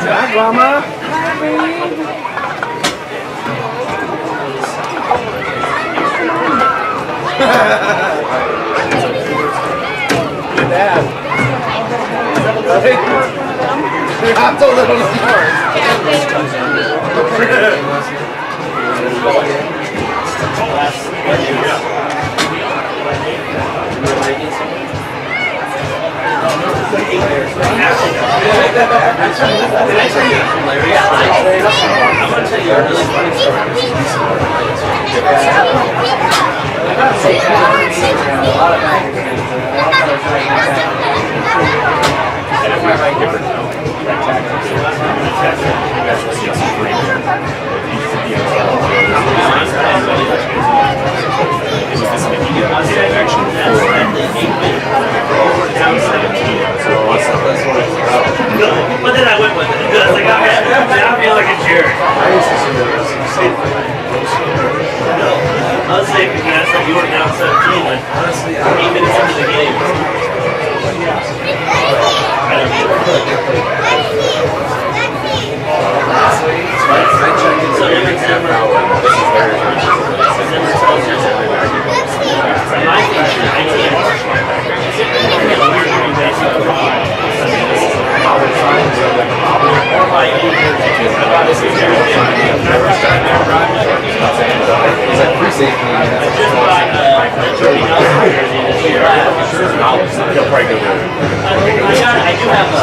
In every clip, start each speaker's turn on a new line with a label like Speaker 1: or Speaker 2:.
Speaker 1: Hi, Mama. Hi, baby. Dad. I'm a little more.
Speaker 2: I'm going to tell you a really funny story. But then I went with it. I was like, I feel like a jerk. No, I was saying because you were down 17, like honestly, 8 minutes into the game. So every time I do have a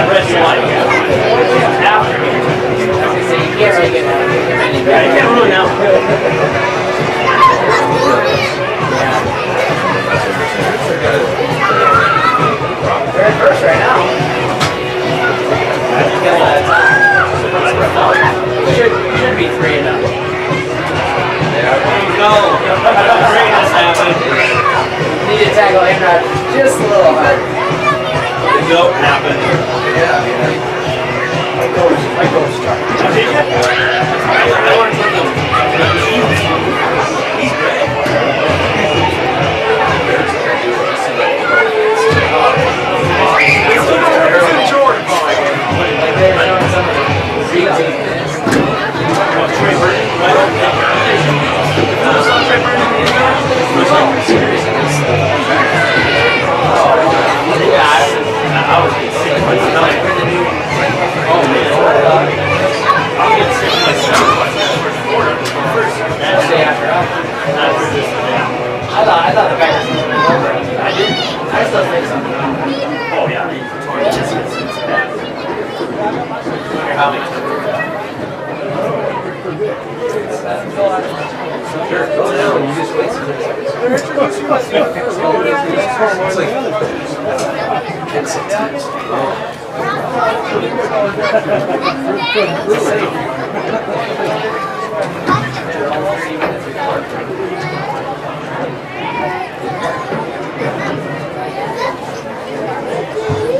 Speaker 2: red flag. After you can't really get out. You can't ruin now. They're at first right now. Should be 3-0. No, great has happened.
Speaker 1: Need to tackle him not just a little hard.
Speaker 2: The goat happened.
Speaker 1: Yeah, my coach started.
Speaker 2: Did you? I want to put them. He's great.
Speaker 1: It's Jordan like they were showing some of the reading.
Speaker 2: Trey Burton? I saw Trey Burton in the I was getting sick myself. Oh man. I'll get sick myself by the first quarter. That day after this.
Speaker 1: I thought the Packers was going to go over.
Speaker 2: I didn't.
Speaker 1: I still think so.
Speaker 2: Oh yeah. It's bad.
Speaker 1: How many? Sure, go down. You just wait.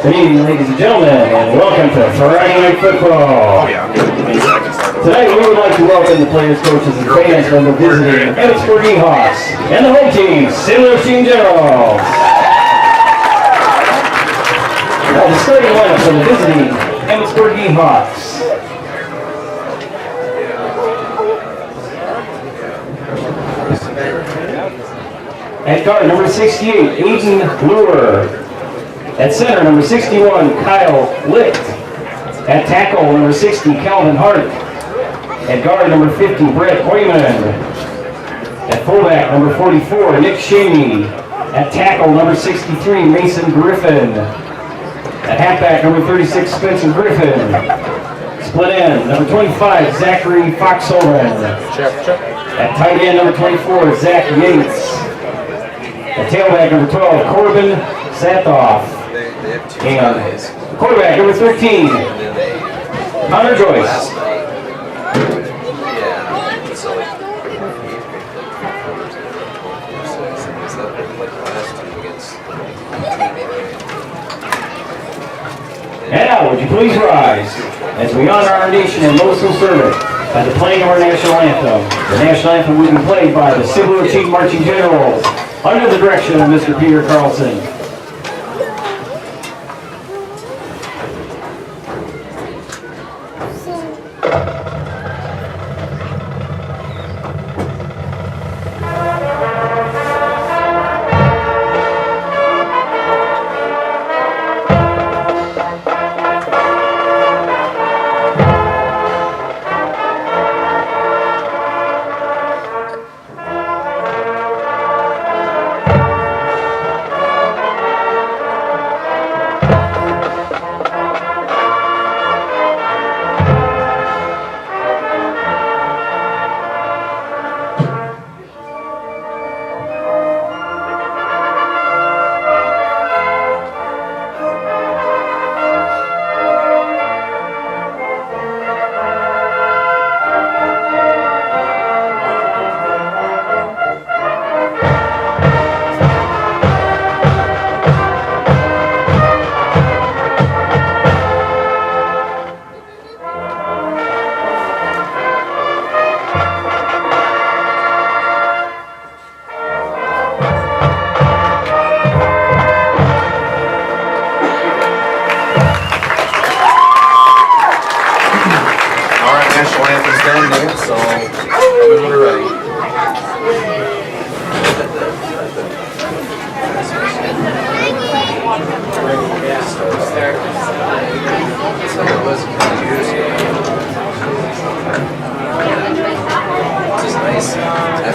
Speaker 3: Good evening, ladies and gentlemen, and welcome to Friday Night Football. Tonight, we would like to welcome the players, coaches, and fans from the visiting Emmetsburg Hawks and the home team, St. Louis Generals. Now, the starting lineup for the visiting Emmetsburg Hawks. At guard, number 68, Aiden Lure. At center, number 61, Kyle Licht. At tackle, number 60, Calvin Hart. At guard, number 50, Brett Hoyman. At fullback, number 44, Nick Shamey. At tackle, number 63, Mason Griffin. At halfback, number 36, Spencer Griffin. Split end, number 25, Zachary Foxhoven. At tight end, number 24, Zach Yates. At tailback, number 12, Corbin Satoff. And quarterback, number 13, Connor Joyce. And now, would you please rise as we honor our nation and most will serve it by the playing of our national anthem. The national anthem will be played by the Civil Chief Marching Generals under the direction of Mr. Peter Carlson.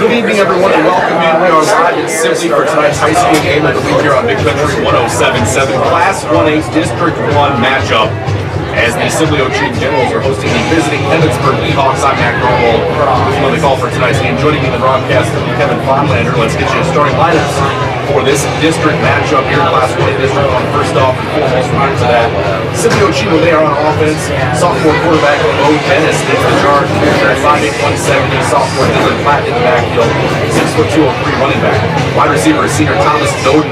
Speaker 4: Good evening, everyone, and welcome in. We are live and simply for tonight's high school game of the week here on Big Country 107.7 Class 1A District 1 matchup. As the Sibley Chief Generals are hosting the visiting Emmetsburg Seahawks. I'm Matt Gromwald with the call for tonight's game. Joining me in the broadcast will be Kevin Fonlander. Let's get you a starting lineups for this district matchup here in Class 1A District 1. First off and foremost, we'll get to that. Sibley Chief, they are on offense. Sophomore quarterback Bo Dennis leads the charge. 5'8", 170. Sophomore Dylan Platt in the backfield. 6'2", 203 running back. Wide receiver senior Thomas Doden.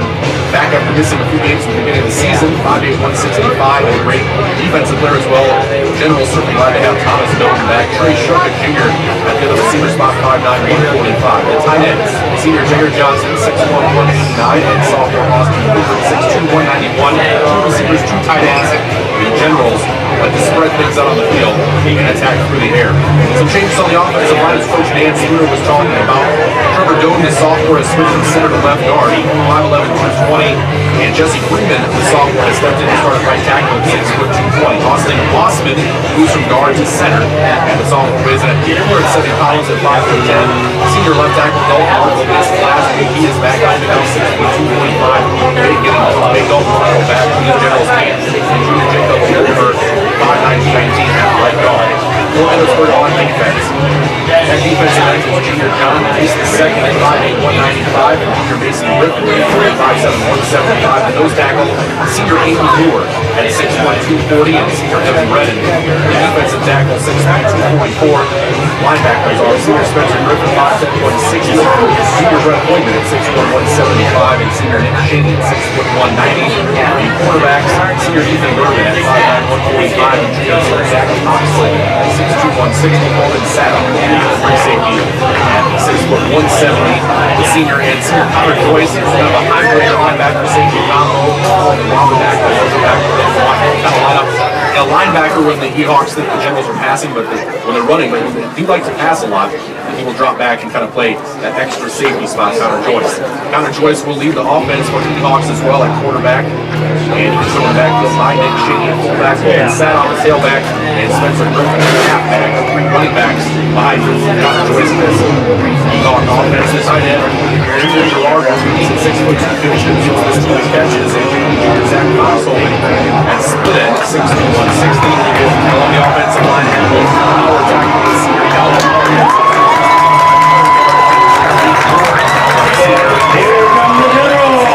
Speaker 4: Back after missing a few games at the beginning of the season, 5'8", 165, and a great defensive player as well. General certainly glad to have Thomas Milton back. Trey Shuka Jr. at the other receiver spot, 5'9", 145. The tight ends, senior Jair Johnson, 6'1", 189, and sophomore Austin Cooper, 6'2", 191. Two receivers, two tight ends. The Generals like to spread things out on the field and attack through the air. Some changes on the offensive line as Coach Dan Spooner was talking about. Trevor Doden, the sophomore, has switched from center to left guard, 5'11", 220. And Jesse Freeman, the sophomore, has stepped in and started right tackle at 6'2", 220. Austin Bossman moves from guard to center. And the sophomore is at 270 pounds at 5'10". Senior left tackle Dalton Arnold missed last week. He is back on now 6'2", 225. Getting a Dalton Arnold back from the General's hands. And Junior Jacob Wilbur, 5'9", 219 at right guard. For Emmetsburg on defense. That defensive end is junior John Pace II at 5'8", 195, and junior Mason Griffin at 5'7", 175. And those tackle senior Aiden Moore at 6'1", 240, and senior Evan Redden. The defensive tackle 6'9", 244. Linebackers are senior Spencer Griffin 5'10", 160, senior Brett Hoyman at 6'1", 175, and senior Nick Shaney at 6'1", 190. The quarterbacks senior Ethan Berman at 5'9", 145, and junior Zach Oxley at 6'2", 160. Coleman Saddle, free safety at 6'1", 170. The senior and senior Connor Joyce is kind of a hybrid linebacker safety combo. A linebacker when the Seahawks think the Generals are passing, but when they're running, they do like to pass a lot. he will drop back and kind of play that extra safety spot, Connor Joyce. Connor Joyce will lead the offense for the Hawks as well at quarterback. And he's going back to the line and Shady fullback and sat on the tailback and Spencer Griffin at halfback. Three running backs behind Connor Joyce. Hawk offense, this tight end. Gerard, he's 6 foot 2 finishes, 6 catches, and Zach Console at split end, 61-60. Along the offensive line, power tackle is here.
Speaker 3: Here come the Generals!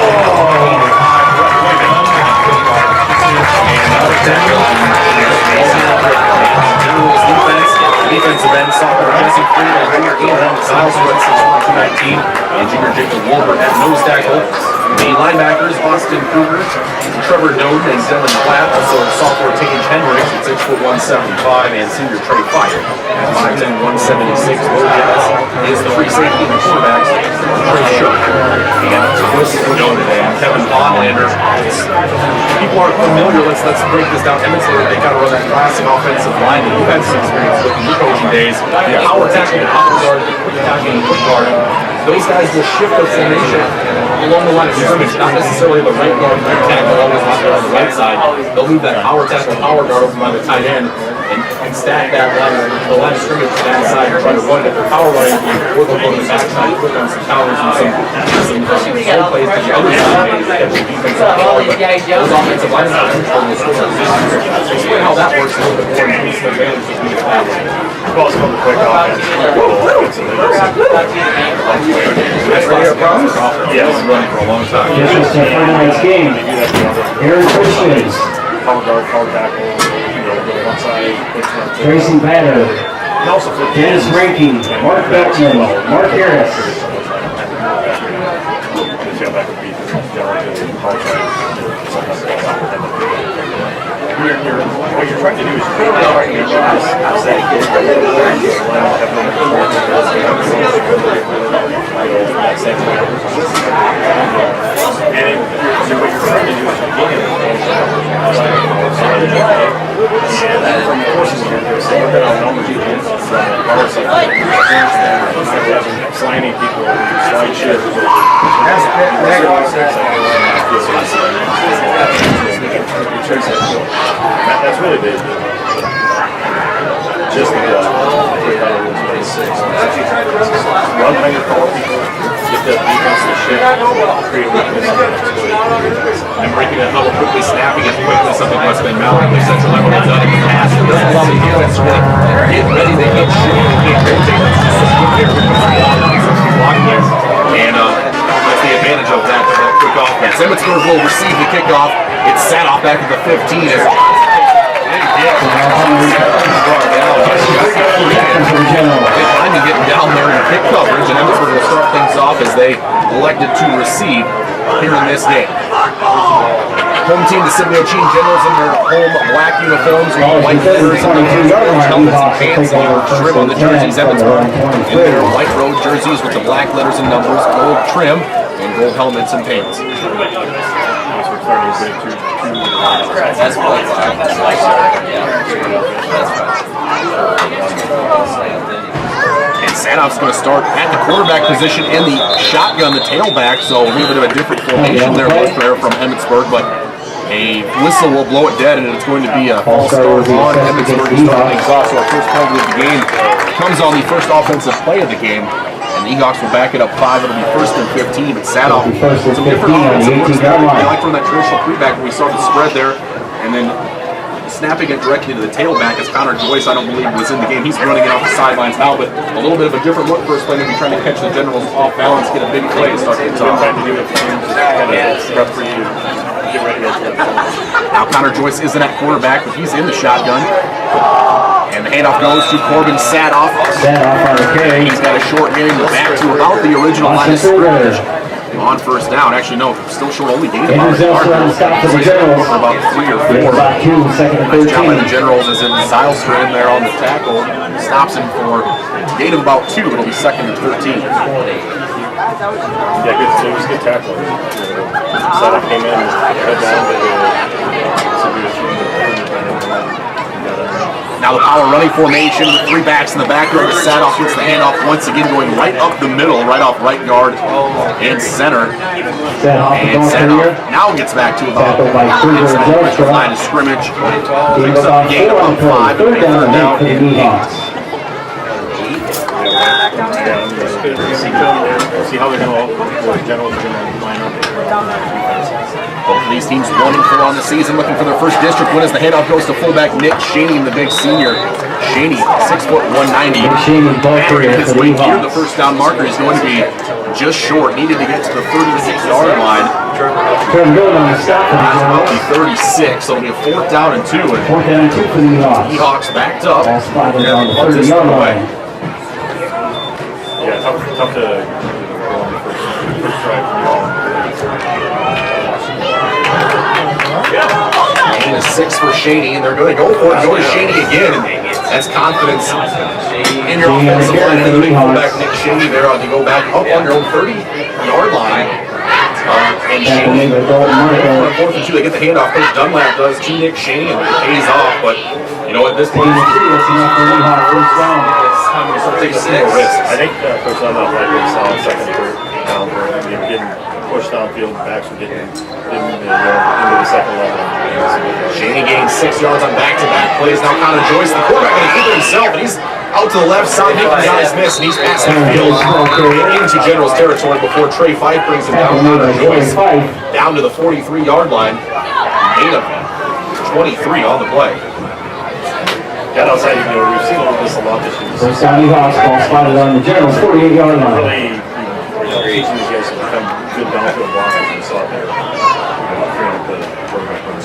Speaker 4: Defensive end, sophomore Jesse Freeman, junior Siles Woods, 2019, and junior Jacob Wolbert at nose tackle. The linebackers, Austin Kruger, Trevor Noden, and Dylan Platt. Also sophomore Tage Hendricks at 6 foot 175, and senior Trey Fire at 5'10", 176. Is the free safety and the quarterbacks, Trey Shook, and Wilson Noden, and Kevin Bonlander. People aren't familiar, let's break this down. Emmetsburg, they kind of run that classic offensive line that you've had some experience with in your coaching days. Power tackle, power guard, quick tackle, and quick guard. Those guys will shift their formation along the line of scrimmage, not necessarily the right guard, right tackle, always on the right side. They'll move that power tackle, power guard over by the tight end and stack that line, the line of scrimmage to that side and try to run it. If they're power running, or they'll go to the backside, put on some counters and some slow plays to the other side and catch the defensive power. But those offensive line explain how that works a little bit more in the advantage of being that way.
Speaker 5: Well, it's called the quick offense.
Speaker 4: Yeah, it's been running for a long time.
Speaker 3: This is the tonight's game. Aaron Christians,
Speaker 5: Power guard, power tackle, go one side,
Speaker 3: Tracy Banner,
Speaker 5: and also flip
Speaker 3: Dennis Rankin, Mark Beltman, Mark Harris.
Speaker 5: tailback would be power side. What you're trying to do is sliding people, slide shit. That's really the just the run behind your call people, get the defense to shit, create weakness,
Speaker 4: And breaking that bubble quickly, snapping it quickly, something that's been mounted. Central level has done in the past. It doesn't allow the defense to really get ready. They get shit. They can't rotate. That's just a good here. And that's the advantage of that quick offense. Emmetsburg will receive the kickoff. It's sat off back at the 15. Finally getting down there and kick coverage, and Emmetsburg will start things off as they elected to receive here in this game. Home team, the Sept Generals in their home black uniforms with white jerseys, helmets and pants, and trim on the jerseys. Emmetsburg in their white road jerseys with the black letters and numbers, gold trim, and gold helmets and pants. And Sanoff's going to start at the quarterback position in the shotgun, the tailback, so a little bit of a different formation there from Emmetsburg, but a whistle will blow it dead, and it's going to be a false start on Emmetsburg to start things off. So our first penalty of the game comes on the first offensive play of the game. And the Eagles will back it up 5. It'll be 1st and 15. But Sadoff, some different offensive looks there. They like from that traditional three-back where we saw the spread there. And then snapping it directly to the tailback as Connor Joyce, I don't believe, was in the game. He's running it off the sidelines now, but a little bit of a different look first play. Maybe trying to catch the Generals off balance, get a big play to start things off. Now Connor Joyce isn't at quarterback, but he's in the shotgun. And the handoff goes to Corbin Sadoff.
Speaker 3: Sadoff on the carry.
Speaker 4: He's got a short game back to about the original line of scrimmage. On first down, actually no, still short, only gained about
Speaker 3: stop for the Generals.
Speaker 4: About 3 or 4.
Speaker 3: About 2, second and 13.
Speaker 4: Nice job by the Generals as in Zylstra in there on the tackle. Stops him for a gain of about 2. It'll be 2nd and 13.
Speaker 5: Yeah, good. It was a good tackle. Sadoff came in, head down to the
Speaker 4: Now the power running formation with 3 backs in the backyard. Sadoff gets the handoff once again, going right up the middle, right off right guard and center. And Sadoff now gets back to about inside the line of scrimmage. Picks up the gain of 5, and third down and 8.
Speaker 5: See how they're going to generals are going to line up.
Speaker 4: Both of these teams 1-4 on the season, looking for their first district win as the handoff goes to fullback Nick Shaney, the big senior. Shaney, 6 foot 190. Battering his way here. The first down marker is going to be just short. Needed to get to the 36-yard line. That'll be 36, so it'll be a 4th down and 2. And
Speaker 3: 4th down and 2 for the Ewoks.
Speaker 4: Ewoks backed up.
Speaker 3: Ball spotted on the 30-yard line.
Speaker 5: Yeah, tough to go on the first drive from the all.
Speaker 4: Gain is 6 for Shaney, and they're going to go for it. Go to Shaney again, and that's confidence in your offensive line. And the big fullback Nick Shaney there to go back up on your own 30-yard line. And Shaney, on 4th and 2, they get the handoff. Coach Dunlap does to Nick Shaney, and it pays off. But you know what, this point, take a single risk.
Speaker 5: I think Coach Dunlap might be a solid second, third down where they were getting pushed downfield, backs were getting into the second level.
Speaker 4: Shaney gains 6 yards on back-to-back plays. Now Connor Joyce, the quarterback, going to keep it himself, and he's out to the left side, making guys miss, and he's passing the field into General's territory before Trey Fife brings him down. Connor Joyce down to the 43-yard line. Gain of 23 on the play.
Speaker 5: That outside, we've seen all this a lot this year.
Speaker 3: First down Ewoks, ball spotted on the General's 48-yard line.
Speaker 5: Really, teaching these guys to become good downfield blockers and saw it there.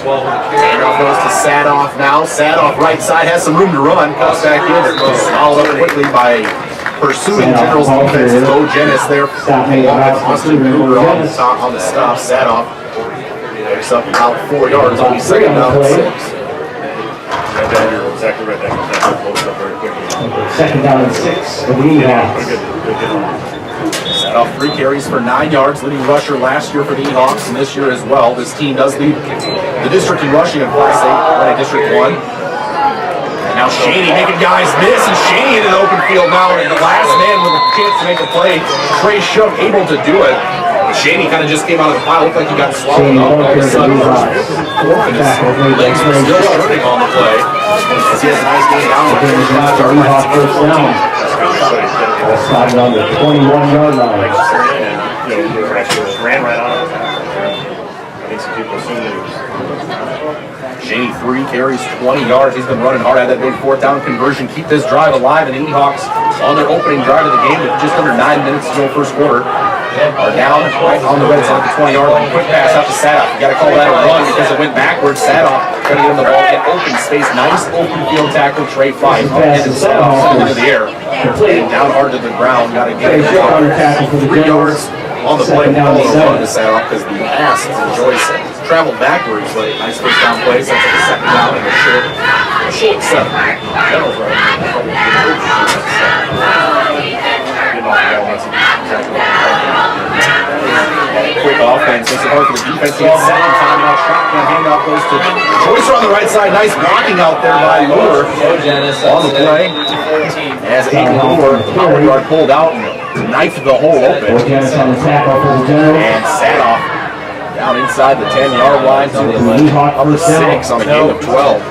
Speaker 4: Handoff goes to Sadoff now. Sadoff right side has some room to run. Comes back in. Followed up quickly by pursuing General's defense. Bo Jennis there. Austin Kruger on the stop. Sadoff picks up about 4 yards. Only 2nd down and 6.
Speaker 5: You're exactly right. That close up very quickly.
Speaker 3: 2nd down and 6 for the Ewoks.
Speaker 4: Sadoff 3 carries for 9 yards, leading rusher last year for the Ewoks, and this year as well. This team does lead the district in rushing in Class 8, District 1. And now Shaney making guys miss, and Shaney in an open field now, and the last man with a chance to make a play. Trey Shook able to do it. But Shaney kind of just came out of the pile, looked like he got swallowed up all of a sudden. And his legs were still turning on the play. As he has a nice game down with
Speaker 3: Sliding on the 21-yard line.
Speaker 5: Ran right on it. I think some people assume it was.
Speaker 4: Shaney 3 carries 20 yards. He's been running hard at that big 4th down conversion. Keep this drive alive, and the Ewoks on their opening drive of the game with just under 9 minutes to go first quarter are down right on the red side of the 20-yard line. Quick pass out to Sadoff. You got to call that a run because it went backwards. Sadoff trying to get him the ball, get open space. Nice open field tackle. Trey Fife and Sadoff into the air. And down hard to the ground. Got to get it 3 yards on the play. Call it a run to Sadoff because the pass to Joyce traveled backwards. But nice first down play. Sets up the 2nd down and a short 7. General's right. Quick offense, makes it hard for the defense to get 2nd time. Now shotgun handoff goes to Joyce on the right side. Nice blocking out there by Lure on the play. As Aiden Lure, power guard pulled out and knifed the hole open. And Sadoff down inside the 10-yard line to the upper 6 on a gain of 12.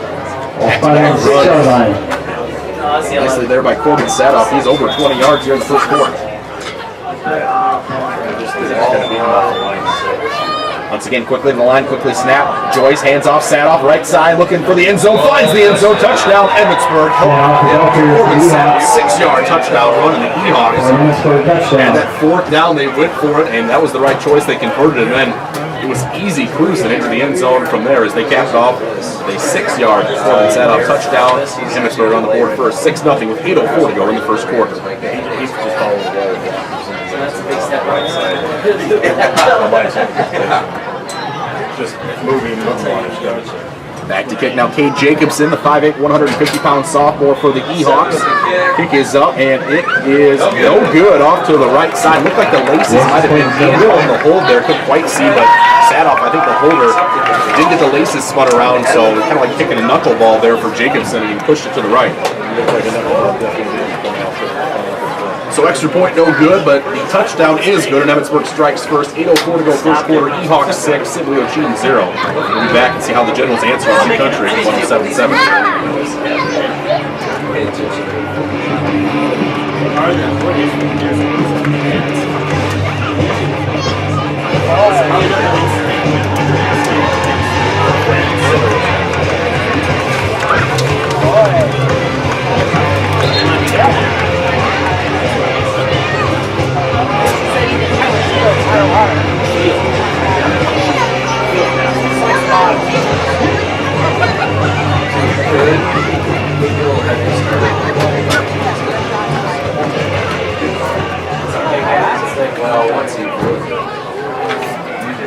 Speaker 4: Nicely there by Corbin Sadoff. He's over 20 yards here in the first quarter. Once again, quickly to the line, quickly snap. Joyce hands off, Sadoff, right side, looking for the end zone, finds the end zone, touchdown, Emmetsburg. Corbin Sadoff, 6-yard touchdown run in the Ewoks. And that 4th down, they went for it, and that was the right choice. They converted it, and then it was easy cruising into the end zone from there as they capped off a 6-yard Corbin Sadoff touchdown. Emmetsburg on the board first, 6-0 with 8:04 to go in the first quarter.
Speaker 5: He's just following the ball.
Speaker 1: That's a big step right side.
Speaker 5: Just moving on his guys.
Speaker 4: Back to kick now, Cade Jacobson, the 5'8", 150-pound sophomore for the E-Hawks. Kick is up, and it is no good off to the right side. Looked like the laces might have been in on the hold there. Couldn't quite see, but Sadoff, I think the holder did get the laces spun around, so kind of like kicking a knuckleball there for Jacobson, and he pushed it to the right. So extra point no good, but the touchdown is good, and Emmetsburg strikes first. 8:04 to go first quarter. E-Hawks 6, Sibley Ochean 0. We'll be back and see how the Generals answer on the country at 107.7.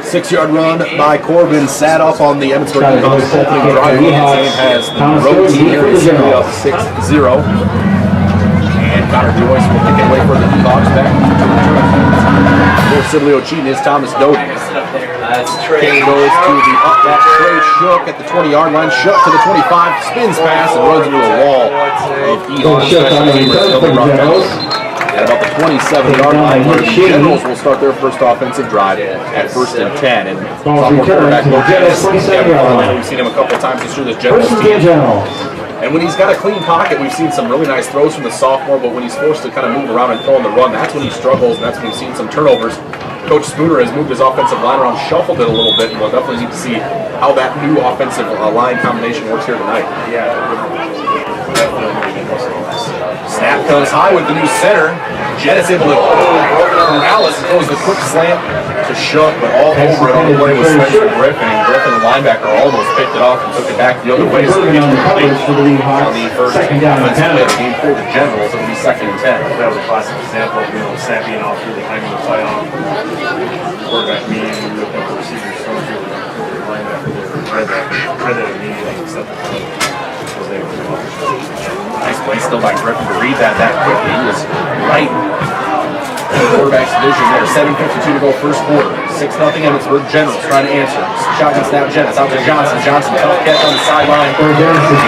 Speaker 4: Six-yard run by Corbin Sadoff on the Emmetsburg opening drive. His name has the road team here. He's up 6-0. And Connor Joyce will kick it away for the E-Hawks back. For Sibley Ochean is Thomas Doty. Kane goes to the up back. Trey Shook at the 20-yard line. Shook to the 25. Spins past and runs into a wall of E-Hawks. At about the 27-yard line, where the Generals will start their first offensive drive at 1st and 10. And sophomore quarterback we've seen him a couple of times this year, this Generals team. And when he's got a clean pocket, we've seen some really nice throws from the sophomore, but when he's forced to kind of move around and throw on the run, that's when he struggles, and that's when we've seen some turnovers. Coach Spooner has moved his offensive line around, shuffled it a little bit, and we'll definitely need to see how that new offensive line combination works here tonight. Snap comes high with the new center. Jett is able to Morales throws the quick slant to Shook, but all over it on the way was Spencer Griffin. And Griffin, the linebacker, almost picked it off and took it back the other way. So the first offensive play of the game for the Generals, it will be 2nd and 10.
Speaker 5: That was a classic example of, snap being off through the time of the playoff. Quarterback median, you look at the receivers, so the linebacker read that immediately and set the play.
Speaker 4: Nice play still by Griffin to read that quickly. He was right in the quarterback's vision there. 7:52 to go first quarter. 6-0 Emmetsburg. Generals trying to answer. Shotgun snap, Jennings out to Johnson. Johnson, tough catch on the sideline. Around the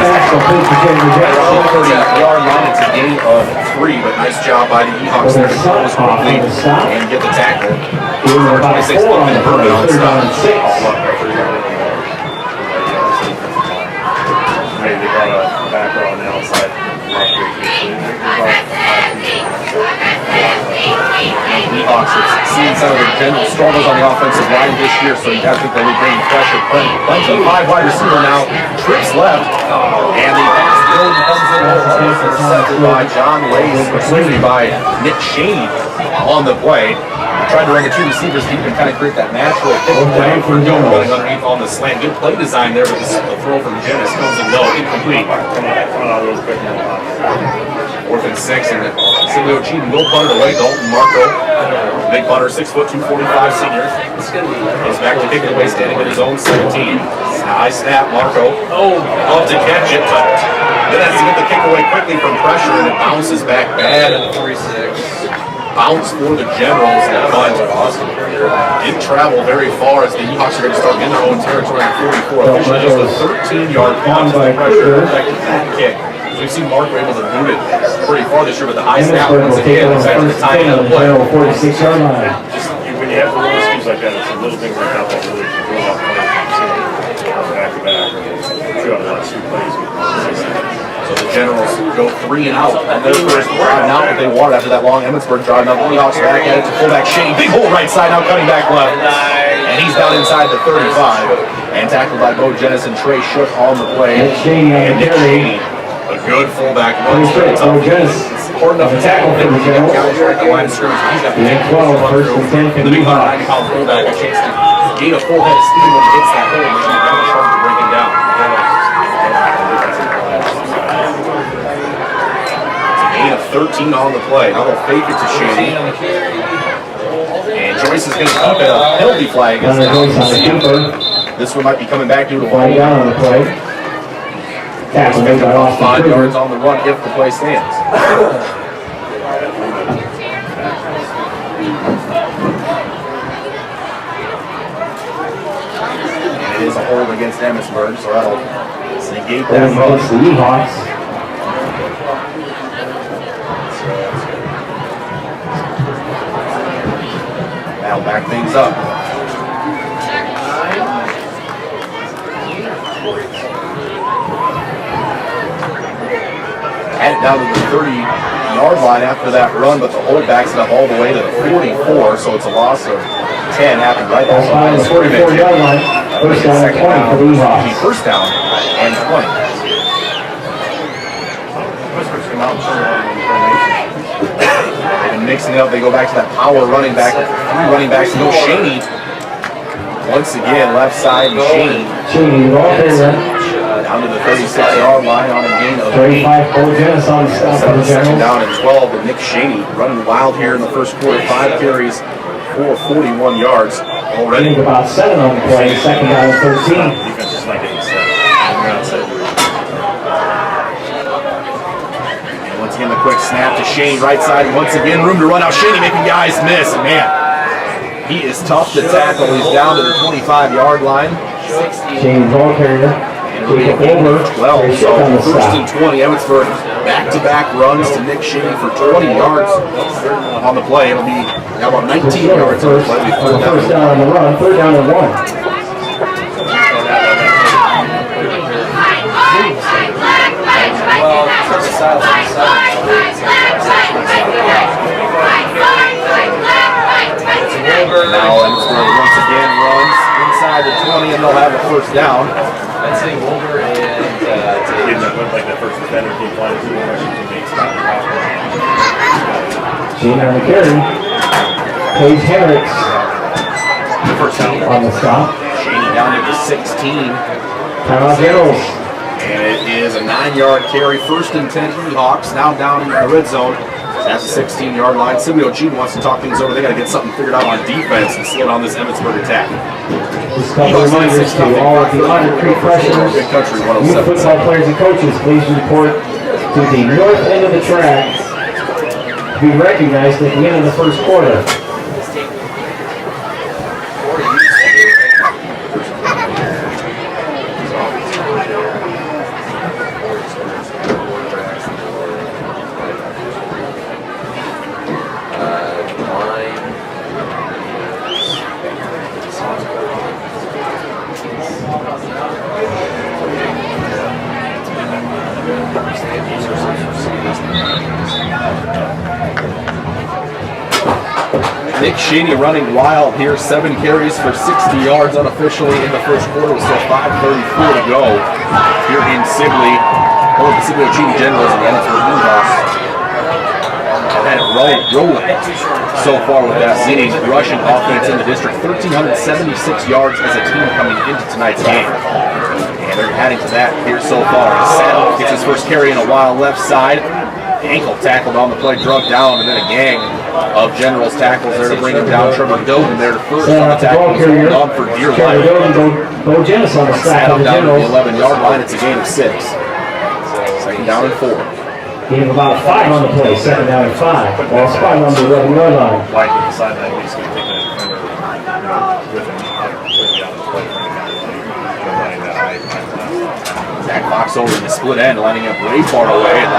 Speaker 4: 30-yard line, it's a gain of 3, but nice job by the E-Hawks there to close quickly and get the tackle. 26 looking Herman on stop.
Speaker 5: Maybe they got a back row on the outside.
Speaker 4: E-Hawks have seen some of the General struggles on the offensive line this year, so you have to think they'll be bringing pressure. Plenty of 5-wide receiver now, trips left, and the pass still comes in intercepted by John Lace, by Nick Shaney on the play. Tried to run the two receivers deep and kind of create that natural pick play for Gil running underneath on the slant. Good play design there, but the throw from Jennings comes in low, incomplete. 4th and 6, and Sibley Ochean will punt it away. Dalton Marco, big punter, 6'2", 245 senior. Goes back to kick it away, standing at his own 17. High snap, Marco. Love to catch it, but then has to get the kick away quickly from pressure, and it bounces back bad. Bounce for the Generals, but didn't travel very far as the E-Hawks are going to start in their own territory at 44. Officially just a 13-yard bounce by pressure affected that kick. We've seen Marco able to boot it pretty far this year, but the high snap once again is back to the timing of the play.
Speaker 3: 46-yard line.
Speaker 5: Just when you have the little schemes like that, it's the little things like that that really blow up plays. Back to back, two out of the last 2 plays.
Speaker 4: So the Generals go 3 and out on their first drive. Now what they wanted after that long Emmetsburg drive. Now the E-Hawks back at it to fullback Shane. Big hole right side, now cutting back left. And he's down inside the 35. And tackled by Bo Jennings and Trey Shook on the play. And Nick Shaney, a good fullback run. It's hard enough to tackle him. He got guys right at the line of scrimmage. He's got the big 12, first and 10. And the big 190-pound fullback, a chance to gain a full head of steam when he hits that hole. It's going to be very hard to break him down. 13 on the play. Now they'll fake it to Shaney. And Joyce is going to keep it a penalty flag against the This one might be coming back due to
Speaker 3: Flag down on the play. Tackle made by Austin
Speaker 4: 5
Speaker 3: Kruger.
Speaker 4: yards on the run if the play stands. And it is a hold against Emmetsburg, so that'll negate that
Speaker 3: Against
Speaker 4: run.
Speaker 3: the Seahawks.
Speaker 4: That'll back things up. Had it down to the 30-yard line after that run, but the hold backs it up all the way to the 44, so it's a loss of 10. Happened right
Speaker 3: Ball spot on the 44-yard line. First down and 20 for the Seahawks.
Speaker 4: First down and 20. They've been mixing it up. They go back to that power running back. 3 running backs. No Shaney. Once again, left side and Shaney.
Speaker 3: Cheney, ball carrier.
Speaker 4: Down to the 36-yard line on a gain of
Speaker 3: 35 for Dennis on the stop for the
Speaker 4: second
Speaker 3: Generals.
Speaker 4: down and 12. But Nick Shaney running wild here in the first quarter. 5 carries for 41 yards already.
Speaker 3: Getting about 7 on the play. Second down and 13.
Speaker 5: Defense is not getting set. You're not set.
Speaker 4: And once again, the quick snap to Shaney, right side. Once again, room to run out. Shaney making guys miss. And man, he is tough to tackle. He's down to the 25-yard line.
Speaker 3: Cheney, ball carrier. Jacob over.
Speaker 4: Well,
Speaker 3: They
Speaker 4: so
Speaker 3: shut on the
Speaker 4: first and
Speaker 3: stop.
Speaker 4: 20. Emmetsburg back-to-back runs to Nick Shaney for 20 yards on the play. It'll be now about 19 yards on the play.
Speaker 3: First down on the run. Third down and 1.
Speaker 4: Now Emmetsburg once again runs inside the 20 and they'll have a first down.
Speaker 1: Let's say Wolver and
Speaker 5: Didn't that look like that first defender came flying through the rushing teammates?
Speaker 3: Cheney on the carry. Paige Hendricks
Speaker 4: First down.
Speaker 3: on the stop.
Speaker 4: Shaney down to the 16.
Speaker 3: Timeout Generals.
Speaker 4: And it is a 9-yard carry. First and 10 Hawks now down in the red zone. At the 16-yard line. Silvio Cheatham wants to talk things over. They got to get something figured out on defense and slow down this Emmetsburg attack.
Speaker 3: Just a couple reminders to all of the Otter Creek freshers,
Speaker 4: Big Country
Speaker 3: youth
Speaker 4: 107.
Speaker 3: football players and coaches, please report to the north end of the track to be recognized at the end of the first quarter.
Speaker 4: Nick Shaney running wild here. 7 carries for 60 yards unofficially in the first quarter with still 5:34 to go here in Sibley. Oh, the Sibley Cheatham Generals and the Emmetsburg Bulldogs have had it rolling so far with that leading rushing offense in the district. 1,376 yards as a team coming into tonight's game. And they're adding to that here so far. Saddle gets his first carry in a wild left side. Ankle tackled on the play, drugged down, and then a gang of Generals tackles there to bring him down. Trevor Doden there to first on the tackle. He's holding on for dear life.
Speaker 3: Bo Jennis on the stack of
Speaker 4: Saddle
Speaker 3: the
Speaker 4: down to the
Speaker 3: Generals.
Speaker 4: 11-yard line. It's a gain of 6. Second down and 4.
Speaker 3: Gain of about 5 on the play, second down and 5. Ball spot on the 11-yard line.
Speaker 5: White to the sideline, he's going to take that defender, with him out of the play. Running that high.
Speaker 4: Zach Fox over in the split end, lining up way far away. And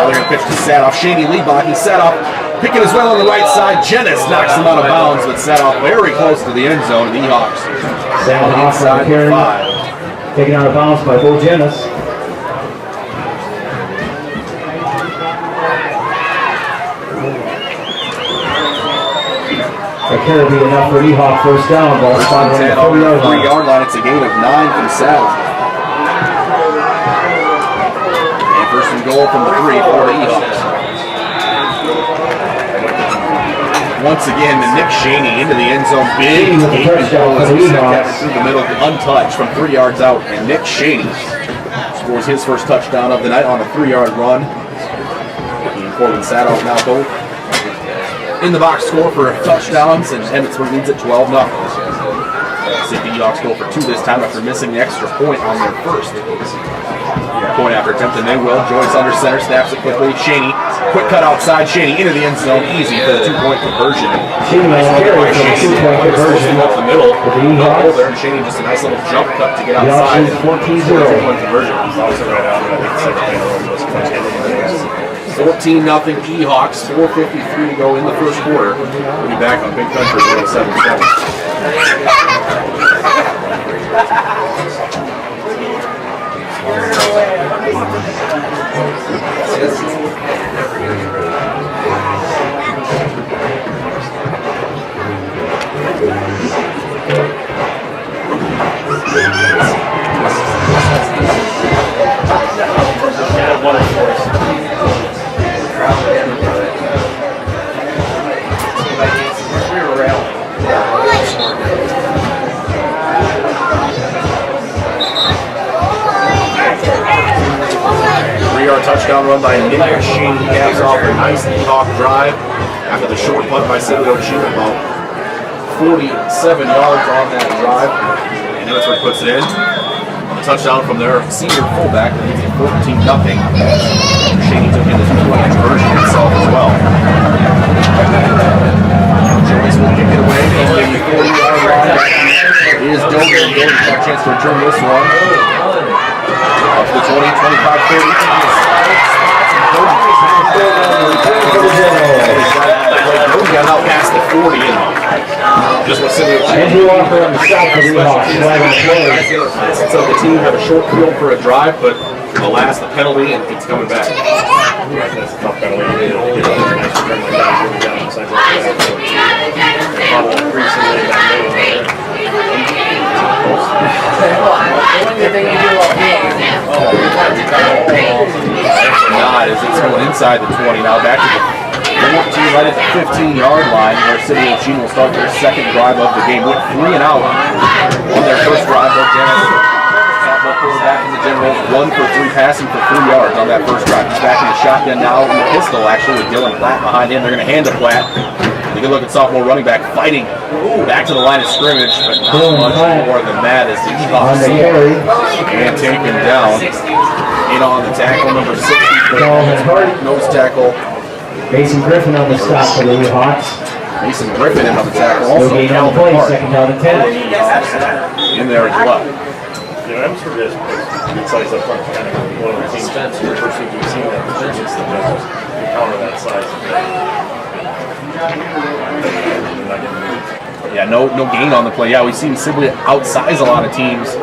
Speaker 4: they're going to pitch to Sadoff. Shady lead blocking. Sadoff picking as well on the right side. Jennis knocks him out of bounds, but Sadoff very close to the end zone. The Hawks
Speaker 3: Sadoff on the carry.
Speaker 4: 5.
Speaker 3: Taken out of bounds by Bo Jennis. That carry will be enough for Ehawk first down. Ball spot on the 4-yard line.
Speaker 4: 3-yard line. It's a gain of 9 for the Saddle. And first and goal from the 3 for the Ehawks. Once again, the Nick Shaney into the end zone. Big
Speaker 3: Shaney with the touchdown for the Ehawks.
Speaker 4: through the middle, untouched from 3 yards out. And Nick Shaney scores his first touchdown of the night on a 3-yard run. He and Corbin Sadoff now both in the box score for touchdowns, and Emmetsburg leads at 12-0. See if the E-Hawks go for 2 this time after missing the extra point on their first. Point after attempt, and they will. Joyce under center, snaps it quickly. Shaney, quick cut outside. Shaney into the end zone, easy for the 2-point conversion.
Speaker 3: Shaney
Speaker 4: Nice
Speaker 3: carry
Speaker 4: carry
Speaker 3: for the
Speaker 4: Shaney.
Speaker 3: 2-point conversion.
Speaker 4: Up the middle.
Speaker 3: For the E-Hawks.
Speaker 4: There, and Shaney just a nice little jump cut to get
Speaker 3: The
Speaker 4: outside.
Speaker 3: option is 14-0.
Speaker 4: 2-point conversion.
Speaker 5: Also right out, but I think the second play in a row was close.
Speaker 4: 14-0 E-Hawks, 4:53 to go in the first quarter. We'll be back on Big Country 107.7. Touchdown run by Nick Shaney, caps off a nice E-Hawk drive after the short punt by Sept. About 47 yards on that drive, and Emmetsburg puts it in. A touchdown from their senior fullback, 14-0. Shaney took in the 2-point conversion himself as well. Joyce will kick it away from the 40-yard line. Is Dogan. Dogan's got a chance to return this one. Up to the 20, 25, 30. Dogan got out past the 40 and just what City
Speaker 3: Andrew Walker on the stop for the E-Hawks.
Speaker 4: So the team have a short field for a drive, but alas, the penalty, and it's coming back.
Speaker 5: That's a tough penalty. Nice return like that. Really down inside. Probably recently that middle there.
Speaker 4: Not as it's going inside the 20 now, back to the 14 right at the 15-yard line, where City of Gene will start their second drive of the game. Went 3 and out on their first drive. Though Dennis, sophomore quarterback in the Generals, 1 for 3 passing for 3 yards on that first drive. He's back in the shotgun now in the pistol, actually, with Dylan Platt behind him. They're going to hand to Platt. Take a look at sophomore running back fighting back to the line of scrimmage, but not much more than that as the Hawks and taken down. In on the tackle, number 64, nose tackle.
Speaker 3: Mason Griffin on the stop for the E-Hawks.
Speaker 4: Mason Griffin in on the tackle.
Speaker 3: No
Speaker 4: Also
Speaker 3: gain on the play, second down and 10.
Speaker 4: in there as well.
Speaker 5: You know, Emmetsburg is good size up front, kind of one of the teams. First week we've seen that defense the Generals counter that size.
Speaker 4: Yeah, no gain on the play. Yeah, we've seen Sibley outsize a lot of teams.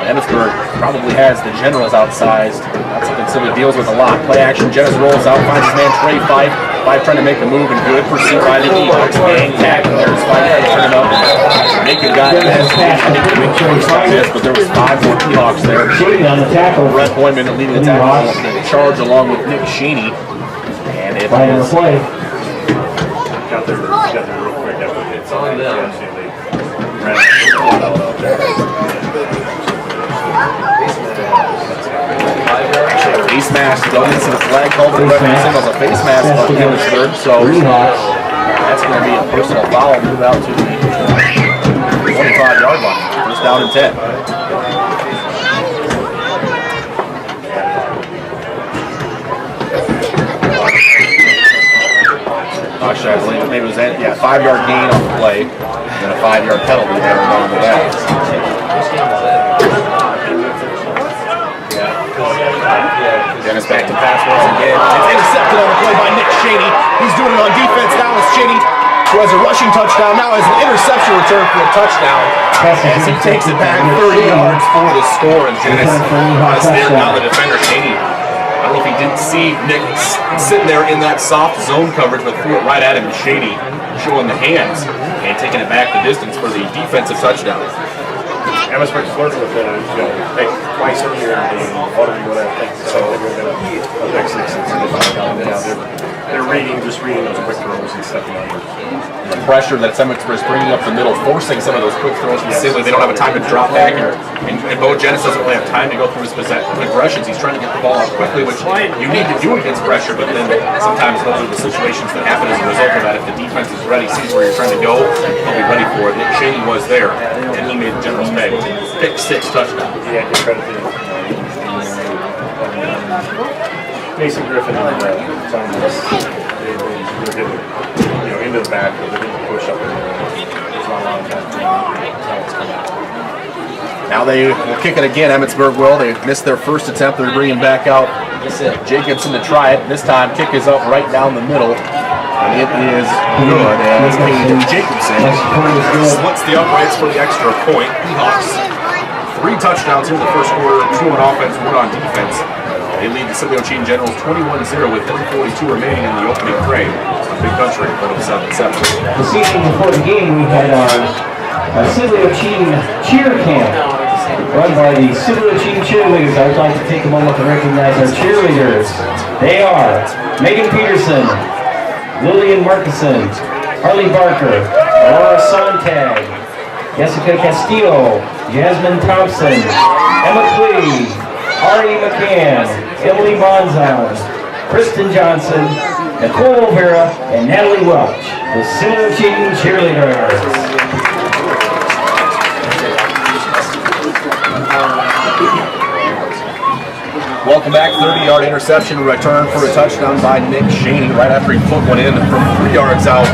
Speaker 4: Emmetsburg probably has the Generals outsized. That's something Sibley deals with a lot. Play action, Jennings rolls out, finds his man Trey Fife. Fife trying to make the move, and good pursuit by the E-Hawks. Gang tackle. There's Fife trying to turn it up. Make a guy pass. I think we make choice on this, but there was 5 more E-Hawks there.
Speaker 3: Shooting on the tackle.
Speaker 4: Brett Hoyman leading the tackle. Charge along with Nick Shaney. And it
Speaker 3: Right on the
Speaker 4: is
Speaker 3: play.
Speaker 5: Got there real quick after the hits on them. They ran out there.
Speaker 4: face mask going into the flag called for referee signals a face mask on Emmetsburg, so that's going to be a personal foul. Move out to the 25-yard line. First down and 10. Actually, I believe maybe it was 5-yard gain on the play, and then a 5-yard penalty there on the back. Dennis back to pass once again. It's intercepted on the play by Nick Shaney. He's doing it on defense. Now it's Shaney, who has a rushing touchdown. Now has an interception return for a touchdown. As he takes it back 30 yards for the score. And Dennis now the defender, Shaney. I don't know if he didn't see Nick sitting there in that soft zone coverage, but threw it right at him. And Shaney showing the hands and taking it back the distance for the defensive touchdown.
Speaker 5: Emmetsburg flirted with it, twice earlier in the game. So they're going to pick 6 and see the down there. they're just reading those quick throws and stepping under.
Speaker 4: The pressure that Emmetsburg is bringing up the middle, forcing some of those quick throws from Sidley. They don't have a time to drop back, and Bo Genis doesn't really have time to go through his progressions. He's trying to get the ball out quickly, which you need to do against pressure, but then sometimes those are the situations that happen as a result of that. If the defense is ready, sees where you're trying to go, they'll be ready for it. Nick Shaney was there, and he made the Generals pay. Pick 6 touchdown.
Speaker 5: Yeah, give credit to him. Mason Griffin and Tom Lewis, they were getting, into the back, but they didn't push up in there. There's not a lot of that.
Speaker 4: Now they will kick it again. Emmetsburg will. They missed their first attempt. They're bringing back out Jacobson to try it. This time, kick is up right down the middle. And it is good as Jacobson splits the uprights for the extra point. Seahawks 3 touchdowns in the first quarter, 2 on offense, 1 on defense. They lead the Sibley Generals 21-0 with 3:42 remaining in the opening frame. Big Country 107-7.
Speaker 3: This evening before the game, we had our Sibley cheer camp run by the Sibley cheerleaders. I would like to take a moment to recognize our cheerleaders. They are Megan Peterson, Lillian Markison, Harley Barker, Laura Sontag, Jessica Castillo, Jasmine Thompson, Emma Clee, Ari McCann, Emily Monzon, Kristen Johnson, Nicole Vera, and Natalie Welch, the Sibley cheerleaders.
Speaker 4: Welcome back. 30-yard interception return for a touchdown by Nick Shaney right after he put one in from 3 yards out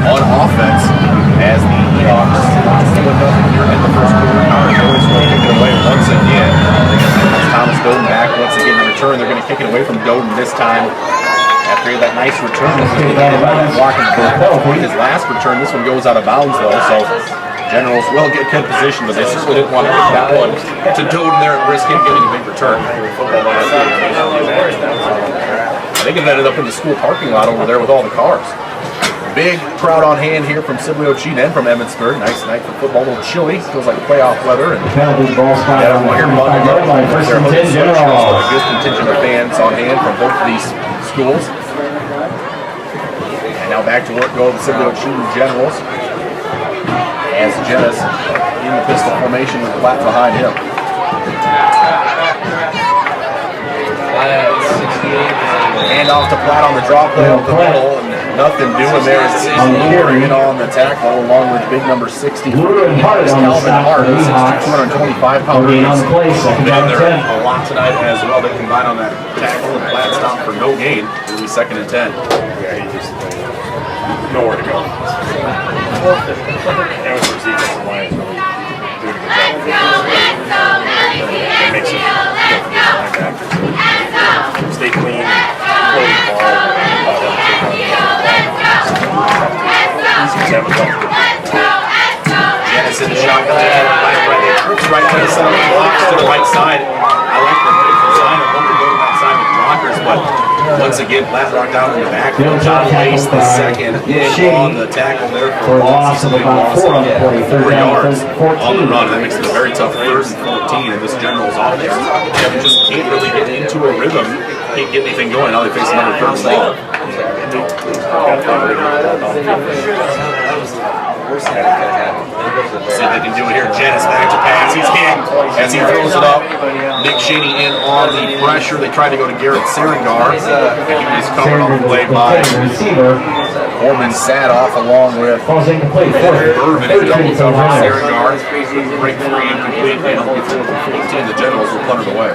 Speaker 4: on offense as the Seahawks still nothing here in the first quarter. Connor Joyce will kick it away once again. Thomas Doden back once again in return. They're going to kick it away from Doden this time. After that nice return, walking the back. His last return, this one goes out of bounds though, so Generals will get good position, but they certainly didn't want to kick that one to Doden there and risk him getting a big return. I think it ended up in the school parking lot over there with all the cars. Big crowd on hand here from Sibley and from Emmetsburg. Nice night for football, a little chilly, feels like playoff weather. And
Speaker 3: penalty ball spot on the first and 10 Generals.
Speaker 4: A good contingent of fans on hand from both of these schools. And now back to work go the Sibley Generals. As Genis in the pistol formation with Platt behind him. Hand off to Platt on the draw play up the middle, and nothing doing there as Lurie in on the tackle along with big number 60.
Speaker 3: Calvin Hart,
Speaker 4: 225-pound
Speaker 3: on the play, second down and 10.
Speaker 4: A lot tonight as well. They combine on that tackle and Platt stop for no gain. It'll be 2nd and 10.
Speaker 5: Yeah, he just nowhere to go. Emmetsburg's defensive line is really doing a good job of it makes it linebackers stay clean and play the ball.
Speaker 4: Genis in the shotgun. Right to the center, blocks to the right side. I like the design of hoping to go to that side with blockers, but once again, Platt brought down in the back. John Lace the second on the tackle there for
Speaker 3: a loss of about 4 on the play,
Speaker 4: 4 yards on the run. That makes it a very tough 3rd and 14 in this Generals offense. They just can't really get into a rhythm, can't get anything going. Now they face another 3rd and long. See if they can do it here. Genis back to pass. He's hit as he throws it up. Nick Shaney in on the pressure. They tried to go to Garrett Serengar. And he was covered on the play by Orman Sadoff along with Irvin. It doubles over Serengar. Break free and complete. And before the 14, the Generals will punt it away.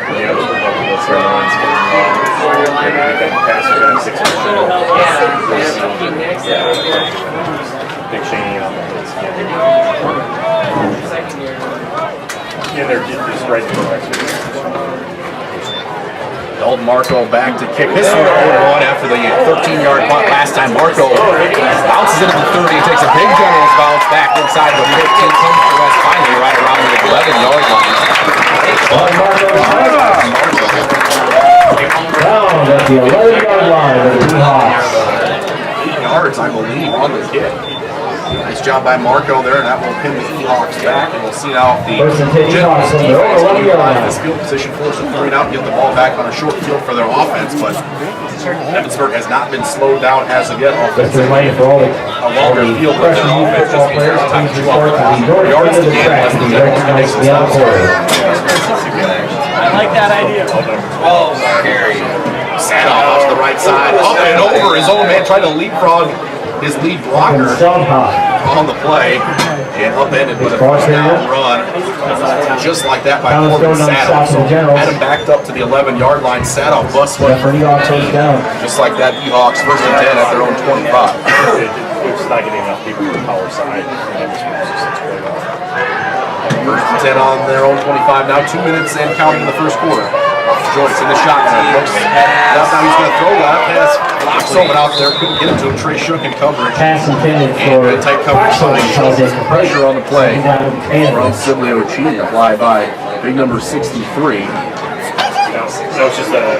Speaker 5: Nick Shaney on the blitz. Yeah, they're just right to the right.
Speaker 4: Dalton Marco back to kick this one over after the 13-yard punt last time. Marco bounces into the 30 and takes a big Generals bounce back inside the 15, comes to West finally right around the 11-yard line.
Speaker 3: Down at the 11-yard line of the Seahawks.
Speaker 4: 8 yards, I believe, on the kick. Nice job by Marco there, and that will pin the E-Hawks back, and we'll see now the
Speaker 3: First and 10
Speaker 4: Generals
Speaker 3: E-Hawks on their own
Speaker 4: defense
Speaker 3: 11 yard
Speaker 4: utilize
Speaker 3: line.
Speaker 4: this field position force of 3 and out, get the ball back on a short field for their offense, but Emmetsburg has not been slowed down as of yet.
Speaker 3: Just a reminder for all the
Speaker 4: A longer field with their
Speaker 3: freshman
Speaker 4: offense just
Speaker 3: football
Speaker 4: means
Speaker 3: players,
Speaker 4: there's time
Speaker 3: please
Speaker 4: to chew
Speaker 3: report to
Speaker 4: up
Speaker 3: the north
Speaker 4: yards
Speaker 3: end
Speaker 4: to
Speaker 3: of the
Speaker 4: gain
Speaker 3: track
Speaker 4: as
Speaker 3: to
Speaker 4: the
Speaker 3: be
Speaker 4: Generals
Speaker 3: recognized
Speaker 4: finish
Speaker 3: beyond
Speaker 4: this
Speaker 3: the quarter.
Speaker 1: I like that idea.
Speaker 4: Sadoff off to the right side, up and over his own man, trying to leapfrog his lead blocker on the play, and upended with a first down run. Just like that by Corbin Sadoff. So had him backed up to the 11-yard line. Sadoff busts one for just like that. E-Hawks first and 10 at their own 25.
Speaker 5: We're just not getting enough people on the power side.
Speaker 4: First and 10 on their own 25 now. 2 minutes and counting in the first quarter. Joyce in the shotgun. Looks now he's going to throw that pass. Blocks over out there. Couldn't get it to him. Trey Shook in coverage.
Speaker 3: Pass intended
Speaker 4: And
Speaker 3: for
Speaker 4: good tight coverage by Shook. Pressure on the play from Siblio Cheating applied by big number 63.
Speaker 5: That was just a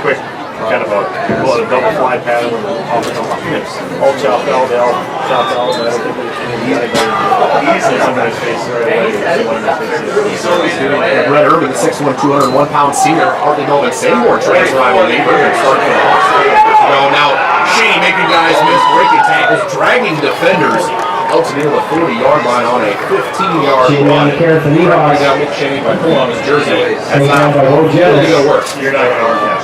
Speaker 5: quick kind of a double fly pattern with all chopped out, chopped out. I don't think easily somebody's face
Speaker 4: Brett Urban, 6'1", 201-pound senior, hardly know that Seymour trans rivalry. Urban starting from the Hawks. Now Shane making guys miss, breaking tackles, dragging defenders out to near the 40-yard line on a 15-yard run. Right now, Nick Shane by pulling on his jersey. That's not really going to work.
Speaker 5: You're not going to argue that.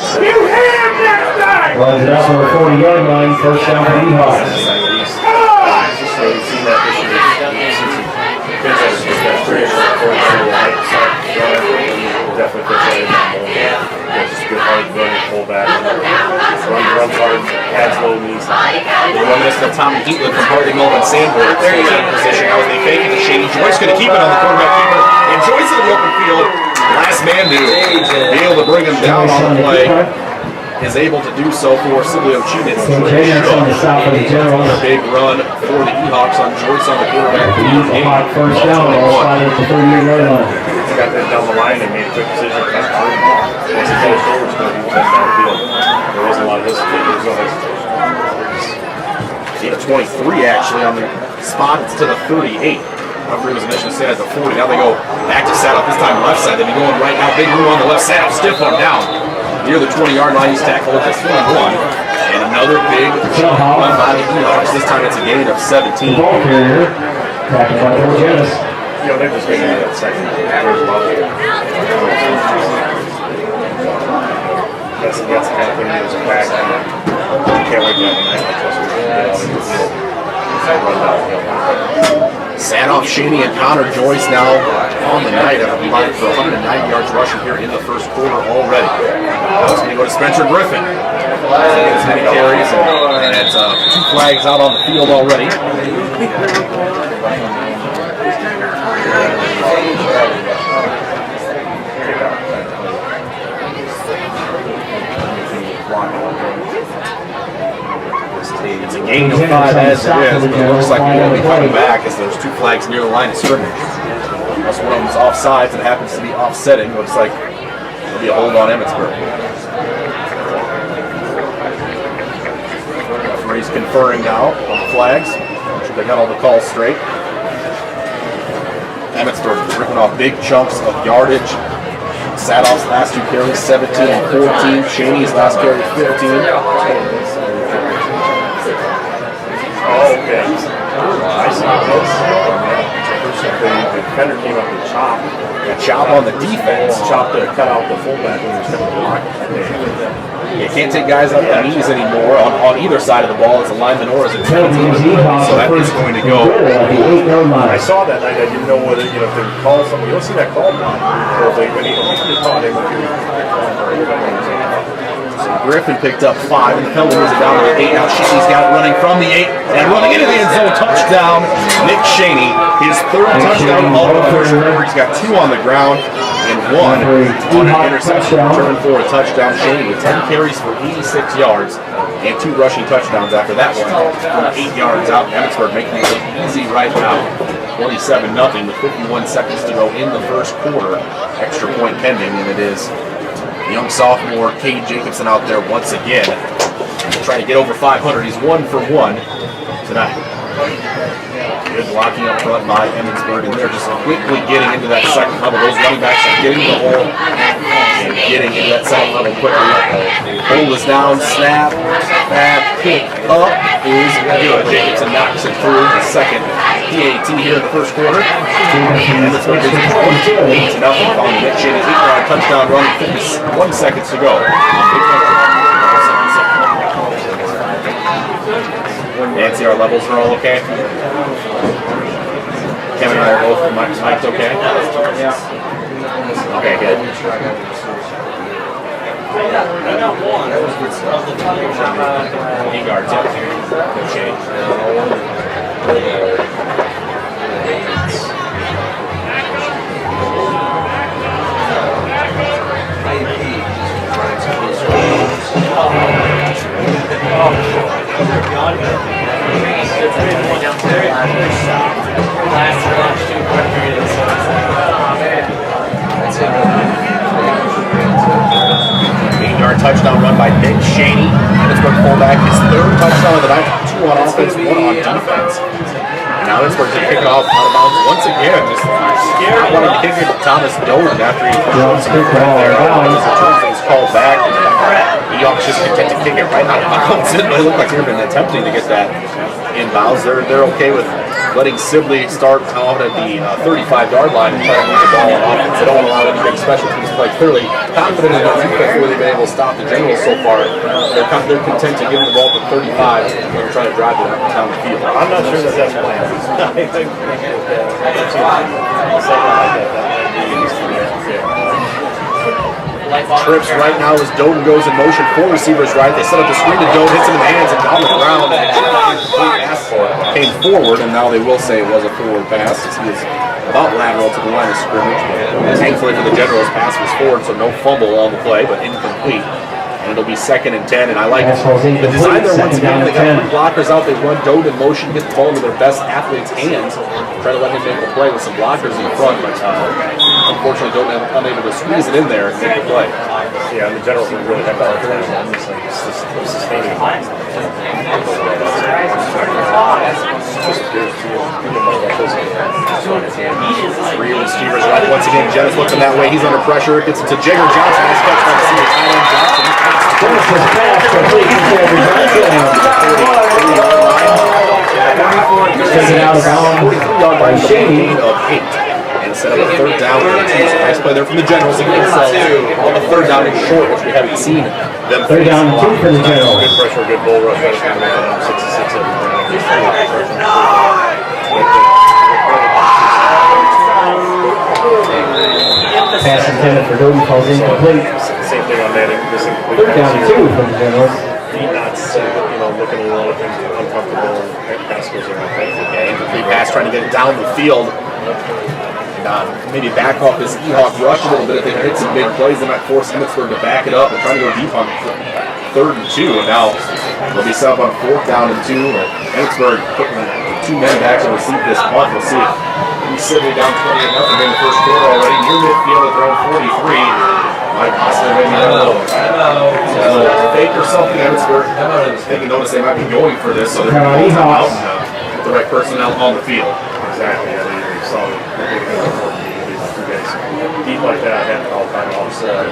Speaker 3: Runs it up on the 40-yard line, first down for E-Hawks.
Speaker 5: So you've seen that this year. Definitely puts that in that mold. Just a good hard running pullback. Runs hard, pads low knees.
Speaker 4: Reminiscent of Tommy Heatlin from Harding Mill and Sandburg. There you go. Position now as they fake it to Shady. Joyce going to keep it on the quarterback keeper. And Joyce in the open field. Last man to be able to bring him down on the play. Is able to do so for Siblio Cheating. A big run for the E-Hawks on Joyce on the quarterback.
Speaker 3: First down, all slide at the 30-yard line.
Speaker 5: Got that down the line and made a quick decision. Once he finished over, it's going to be downfield. There wasn't a lot of hesitation. There was no hesitation.
Speaker 4: The 23 actually on the spot. It's to the 38. Referee was initially set at the 40. Now they go back to Sadoff, this time left side. They'll be going right now. Big move on the left. Sadoff stiff arm down. Near the 20-yard line, he's tackled at the 21. And another big run by the E-Hawks. This time it's a gain of 17.
Speaker 3: Ball carrier, tackled by Georgianis.
Speaker 5: You know, they're just getting that second. That's the kind of thing that was a back. You can't wait to have a night like this. Run downhill.
Speaker 4: Sadoff, Shaney, and Connor Joyce now on the night have combined for 190 yards rushing here in the first quarter already. Now it's going to go to Spencer Griffin. As many carries, and it's 2 flags out on the field already. It's a gain of 5 as it is, but it looks like we're going to be coming back as there's 2 flags near the line of scrimmage. That's one of them is offsides and happens to be offsetting. Looks like there'll be a hold on Emmetsburg. Referee's conferring now on the flags. Make sure they got all the calls straight. Emmetsburg ripping off big chunks of yardage. Sadoff's last 2 carries, 17 and 14. Shaney's last carry, 15.
Speaker 5: Oh, okay. I saw this. The defender came up and chopped.
Speaker 4: A chop on the defense.
Speaker 5: Chopped to cut out the fullback when he was trying to block.
Speaker 4: You can't take guys up the knees anymore on either side of the ball as a lineman or as a defensive team. So that is going to go.
Speaker 5: I saw that night. I didn't know whether, if they would call something. You don't see that call block. Or if they, when he called, they would do
Speaker 4: Griffin picked up 5, and the penalty moves it down to the 8. Now Shaney's got it running from the 8 and running into the end zone. Touchdown, Nick Shaney. His 3rd touchdown of the first quarter. He's got 2 on the ground and 1 on an interception. Return for a touchdown. Shaney with 10 carries for 86 yards and 2 rushing touchdowns after that one. 8 yards out. Emmetsburg making it easy right now. 27-0 with 51 seconds to go in the first quarter. Extra point pending, and it is young sophomore Cade Jacobson out there once again, trying to get over 500. He's 1 for 1 tonight. Good blocking up front by Emmetsburg, and they're just quickly getting into that second level. Those running backs are getting to the hole and getting into that second level quickly. Hold is down, snap, back, pick up is good. Jacobson knocks it through the second PAT here in the first quarter. Emmetsburg is 8-0 following Nick Cheney 8-yard touchdown run, 51 seconds to go. Nancy, our levels are all okay? Kevin and I are both mic'd okay? Yeah. Okay, good.
Speaker 2: I got one. That was good stuff.
Speaker 4: 8 yards, yeah. No change. Touchdown run by Nick Cheney. Emmetsburg fullback, his third touchdown of the night. 2 on offense, 1 on defense. And now Emmetsburg can kick it off out of bounds once again. Just scared wanting to kick it to Thomas Dolan after he threw some right there. He's called back. Eox just content to kick it right out of bounds. It really looked like they've been attempting to get that inbounds. They're okay with letting Sibley start out at the 35-yard line and try to move the ball on offense. They don't allow any big special teams play. Clearly confident in their defense where they've been able to stop the Generals so far. They're content to give the ball to 35 and try to drive it down the field.
Speaker 5: I'm not sure that that's planned. I think
Speaker 4: Trips right now as Doden goes in motion. 4 receivers right. They set up the screen to Doden, hits him in the hands and down the ground. Came forward, and now they will say it was a forward pass as he is about lateral to the line of scrimmage. Thankfully for the Generals, pass was forward, so no fumble on the play, but incomplete. And it'll be 2nd and 10, and I like the design there once again. They got 3 blockers out. They run Doden in motion, get the ball into their best athlete's hands, try to let him make the play with some blockers in front, but unfortunately Doden unable to squeeze it in there and make the play.
Speaker 5: Yeah, and the Generals would really have to work around that. It's like sustaining.
Speaker 4: Three receivers right once again. Jennings looking that way. He's under pressure. Gets it to Jigger Johnson. Nice catch by the senior tight end Johnson.
Speaker 3: Taken out of bounds.
Speaker 4: 43-yard line Cheney of 8. And set up a 3rd down for the team. So nice play there from the Generals to get themselves on the 3rd down and short, which we haven't seen them.
Speaker 3: 3rd down and 2 for the Generals.
Speaker 5: Good pressure, good bull rush. 66 every
Speaker 3: Pass intended for Doden falls incomplete.
Speaker 5: Same thing on that.
Speaker 3: 3rd down and 2 for the Generals.
Speaker 5: Feet not set, looking a little uncomfortable. Pass goes around.
Speaker 4: Yeah, incomplete pass, trying to get it down the field. Maybe back off this Ehawk rush a little bit. If they hit some big plays, they might force Emmetsburg to back it up and try to go deep on 3rd and 2. And now they'll be set up on 4th down and 2. Emmetsburg putting 2 men back to receive this punt. We'll see. He's sitting down 20-0 in the first quarter already. Near midfield at around 43. Might possibly maybe fake or something. Emmetsburg taking notice they might be going for this, so they're going to out and put the right personnel on the field.
Speaker 5: Exactly. Yeah, they saw it. Deep like that, had all kind of offset.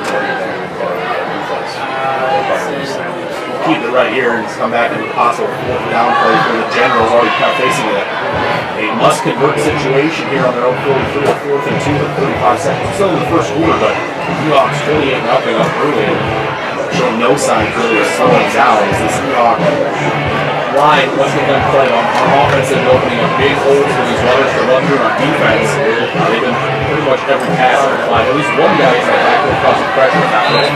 Speaker 4: Keep it right here and come back into a possible 4th down play for the Generals. Already kind of facing a must-convert situation here on their own 43 or 4th and 2 with 35 seconds. Still in the first quarter, but Ehawks 28-0 up early and showing no signs really of slowing down as this Ehawk line wasn't going to play on offense and opening up big holes for these runners to run through on defense. They've been pretty much every pass on the line. At least one guy is back with crossing pressure on that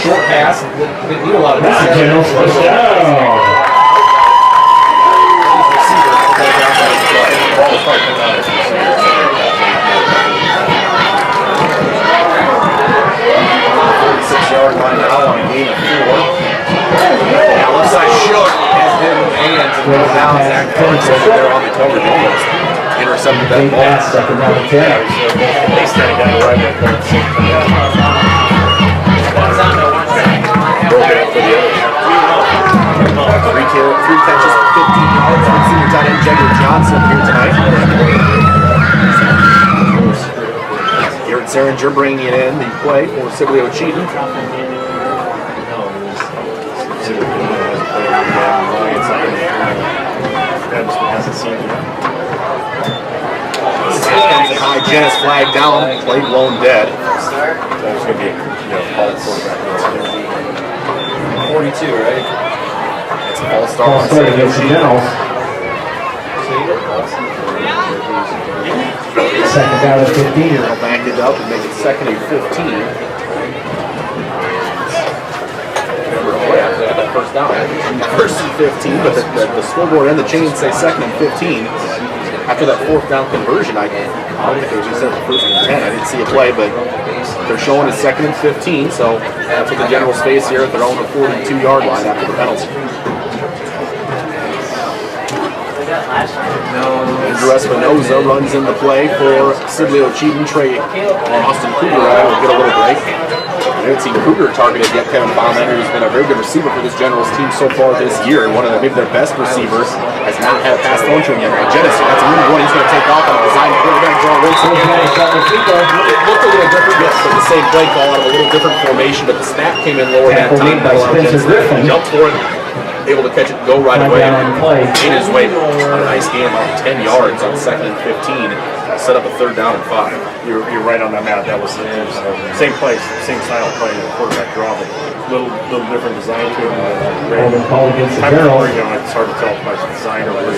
Speaker 3: Short pass. Didn't need a lot of
Speaker 4: There on the coverage almost. Intercepted that
Speaker 3: Big
Speaker 4: ball.
Speaker 3: pass, second down and 10.
Speaker 5: They started got right at the same time.
Speaker 4: Broke it up for the others. Three catches, 15 yards from senior tight end Jagger Johnson here tonight. Garrett Seringer bringing it in the play for Sibley Cheatham. Comes in high, Janice flagged down, play blown dead.
Speaker 5: There's going to be a call quarterback.
Speaker 1: 42, right?
Speaker 4: It's a false start
Speaker 3: Ball
Speaker 4: on
Speaker 3: start against the Generals. Second down and 15.
Speaker 4: They'll back it up and make it second and 15. First down. First and 15, but the scoreboard and the chain say second and 15. After that fourth down conversion, I don't think they just said first and 10. I didn't see a play, but they're showing it's second and 15, so that's what the Generals face here at their own 42-yard line after the penalty. Andrew Espinoza runs in the play for Sibley Cheatham. Trey Austin Cougar will get a little break. I haven't seen Cougar targeted yet. Kevin Baumenter, who's been a very good receiver for this Generals team so far this year, and one of maybe their best receivers, has not had a pass thrown to him yet. Genesis, that's a move one. He's going to take off on a design quarterback draw. It looked a little different, yes, but the same play call out of a little different formation, but the snap came in lower that time. Jumped for it, able to catch it, go right away. Made his way on a nice game, about 10 yards on second and 15. Set up a third down and 5.
Speaker 5: You're right on that, Matt. That was same place, same style of play, quarterback draw, but little different design to it.
Speaker 3: Call against the Generals.
Speaker 5: It's hard to tell by design or where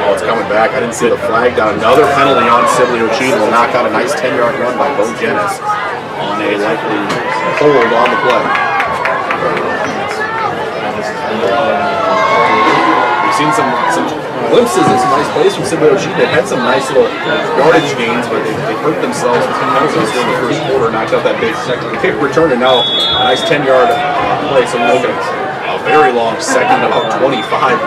Speaker 4: Oh, it's coming back. I didn't see the flag down. Another penalty on Sibley Cheatham will knock out a nice 10-yard run by Bo Jennis on a likely hold on the play. We've seen some glimpses of some nice plays from Sibley Cheatham. They had some nice little yardage gains, but they hurt themselves with some penalties during the first quarter, knocked out that big kick return, and now a nice 10-yard play. So we're looking at a very long second, about 25.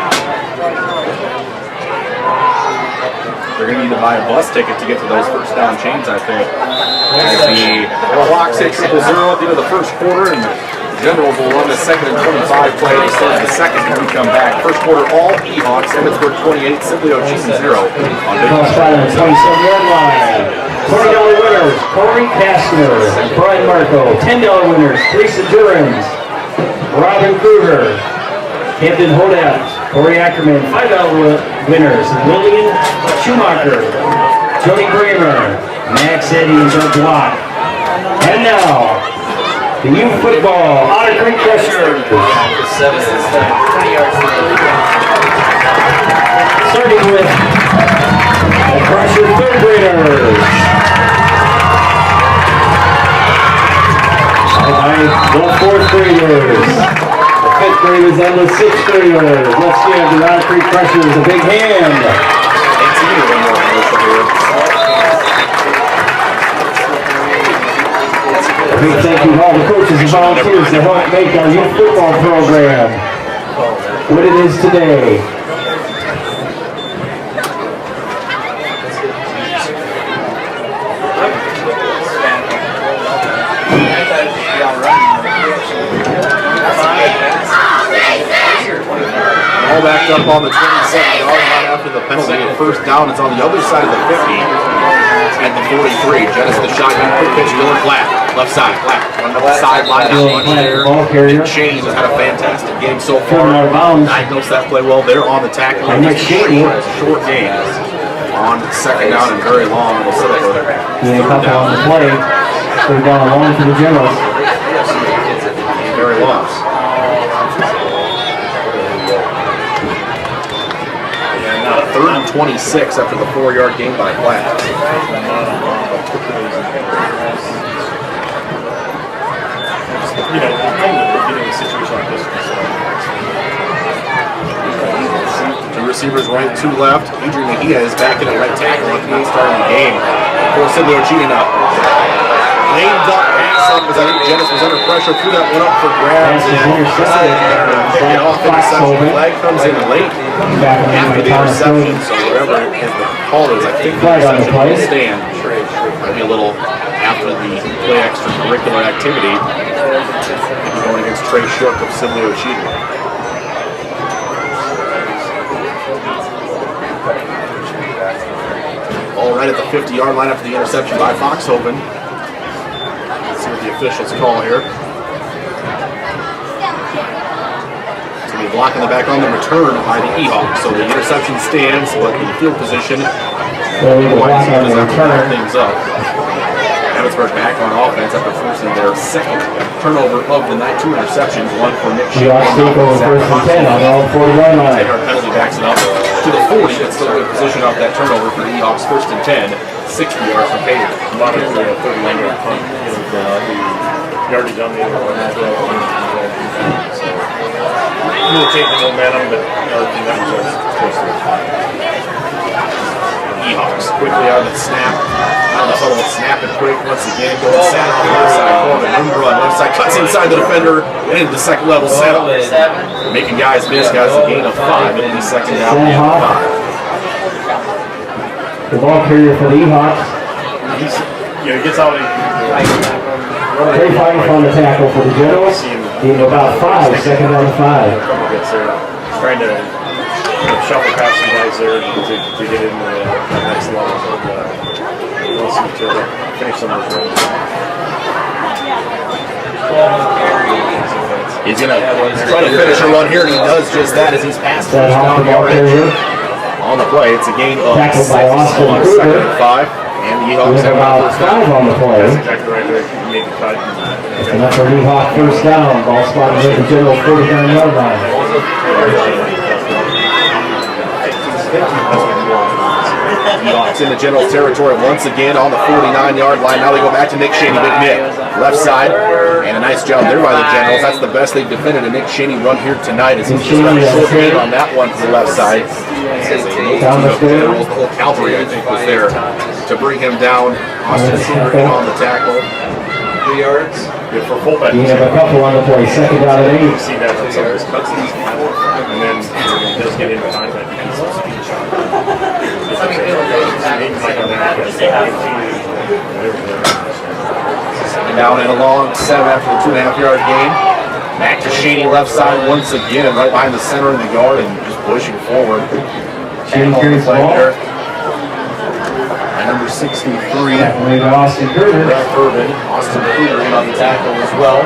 Speaker 4: They're going to need to buy a bus ticket to get to those first down chains, I think. As the Hawks hit 0-0 at the end of the first quarter, and Generals will run the second and 25 play. They start the second when we come back. First quarter, all Hawks. Emmetsburg 28, Sibley Cheatham 0. On Big
Speaker 3: Cross-side on the 27-yard line. $20 winners, Corey Kastner and Brian Marco. $10 winners, Teresa Durans, Robin Kruger, Hampton Hodat, Corey Ackerman. $5 winners, Lillian Schumacher, Jody Bramer, Max Eddy, and Doug Block. And now, the youth football, Otter Creek Crushers. Starting with the Crusher third graders. The fourth graders. The fifth graders and the sixth graders. Let's give the Otter Creek Crushers a big hand. A big thank you to all the coaches and volunteers that help make our youth football program what it is today.
Speaker 4: All backed up on the 27-yard line after the penalty. And first down, it's on the other side of the 50 at the 43. Genesis the shotgun, quick pitch, Dylan Flat, left side, Flat. Run up the sideline, out much there. And Shane has had a fantastic game so far. Diagnosed that play well there on the tackle. And just short game on second down and very long. It'll set up a third down.
Speaker 3: On the play. Third down long for the Generals.
Speaker 4: Very long. Third and 26 after the 4-yard gain by Flat. Two receivers right, two left. Adrian Mejia is back in at right tackle after not starting the game. For Sibley Cheatham up. lame duck pass up as I think Jennings was under pressure, threw that one up for grabs,
Speaker 3: Pass is
Speaker 4: and
Speaker 3: intercepted.
Speaker 4: pick it off. Interception flag comes in late
Speaker 3: Back on
Speaker 4: after the interception, so whatever the call is, I think the
Speaker 3: Flag on the
Speaker 4: interception
Speaker 3: play.
Speaker 4: will stand. Maybe a little after the play extracurricular activity. He's going against Trey Shook of Sibley Ocheaton. All right at the 50-yard line after the interception by Foxhoven. Let's see what the officials call here. It's going to be blocking the back on the return by the E-Hawks. So the interception stands, but the field position
Speaker 3: Block on the return.
Speaker 4: things up. Emmetsburg back on offense after forcing their second turnover of the night. 2 interceptions, one for Nick Shea.
Speaker 3: Seahawks take over first and 10 on their own 41 line.
Speaker 4: Our penalty backs it up to the 40. It's still a good position off that turnover for the Ewoks. First and 10, 60 yards from Payton.
Speaker 5: A lot of 31-yard punt. The yardage on the other one. So, really change the momentum, but other than that was close to it.
Speaker 4: Ewoks quickly on the snap. On the huddle, snap it quick once again. Going Sept on the left side corner. Number on left side. Cuts inside the defender and into the second level Sept. Making guys miss. Guys a gain of 5. It'll be second down and 5.
Speaker 3: The ball carrier for the E-Hawks.
Speaker 5: He gets out.
Speaker 3: Trey fighting on the tackle for the Generals. Gain of about 5. Second down and 5.
Speaker 5: Gets there. Trying to shuffle past some guys there to get in the next level of to finish some of those runs.
Speaker 4: He's going to try to finish a run here, and he does just that as he's past
Speaker 3: That
Speaker 4: first
Speaker 3: off the
Speaker 4: down
Speaker 3: ball
Speaker 4: yardage.
Speaker 3: carrier.
Speaker 4: On the play, it's a gain of
Speaker 3: Tackled
Speaker 4: 6
Speaker 3: by Austin
Speaker 4: on
Speaker 3: Kruger.
Speaker 4: second and 5. And the Ewoks
Speaker 3: With
Speaker 4: have
Speaker 3: about
Speaker 4: first down.
Speaker 3: 5 on the play.
Speaker 5: That's exactly right there. He made the cut.
Speaker 3: Enough for E-Hawk first down. Ball spotted at the Generals 49-yard line.
Speaker 4: Ewoks in the Generals territory once again on the 49-yard line. Now they go back to Nick Shaney, big Nick. Left side, and a nice job there by the Generals. That's the best they've defended a Nick Shaney run here tonight as he's just got a short gain on that one to the left side. As a multitude of Generals, the whole cavalry, I think, was there to bring him down. Austin Kruger in on the tackle.
Speaker 1: 3 yards.
Speaker 5: Yeah, for fullback.
Speaker 3: You have a couple on the play. Second down and 8.
Speaker 5: See that on some of his cuts. And then he does get in behind that defensive speed shot.
Speaker 4: Down and a long 7 after the 2.5-yard gain. Back to Shaney left side once again, right behind the center of the yard and just pushing forward.
Speaker 3: Shaney carries the ball.
Speaker 4: And number 63,
Speaker 3: Austin Kruger.
Speaker 4: Urban. Austin Kruger in on the tackle as well.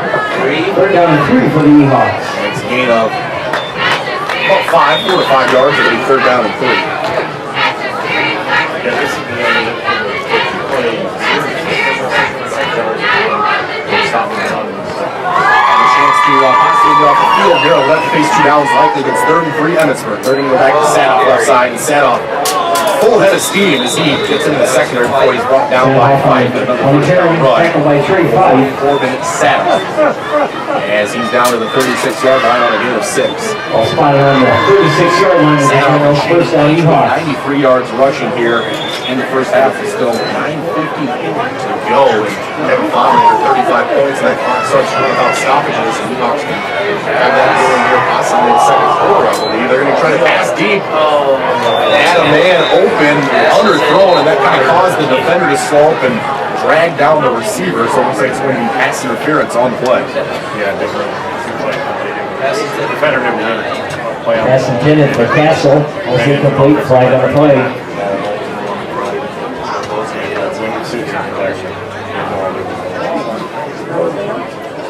Speaker 3: Third down and 3 for the E-Hawks.
Speaker 4: And it's a gain of about 4 to 5 yards. It'll be third down and 3.
Speaker 5: Yeah, this is the end of the play. Stopping the run.
Speaker 4: And a chance to possibly get off the field here. Left face 2 downs likely. It's 3rd and 3 Emmetsburg. They're going to go back to Sanoff left side. And Sanoff full head of steam as he gets into the secondary before he's brought down by 5.
Speaker 3: On the carry, tackled by Trey Fife.
Speaker 4: Corbin Sanoff as he's down to the 36-yard line on a gain of 6.
Speaker 3: Ball spotted on the 36-yard line of the Generals. First down E-Hawks.
Speaker 4: 93 yards rushing here in the first half. It's still 9:50 to go. And Kevin Fowler 35 points. And that clock starts running without stoppages. And Ewoks can have that going here possibly in the second quarter, I believe. They're going to try to pass deep. Had a man open, underthrown, and that kind of caused the defender to slow up and drag down the receiver. So it looks like it's going to be pass interference on the play.
Speaker 5: Yeah, different. The defender never did play on.
Speaker 3: Pass intended for Castle. Was incomplete. Flag on the play.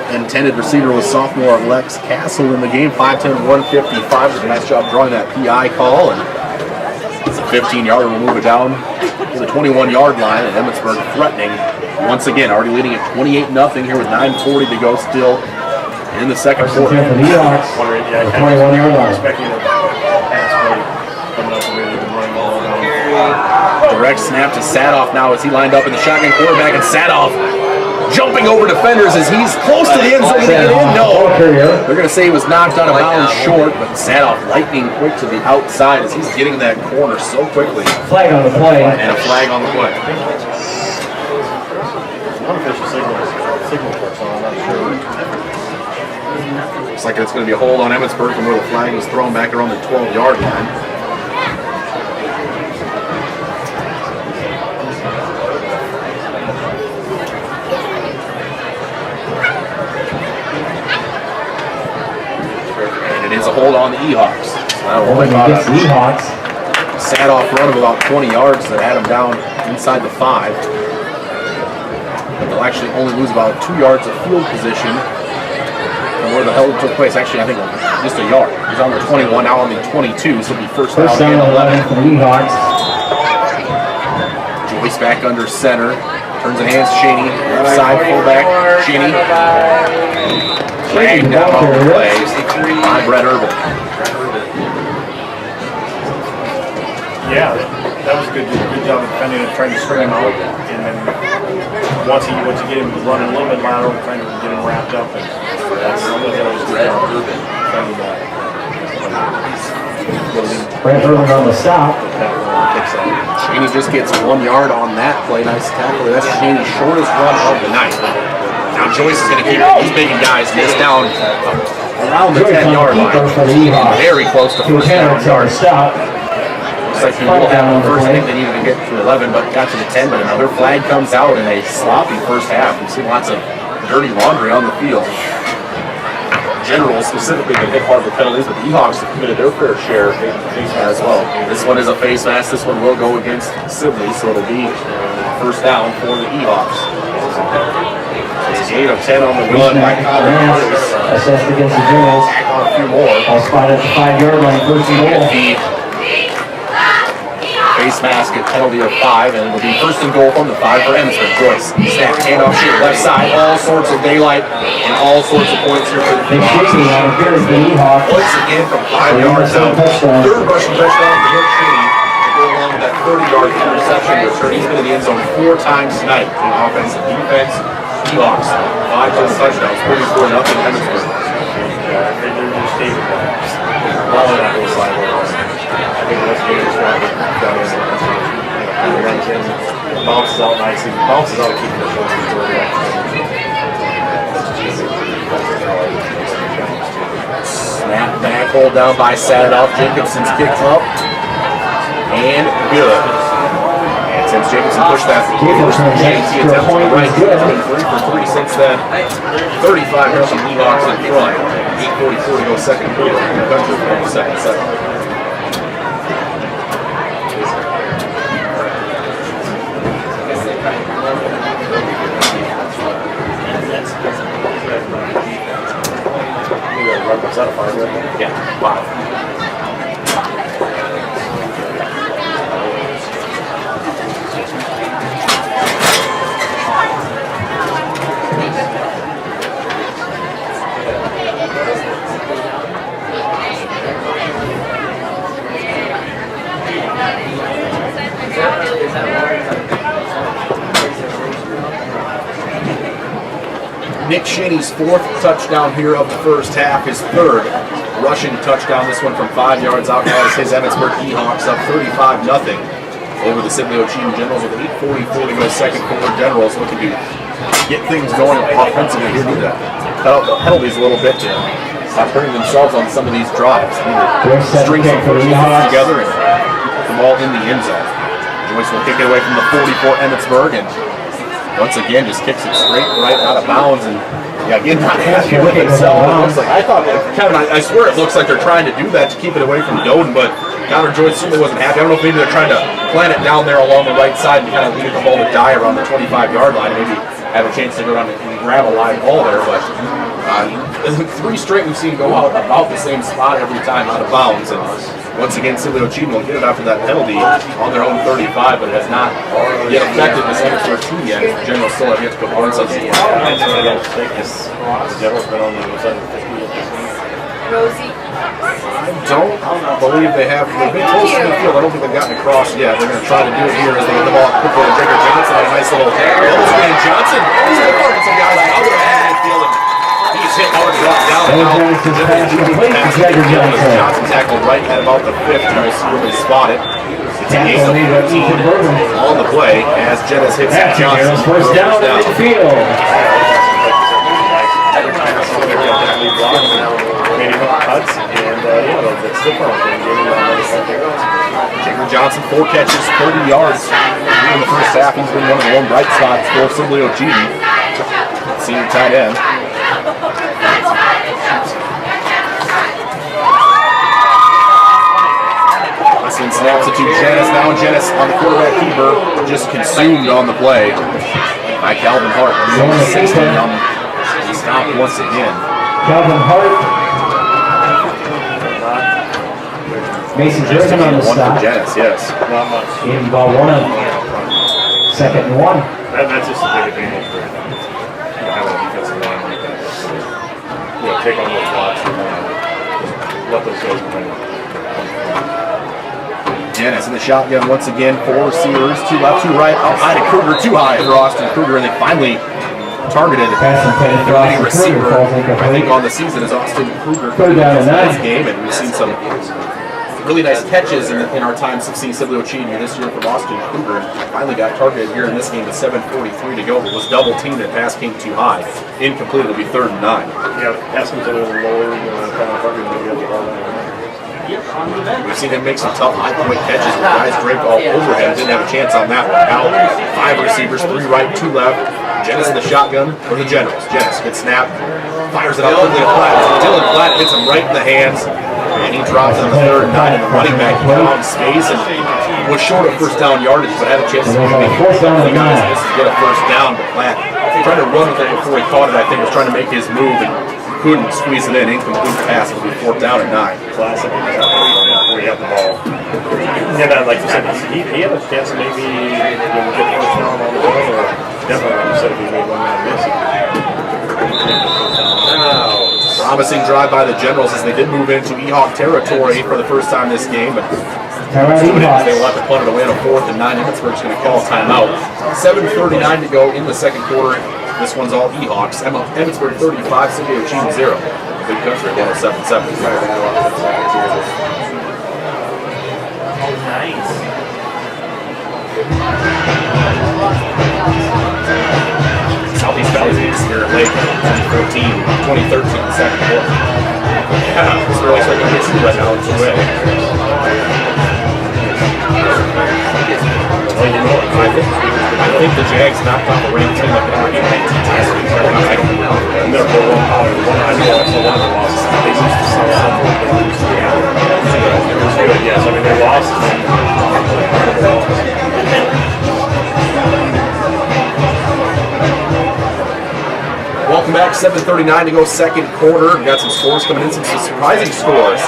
Speaker 4: Intended receiver was sophomore Lex Castle in the game. 5'10", 155. Did a nice job drawing that PI call. And it's a 15-yarder. We'll move it down to the 21-yard line. And Emmetsburg threatening once again. Already leading at 28-0 here with 9:40 to go still in the second quarter.
Speaker 3: For the Ewoks. 21-yard line.
Speaker 5: Expecting a pass play coming up and really running all down.
Speaker 4: Direct snap to Sadoff now as he lined up in the shotgun quarterback. And Sadoff jumping over defenders as he's close to the end zone to get in. No, they're going to say he was knocked out of bounds short, but Sadoff lightning quick to the outside as he's getting that corner so quickly.
Speaker 3: Flag on the play.
Speaker 4: And a flag on the play.
Speaker 5: unofficial signal clicks on, I'm not sure.
Speaker 4: Looks like it's going to be a hold on Emmetsburg from where the flag was thrown back around the 12-yard line. And it is a hold on the Ehawks.
Speaker 3: Holding against the Ehawks.
Speaker 4: Sad off run of about 20 yards that had them down inside the 5. But they'll actually only lose about 2 yards of field position from where the hold took place. Actually, I think just a yard. He's on the 21, now on the 22, so it'll be first down and 11
Speaker 3: for the Ehawks.
Speaker 4: Joyce back under center. Turns it hands to Shaney. Left side fullback. Shaney. Dragged down all the plays by Brett Urban.
Speaker 5: Yeah, that was a good job of defending and trying to string him out. And then once you get him running a little bit lateral, trying to get him wrapped up, and that was good job defending that.
Speaker 3: Brett Urban on the stop.
Speaker 4: Shaney just gets 1 yard on that play. Nice tackle. That's Shaney's shortest run of the night. Now Joyce is going to keep these big guys missed down around the 10-yard line. Very close to first down yard. Looks like he will have the first thing they needed to get to 11, but got to the 10. But another flag comes out in a sloppy first half. We've seen lots of dirty laundry on the field. General specifically the hit part of the penalties, but the Ehawks have committed their fair share as well. This one is a face mask. This one will go against Sibley, so it'll be first down for the Ehawks. It's 8 of 10 on the run by Connor.
Speaker 3: Assessed against the Generals.
Speaker 4: Tack on a few more.
Speaker 3: All spot at the 5-yard line, first and goal.
Speaker 4: Face mask at penalty of 5, and it'll be first and goal from the 5 for Emmetsburg. Joyce, snap, handoff, shoot, left side, all sorts of daylight and all sorts of points here for the Ehawks. Once again from 5 yards out. Third rushing touchdown for Nick Shaney to go along with that 30-yard interception return. He's been in the end zone 4 times tonight in offense and defense. Ehawks, 5 touchdowns, 44-0 Emmetsburg.
Speaker 5: They're just taking all of that whole sideline. I think that's good. Bounces out nicely. Bounces out, keeping the shots.
Speaker 4: Snap back, hold down by Sadoff. Jacobson's kicked up. And good. And since Jacobson pushed that first JT attempt to the right, 3 for 3 since then. 35 here from Ehawks in front. 8:44 to go second quarter in the country for the second set.
Speaker 5: Is that a 5 right there?
Speaker 4: Yeah, 5. Nick Shaney's 4th touchdown here of the first half, his 3rd rushing touchdown. This one from 5 yards out now as his Emmetsburg Ehawks up 35-0 over the Sibley Generals with 8:44 to go second quarter. Generals looking to get things going offensively here. Need to cut out the penalties a little bit to stop hurting themselves on some of these drives. Need to string some first downs together and put them all in the end zone. Joyce will kick it away from the 44 Emmetsburg and once again just kicks it straight right out of bounds and yeah, again not happy with himself. It looks like, I thought, Kevin, I swear it looks like they're trying to do that to keep it away from Doden, but Connor Joyce certainly wasn't happy. I don't know if maybe they're trying to plant it down there along the right side and kind of leave the ball to die around the 25-yard line, maybe have a chance to go down and grab a live ball there, but 3 straight we've seen go out about the same spot every time out of bounds. And once again, Sibley will get it after that penalty on their own 35, but it has not yet affected this Emmetsburg team yet. The Generals still have yet to put points on the board.
Speaker 5: The General's been on the other side of the 50 at this point.
Speaker 1: Rosie.
Speaker 4: I don't believe they have. They've been close to the field. I don't think they've gotten across yet. They're going to try to do it here as they get the ball quickly to Jacob Johnson on a nice little double screen. Johnson, he's going to some guys out there in the field, and he's hit hard, brought down.
Speaker 3: That was Genesis pass complete to Jagger Johnson.
Speaker 4: Johnson tackled right at about the 50. We'll see where they spot it. It's a gain of 14 on the play as Jennings hits Johnson.
Speaker 3: First down in midfield.
Speaker 5: Cuts and the stiffer
Speaker 4: Jagger Johnson, 4 catches, 30 yards in the first half. He's been one of the one bright spots for Sibley Ochidi, senior tight end. Hudson snaps it to Jennings. Now Jennings on the quarterback keeper, just consumed on the play by Calvin Hart. He's 60 on the stop once again.
Speaker 3: Calvin Hart. Mason Griffin on the stop.
Speaker 4: Jennings, yes.
Speaker 5: not much.
Speaker 3: In ball 1 of 2nd and 1.
Speaker 5: That's just a big advantage for having a defensive line like that. Take on those blocks and let those guys win.
Speaker 4: Jennings in the shotgun once again. 4 receivers, 2 left, 2 right. Outside of Kruger, too high for Austin Kruger, and they finally targeted the leading receiver, I think, on the season is Austin Kruger. This game, and we've seen some really nice catches in our time since seeing Sibley Ochidi this year from Austin Kruger. Finally got targeted here in this game with 7:43 to go, but was double teamed and pass came too high. Incomplete, it'll be 3rd and 9.
Speaker 5: Yeah, pass comes a little lower, kind of targeted maybe at the ball.
Speaker 4: We've seen him make some tough high-point catches with guys draped all over him. Didn't have a chance on that one. Now, 5 receivers, 3 right, 2 left. Jennings in the shotgun for the Generals. Jennings gets snapped, fires it out quickly to Platt. Dylan Platt hits him right in the hands, and he drops it on the 3rd and 9. And the running back found space and was short of first down yardage, but had a chance to get a first down. But Platt trying to run with it before he caught it. I think was trying to make his move and couldn't squeeze it in. Incomplete pass. It'll be 4th down and 9.
Speaker 5: Classic. Before he had the ball. And like you said, he had a chance to maybe get first down on the ball, or definitely, like you said, if he made one man miss.
Speaker 4: Promising drive by the Generals as they did move into Ehawk territory for the first time this game, but they will have to punt it away on a 4th and 9. Emmetsburg's going to call a timeout. 7:39 to go in the second quarter. This one's all Ehawks. Emmetsburg 35, Sibley Ochidi 0. Big country 107.7.
Speaker 2: Nice.
Speaker 4: Southeast Valley's beat Spirit Lake 2013, second quarter. Yeah, it's really starting to get through right now. It's away. I think the Jags knocked off a ranked team like the Oregon 19 last week. I don't know.
Speaker 5: And they're one I know also one of the losses. They used to sell something. It was good, yes. I mean, they lost.
Speaker 4: Welcome back, 7:39 to go, second quarter. We've got some scores coming in, some surprising scores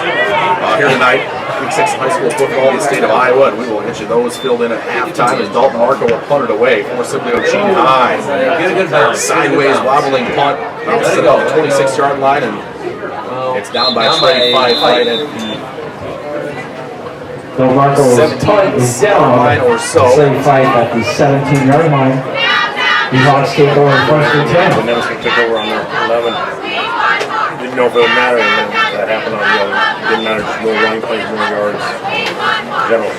Speaker 4: here tonight. Week 6 high school football in the state of Iowa, and we will get you those filled in at halftime as Dalton Marco will punt it away for Sibley Ochidi High. Sideways wobbling punt, bounces it off the 26-yard line, and it's down by 25 right at the
Speaker 3: Marco is down
Speaker 4: line or so.
Speaker 3: 75 at the 17-yard line. Ehawks take over first and 10.
Speaker 5: The Nevis took over on their 11. Didn't know if it would matter, and then that happened on the other. It didn't matter, just more running plays, more yards. General.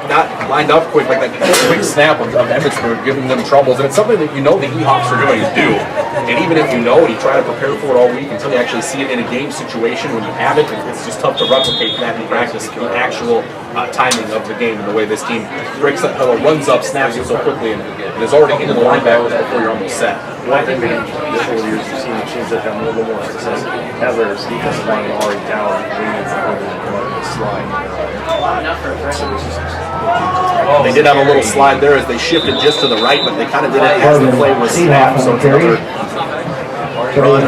Speaker 4: Not lined up quick, like that quick snap of Emmetsburg giving them troubles, and it's something that you know the Ehawks are going to do. And even if you know it, you try to prepare for it all week until you actually see it in a game situation. When you have it, it's just tough to replicate that in practice, the actual timing of the game and the way this team breaks up, runs up, snaps it so quickly, and is already into the linebackers before you're almost set.
Speaker 5: One thing that this whole year you've seen teams that have a little bit more success have their defensive line already down, waiting for them to come up and slide.
Speaker 4: They did have a little slide there as they shifted just to the right, but they kind of did it as the play was snapped. So it's another run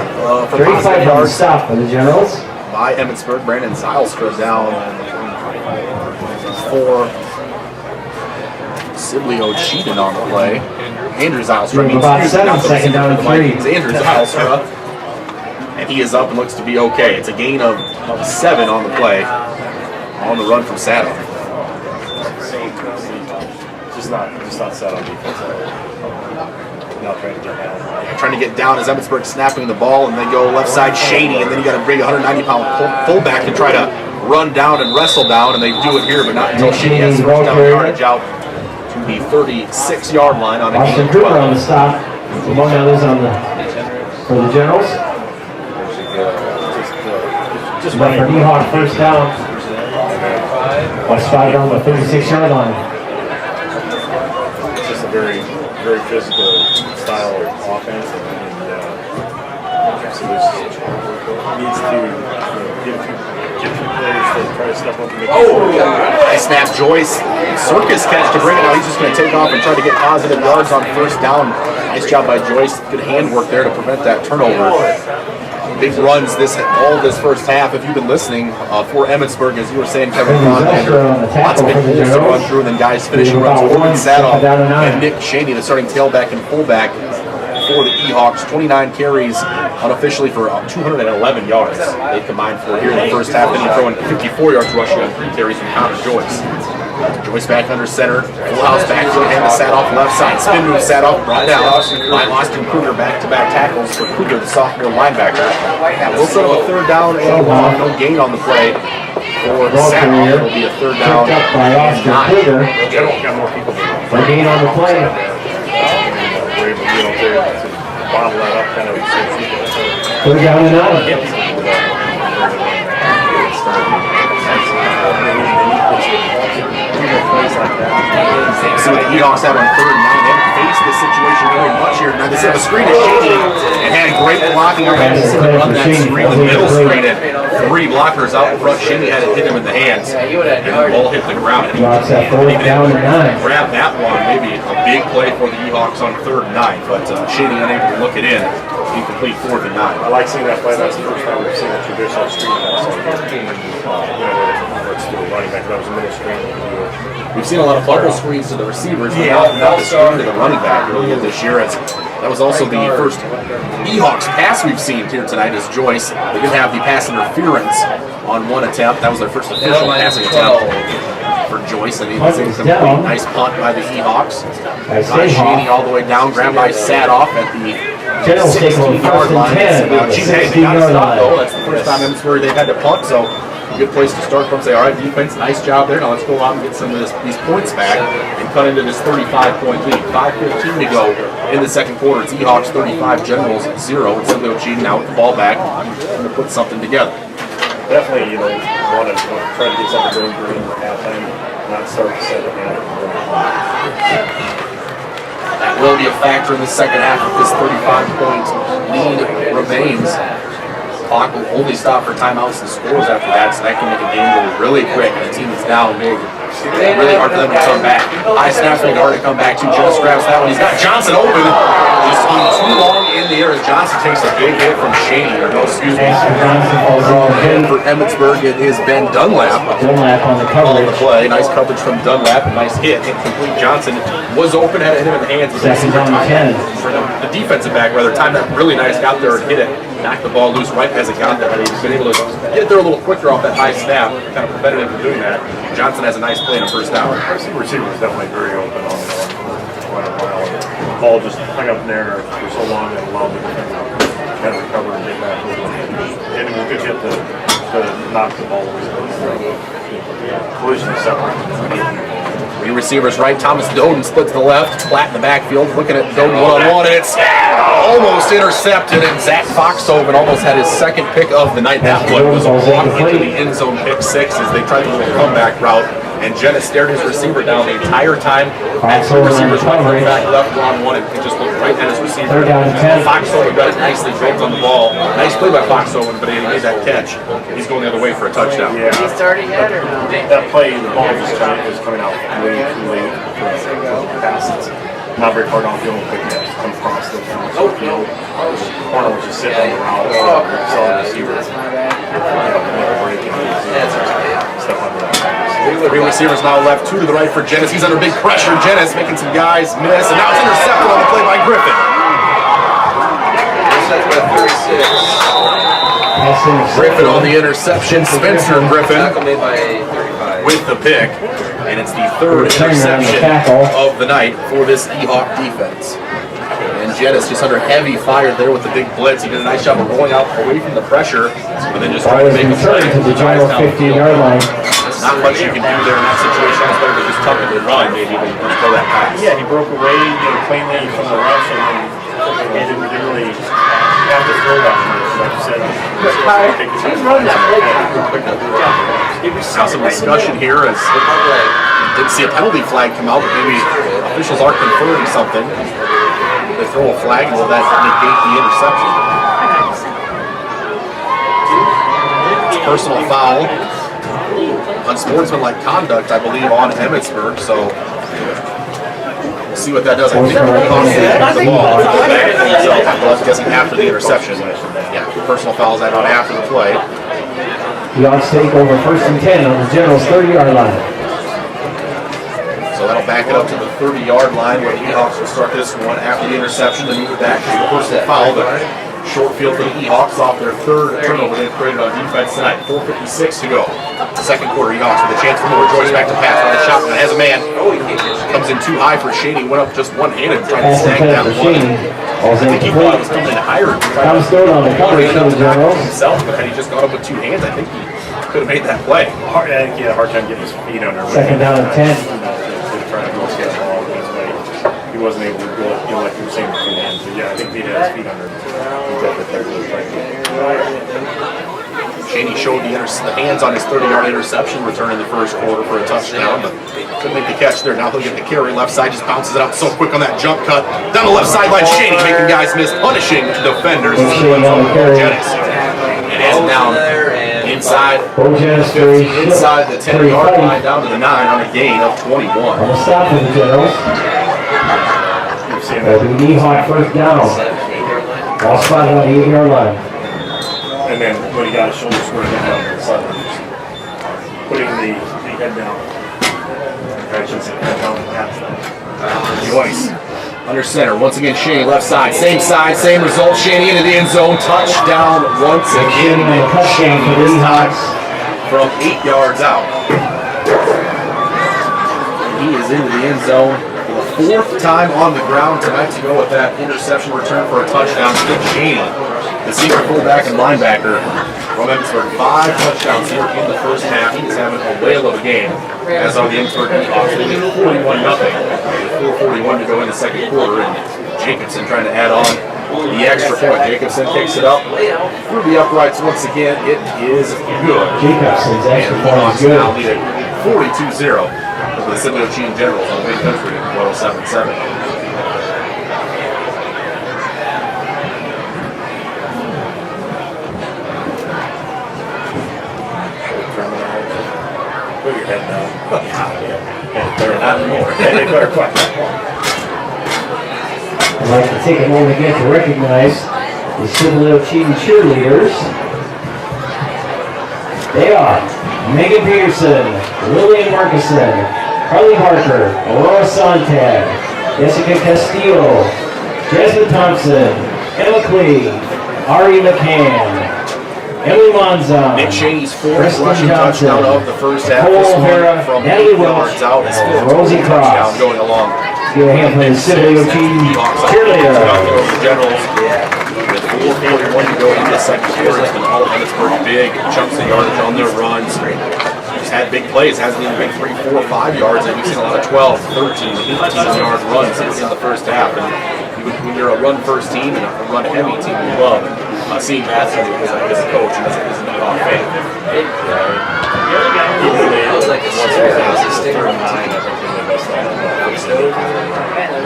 Speaker 4: for
Speaker 3: 35 yards stop for the Generals.
Speaker 4: By Emmetsburg. Brandon Zylstra down for Sibley Ochidi on the play. Andrew Zylstra.
Speaker 3: About 7 seconds down to 3.
Speaker 4: Andrew Zylstra. And he is up and looks to be okay. It's a gain of 7 on the play. On the run from Saddle.
Speaker 5: Just not set on defense. Now trying to get down.
Speaker 4: Trying to get down as Emmetsburg snapping the ball, and they go left side shady, and then you got to bring a 190-pound fullback to try to run down and wrestle down, and they do it here, but not until Shady has first down yardage out to the 36-yard line on a
Speaker 3: Austin
Speaker 4: game of
Speaker 3: Cooper
Speaker 4: 12.
Speaker 3: on the stop, among others for the Generals.
Speaker 5: Just
Speaker 3: But for Ehawk, first down. West 5 on the 36-yard line.
Speaker 5: It's just a very, very physical style of offense, and so there's needs to give two players to try to step up and make
Speaker 4: Nice snap, Joyce. Circus catch to bring it out. He's just going to take off and try to get positive yards on first down. Nice job by Joyce. Good handwork there to prevent that turnover. Big runs all this first half. If you've been listening for Emmetsburg, as you were saying, Kevin Conlander, lots of big holes to run through, and then guys finishing runs. Owen Sadoff and Nick Shaney, the starting tailback and fullback for the Ehawks. 29 carries unofficially for 211 yards. They combined for here in the first half. Then throwing 54 yards rushing on 3 carries from Connor Joyce. Joyce back under center. Full house back to the hand to Sadoff left side. Spin move Sadoff brought down by Austin Kruger. Back-to-back tackles for Kruger, the sophomore linebacker. We'll set up a third down and long. No gain on the play for Sadoff. It'll be a third down
Speaker 3: By
Speaker 4: and
Speaker 3: Austin
Speaker 4: 9.
Speaker 3: Kruger.
Speaker 5: got more people to
Speaker 3: For gain on the play.
Speaker 5: we're able to get out there to bottle that up kind of.
Speaker 3: Third down and 9.
Speaker 4: So the Ehawks have on third and 9. They haven't faced this situation very much here. Now they set up a screen to Shady and had great blocking on that run that screen. The middle screen and 3 blockers out in front. Shady had it hit him in the hands, and the ball hit the ground.
Speaker 3: Ehawks have fourth down and 9.
Speaker 4: Grab that one, maybe a big play for the Ehawks on third and 9, but Shady unable to look it in. Incomplete 4th and 9.
Speaker 5: I like seeing that play. That's the first time we've seen a traditional screen. Let's do a running back. That was a middle screen.
Speaker 4: We've seen a lot of bubble screens to the receivers, but not the screen to the running back earlier this year. As that was also the first Ehawks pass we've seen here tonight as Joyce. They did have the pass interference on one attempt. That was their first official passing attempt for Joyce, and he was incomplete. Nice punt by the Ehawks. Shady all the way down, grabbed by Sadoff at the
Speaker 3: Generals take on
Speaker 4: 16-yard line.
Speaker 3: 10.
Speaker 4: They got to stop though. That's the first time Emmetsburg they've had to punt, so good place to start from. Say, all right, defense, nice job there. Now let's go out and get some of these points back and cut into this 35-point lead. 5:15 to go in the second quarter. It's Ehawks 35, Generals 0. And Silvio cheating now with the ball back to put something together.
Speaker 5: Definitely, want to try to get something going during halftime, not start to set the hand.
Speaker 4: That will be a factor in the second half if this 35-point lead remains. Clock will only stop for timeouts and scores after that, so that can make a game go really quick. And the team is down big. Really hard for them to come back. High snaps make it hard to come back too. Just grabs that one. He's got Johnson open. Just hung too long in the air as Johnson takes a big hit from Shady. Excuse me. And for Emmetsburg, it is Ben Dunlap.
Speaker 3: Dunlap on the coverage.
Speaker 4: Play. Nice coverage from Dunlap. A nice hit. Incomplete. Johnson was open, had it hit him in the hands.
Speaker 3: Second down and 10.
Speaker 4: For the defensive back, rather, timed that really nice. Got there and hit it. Knocked the ball loose right as it got there. He's been able to get there a little quicker off that high snap. Kind of prevented him from doing that. Johnson has a nice play in the first down.
Speaker 5: Receiver was definitely very open on quite a while. The ball just hung up in there for so long and allowed him to kind of recover and get back. And it was a good hit to knock the ball away. Collision separate.
Speaker 4: 3 receivers right. Thomas Doden splits to the left. Flat in the backfield. Looking at Doden one-on-one, and it's almost intercepted. And Zach Foxhoven almost had his second pick of the night. That one was a walk into the end zone pick 6 as they tried the little comeback route. And Jenna stared his receiver down the entire time. Had 2 receivers right back left on one and just looked right at his receiver.
Speaker 3: Third down and 10.
Speaker 4: Foxhoven got it nicely, dropped on the ball. Nice play by Foxhoven, but he made that catch. He's going the other way for a touchdown.
Speaker 5: Yeah.
Speaker 1: He started yet or no?
Speaker 5: That play, the ball was coming out way too late for the passes. Not very far downfield, but yeah, come across the field. The corner was just sitting on the route. Saw the receiver.
Speaker 1: That's my bad.
Speaker 5: Step under that.
Speaker 4: 3 receivers now left, 2 to the right for Jennis. He's under big pressure. Jennis making some guys miss, and now it's intercepted on the play by Griffin. Griffin on the interception. Spencer Griffin with the pick, and it's the 3rd interception of the night for this Ehawk defense. And Jettis just under heavy fire there with the big blitz. He did a nice job of rolling out away from the pressure, and then just trying to make a play
Speaker 3: to the general 15-yard line.
Speaker 4: Not much you can do there in that situation. It's better to just tuck it and run, maybe, than throw that pass.
Speaker 5: Yeah, he broke away cleanly from the rush, and he didn't really have to throw that much, like you said.
Speaker 1: He's running that play.
Speaker 4: Now some discussion here as didn't see a penalty flag come out, but maybe officials are conferring something. They throw a flag, and will that negate the interception? It's a personal foul. Unsportsmanlike conduct, I believe, on Emmetsburg, so we'll see what that does. I think we're going to the ball. So I'm guessing after the interception. Yeah, personal fouls that on after the play.
Speaker 3: The on-stake over 1st and 10 on the General's 30-yard line.
Speaker 4: So that'll back it up to the 30-yard line where the Ehawks will start this one after the interception and move it back to the personal foul. But short field for the Ehawks off their third turnover they've created on defense tonight. 4:56 to go. Second quarter, Ehawks with a chance for more. Joyce back to pass on the shotgun. Has a man. Comes in too high for Shaney. Went up just one-handed trying to snag that one. I think he thought it was coming in higher.
Speaker 3: Tom Stone on the coverage for the Generals.
Speaker 4: Himself, but had he just got up with two hands, I think he could have made that play.
Speaker 5: I think he had a hard time getting his feet under him.
Speaker 3: Second down and 10.
Speaker 5: Trying to go get the ball his way. He wasn't able to go, like you were saying, with two hands. But yeah, I think he had his feet under him.
Speaker 4: Shaney showed the hands on his 30-yard interception return in the first quarter for a touchdown, but couldn't make the catch there. Now he'll get the carry left side, just bounces it out so quick on that jump cut. Down the left sideline, Shaney making guys miss, punishing defenders. It is down inside the 10-yard line down to the 9 on a gain of 21.
Speaker 3: On the stop for the Generals. The Ehawk first down. Ball spotted on the 8-yard line.
Speaker 5: And then when he got his shoulder squared down on the sideline, putting the head down. I should say head down the pass down.
Speaker 4: Joyce under center. Once again, Shaney left side. Same result. Shaney into the end zone. Touchdown once again.
Speaker 3: Touchdown for the Ehawks
Speaker 4: from 8 yards out. He is into the end zone for the 4th time on the ground tonight to go with that interception return for a touchdown. Skip Shaney, the senior fullback and linebacker from Emmetsburg. 5 touchdowns here in the first half. He's having a whale of a game, as are the Emmetsburg Ehawks. They lead 41-0. 4:41 to go in the second quarter, and Jacobson trying to add on the extra point. Jacobson kicks it up through the uprights once again. It is good.
Speaker 3: Jacobson's extra point is good.
Speaker 4: Now lead it 42-0 for the Sept Generals on Big Country at 107.7.
Speaker 5: Put your head down.
Speaker 4: Not anymore.
Speaker 5: They better quick.
Speaker 3: I'd like to take a moment again to recognize the Sept cheerleaders. They are Megan Peterson, Lillian Markison, Carly Harker, Aurora Sontag, Jessica Castillo, Jasmine Thompson, Emma Clee, Ari McCann, Emily Monzon,
Speaker 4: Nick Shaney's 4th
Speaker 3: Kristen
Speaker 4: rushing
Speaker 3: Johnson,
Speaker 4: touchdown of the first half.
Speaker 3: Nicole
Speaker 4: This one
Speaker 3: O'Hara,
Speaker 4: from
Speaker 3: Natalie
Speaker 4: 8 yards
Speaker 3: Welch,
Speaker 4: out. His 5th
Speaker 3: Rosie
Speaker 4: touchdown
Speaker 3: Cross.
Speaker 4: going along.
Speaker 3: Give a hand for the Sept cheerleader.
Speaker 4: Generals with 4:41 to go in the second quarter. It's been all Emmetsburg, big chunks of yardage on their runs. He's had big plays, hasn't even been 3, 4, 5 yards, and we've seen a lot of 12, 13, 18-yard runs in the first half. And when you're a run-first team and a run-heavy team, you love seeing that as a coach and as an Ehawk fan.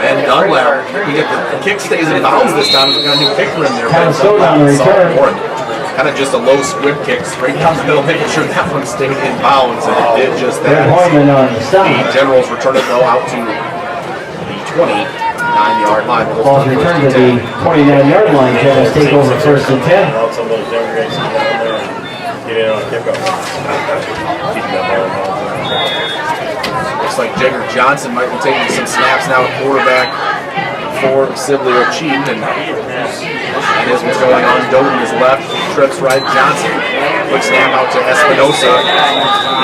Speaker 4: And Dunlap, the kick stays in bounds this time. He's got a new kicker in there. Kind of just a low squib kick straight down the middle, making sure that one stayed in bounds, and it did just that. The Generals return it though out to the 29-yard line.
Speaker 3: Ball's returned to the 29-yard line. Generals take over 1st and 10.
Speaker 5: Some of those younger guys can get down there and get in on a kickoff. Keep that ball in.
Speaker 4: Looks like Jagger Johnson might be taking some snaps now at quarterback for Sibley O'Cheaton, and that is what's going on. Doden is left, trips right. Johnson, quick snap out to Espinosa,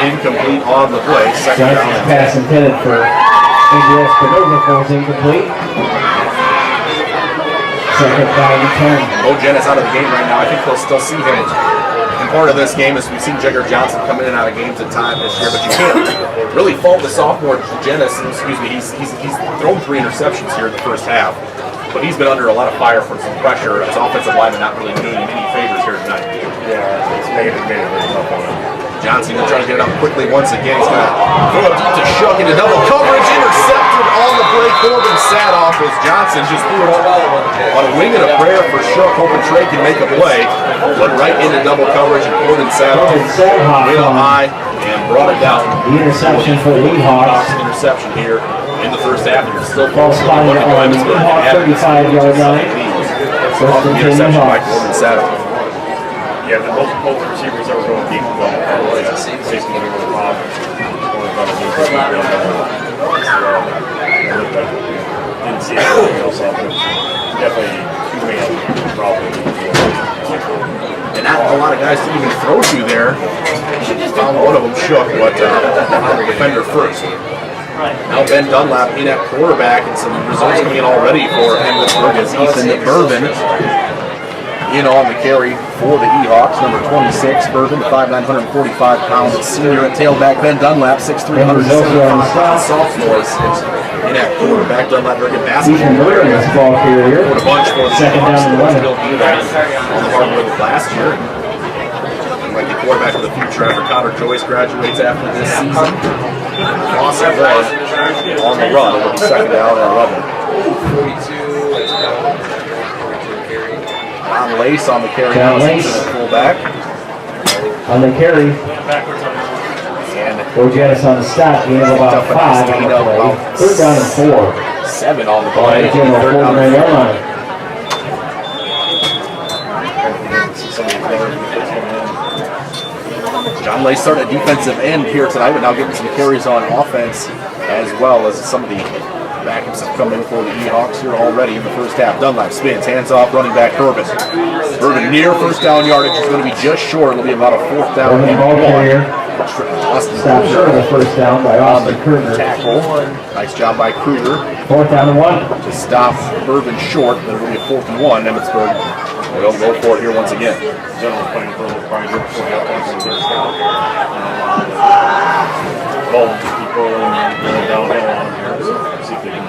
Speaker 4: incomplete on the play. Second down.
Speaker 3: Johnson's pass intended for Andrew Espinosa falls incomplete. Second down and 10.
Speaker 4: Bo Jennis out of the game right now. I think they'll still see him. And part of this game is we've seen Jagger Johnson come in and out of games at times this year, but you can't really fault the sophomore Jennis. Excuse me, he's thrown 3 interceptions here in the first half, but he's been under a lot of fire from some pressure. His offensive lineman not really doing him any favors here tonight.
Speaker 5: Yeah, it's made it very tough on him.
Speaker 4: Johnson going to try to get it up quickly once again. He's going to throw it deep to Shook into double coverage, intercepted on the break. Corbin sat off as Johnson just threw it on a wing and a prayer for Shook, hoping Trey can make a play. Went right into double coverage and Corbin sat off real high and brought it down.
Speaker 3: The interception for the Seahawks.
Speaker 4: Interception here in the first half. You're still
Speaker 3: Ball spotted on the Seahawks 35-yard line. First and 10
Speaker 4: interception by
Speaker 3: Seahawks.
Speaker 4: Corbin Saddle.
Speaker 5: Yeah, but both receivers that were going deep on the safety with the pop. Didn't see anything else off it. Definitely two-man problem.
Speaker 4: And not a lot of guys to even throw to there. Found one of them Shook, but the defender first. Now Ben Dunlap in at quarterback, and some results coming in already for Emmetsburg as Ethan Bourbon in on the carry for the Seahawks. Number 26, Bourbon, 5'9", 145 pounds. Senior at tailback, Ben Dunlap, 6'3", 175 pounds. Sophomore in at quarterback. Dunlap very good
Speaker 3: Ethan Bourbon is ball carrier.
Speaker 4: a bunch for the
Speaker 3: Second down and 11.
Speaker 4: Still do that on the hardwood last year. Like the quarterback of the future after Connor Joyce graduates after this season. Awesome run on the run. It'll be second down and 11. John Lace on the carry.
Speaker 3: John Lace.
Speaker 4: Fullback.
Speaker 3: On the carry.
Speaker 4: And
Speaker 3: Bo Jennis on the stop. Gain of about 5 on the play. Third down and 4.
Speaker 4: 7 on the play.
Speaker 3: Again,
Speaker 4: Third down and 4.
Speaker 3: line.
Speaker 4: John Lace started at defensive end here tonight, but now getting some carries on offense as well as some of the backups have come in for the Seahawks here already in the first half. Dunlap spins, hands off, running back Bourbon. Bourbon near first down yardage is going to be just short. It'll be about a 4th down and 1. Austin
Speaker 3: Stop short of the first down by Austin Kruger.
Speaker 4: Tackle. Nice job by Kruger
Speaker 3: 4th down and 1.
Speaker 4: to stop Bourbon short. It'll be a 4th and 1. Emmetsburg will go for it here once again.
Speaker 5: General's playing for the probably good for the offense. Ball keep rolling and going downhill on here. See if they can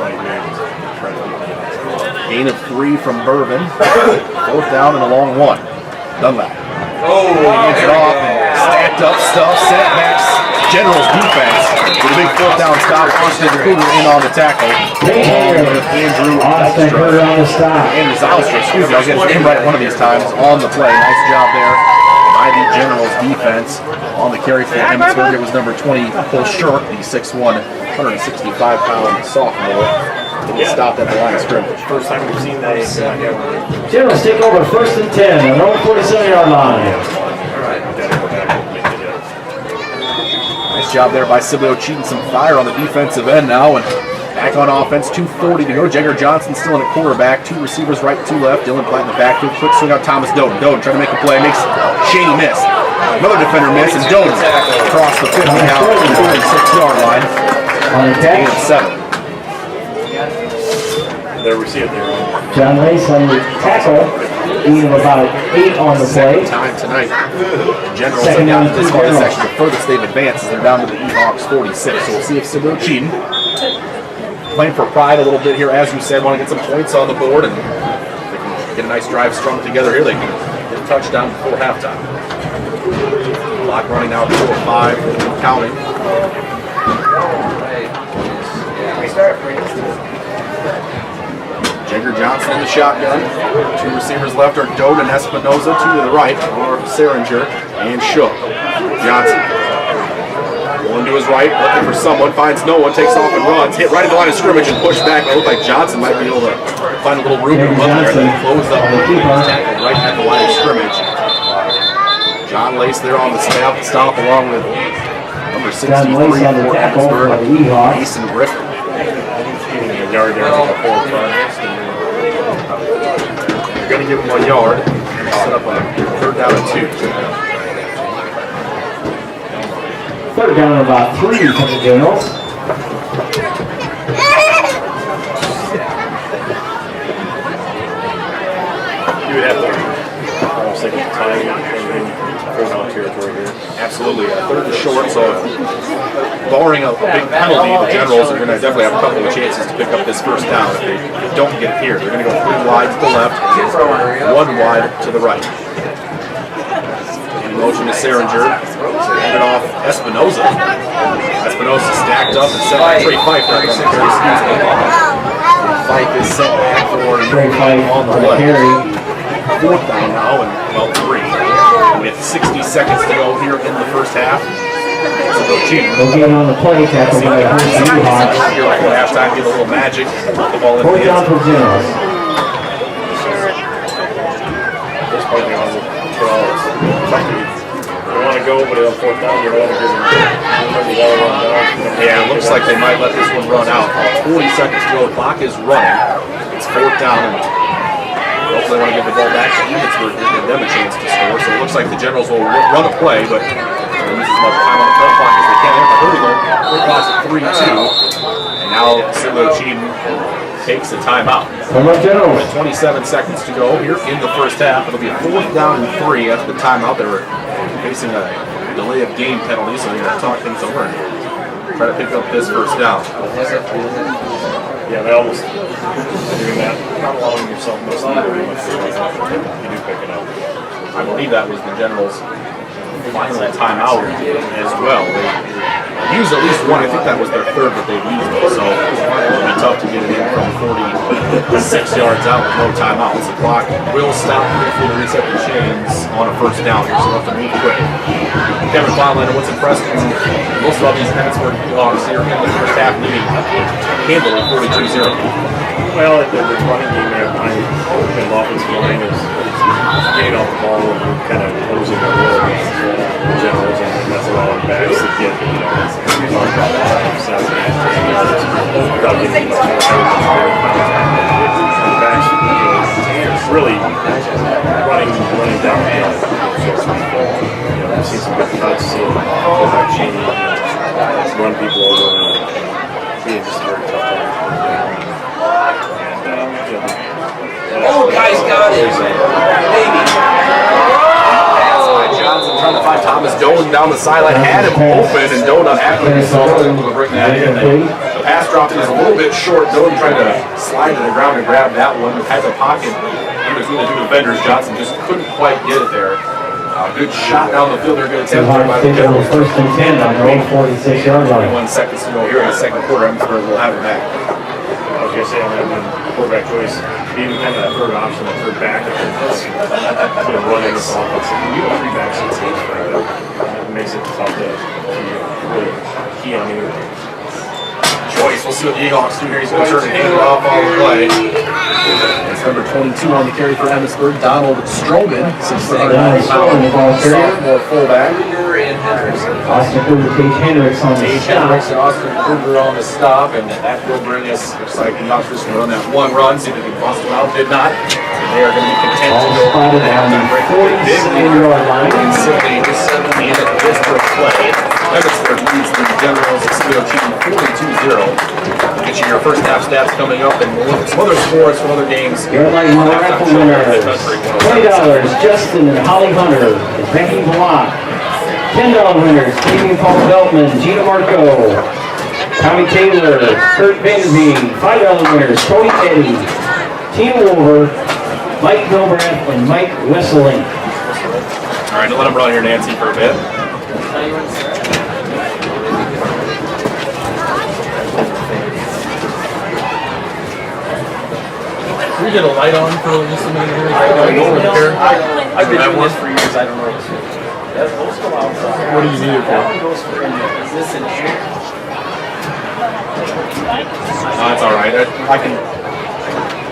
Speaker 5: play games. Try to keep
Speaker 4: Gain of 3 from Bourbon. 4th down and a long 1. Dunlap. Gets it off and stacked up stuff. Setbacks. General's defense with a big 4th down stop. Austin Kruger in on the tackle. With Andrew
Speaker 3: Austin Kruger on the stop.
Speaker 4: Andrew Zalstra, excuse me, I'll get his name right one of these times on the play. Nice job there by the General's defense. On the carry for Emmetsburg, it was number 20, Cole Shirk, the 6'1", 165-pound sophomore. He stopped at the line of scrimmage.
Speaker 5: First time we've seen that.
Speaker 3: Generals take over 1st and 10 on their own 47-yard line.
Speaker 4: Nice job there by Siblio cheating some fire on the defensive end now. And back on offense, 2:40 to go. Jagger Johnson still in at quarterback. 2 receivers right, 2 left. Dylan Platt in the backfield. Quick swing out Thomas Doden. Doden trying to make a play. Makes Shaney miss. Another defender miss. And Doden across the 50 now to the 46-yard line.
Speaker 3: On the
Speaker 4: Gain
Speaker 3: catch,
Speaker 4: of 7.
Speaker 5: There we see it there.
Speaker 3: John Lace on the tackle. Gain of about 8 on the play.
Speaker 4: Time tonight. Generals
Speaker 3: Second
Speaker 4: are down
Speaker 3: down
Speaker 4: to this
Speaker 3: and
Speaker 4: part of the
Speaker 3: 2.
Speaker 4: section. The furthest they've advanced is they're down to the Seahawks 46. So we'll see if Siblio cheating. Playing for pride a little bit here, as you said. Want to get some points on the board, and they can get a nice drive strung together here. They can get a touchdown before halftime. Clock running now, 2:05, counting. Jagger Johnson in the shotgun. 2 receivers left are Doden and Espinoza. 2 to the right are Seringer and Shook. Johnson going to his right, looking for someone, finds no one, takes off and runs. Hit right at the line of scrimmage and pushed back. It looked like Johnson might be able to find a little room to run there. Then close up the tackle right at the line of scrimmage. John Lace there on the stop along with number 63
Speaker 3: John Lace on the
Speaker 4: for
Speaker 3: tackle for the
Speaker 4: Emmetsburg,
Speaker 3: Seahawks.
Speaker 4: Mason Griffin.
Speaker 5: A yard there, a 4 yards.
Speaker 4: You're going to give him a yard. Set up a 3rd down and 2.
Speaker 3: 3rd down and about 3 for the Generals.
Speaker 5: we'd have to, I was thinking time and full down territory here.
Speaker 4: Absolutely. Third and short, so barring a big penalty, the Generals are going to definitely have a couple of chances to pick up this first down. If they don't get it here, they're going to go 3 wide to the left, 1 wide to the right. In motion is Seringer. Hand it off Espinoza. Espinoza stacked up and set by Trey Fife right on the carry. Fife is set back for
Speaker 3: Trey Fife
Speaker 4: on the
Speaker 3: carry.
Speaker 4: 4th down now and about 3. With 60 seconds to go here in the first half.
Speaker 3: They'll get on the play, tackled by Varsity Hawks.
Speaker 4: Here at halftime, get a little magic, put the ball in the
Speaker 3: 4th down for Generals.
Speaker 5: This part of the they want to go, but on 4th down, you don't want to give them the ball run down.
Speaker 4: Yeah, it looks like they might let this one run out. 40 seconds to go, the clock is running. It's 4th down. Hopefully they want to give the ball back to Emmetsburg to give them a chance to score. So it looks like the Generals will run a play, but they'll use as much time on the play clock as they can. They have to hurry though. Play clock's at 3-2. And now Silvio Cheatham takes a timeout.
Speaker 3: Generals.
Speaker 4: 27 seconds to go here in the first half. It'll be a 4th down and 3 after the timeout. They were facing a delay of game penalty, so they're going to talk things over and try to pick up this first down.
Speaker 5: Yeah, they almost doing that, not allowing yourself most of the time. You do pick it up.
Speaker 4: I believe that was the Generals' final timeout as well. They used at least one. I think that was their 3rd that they've used, so it'll be tough to get it in from 46 yards out with no timeouts. The clock will stop before they reset the chains on a first down here, so we'll have to move quick. Kevin Flatlander, what's impressive is most of all these Emmetsburg Hawks here in the first half leading handily 42-0.
Speaker 5: Well, the running game there behind the offensive line is getting off the ball and kind of closing their will against the Generals, and that's allowing backs to get, on 5, 7, 8 yards without getting much more backs, really running down the field. I've seen some good cuts, fullback Cheney, run people over, being just a very tough time.
Speaker 1: Oh, guys got it. Maybe.
Speaker 4: Johnson trying to find Thomas Doan down the sideline, had him open, and Doan unhappily was able to bring that in. The pass drop is a little bit short. Doan trying to slide to the ground and grab that one. The type of pocket in between the 2 defenders, Johnson just couldn't quite get it there. Good shot down the field. They're going to attempt by the Generals.
Speaker 3: 1st and 10 on their own 46-yard line.
Speaker 4: 21 seconds to go here in the second quarter. Emmetsburg will have it back.
Speaker 5: I was going to say, on that quarterback choice, being kind of that 3rd option, the 3rd back, running this offense. You have 3 backs in the stage for it. It makes it tough to really key on either.
Speaker 4: Choice. We'll see what the Eagles do here. He's going to turn and hand it off on the play. It's number 22 on the carry for Emmetsburg, Donald Stroman, 6'9", sophomore fullback.
Speaker 3: Austin Kruger, Tage Hendricks on the
Speaker 4: Tage Hendricks and Austin Kruger on the stop, and that will bring us, looks like the Knoxers can run that one run, see if they can bust them out, did not. And they are going to be content to go
Speaker 3: spotted on the 47-yard line.
Speaker 4: And simply just in a district play. Emmetsburg leads the Generals at Sept 42-0. Get you your first half stats coming up, and we'll look at some other scores from other games.
Speaker 3: Your light raffle winners, $20, Justin and Holly Hunter, and Becky Block. $10 winners, Stephen Paul Beltman, Gina Marco, Tommy Taylor, Kurt Vanderveen. $5 winners, Cody Eddy, Tina Wolver, Mike Milbrath, and Mike Wesseling.
Speaker 4: All right, let them run here, Nancy, for a bit. Can we get a light on for just a minute here? I've been doing this for years. I don't know. What do you need it for?
Speaker 1: Is this in here?
Speaker 4: No, that's all right.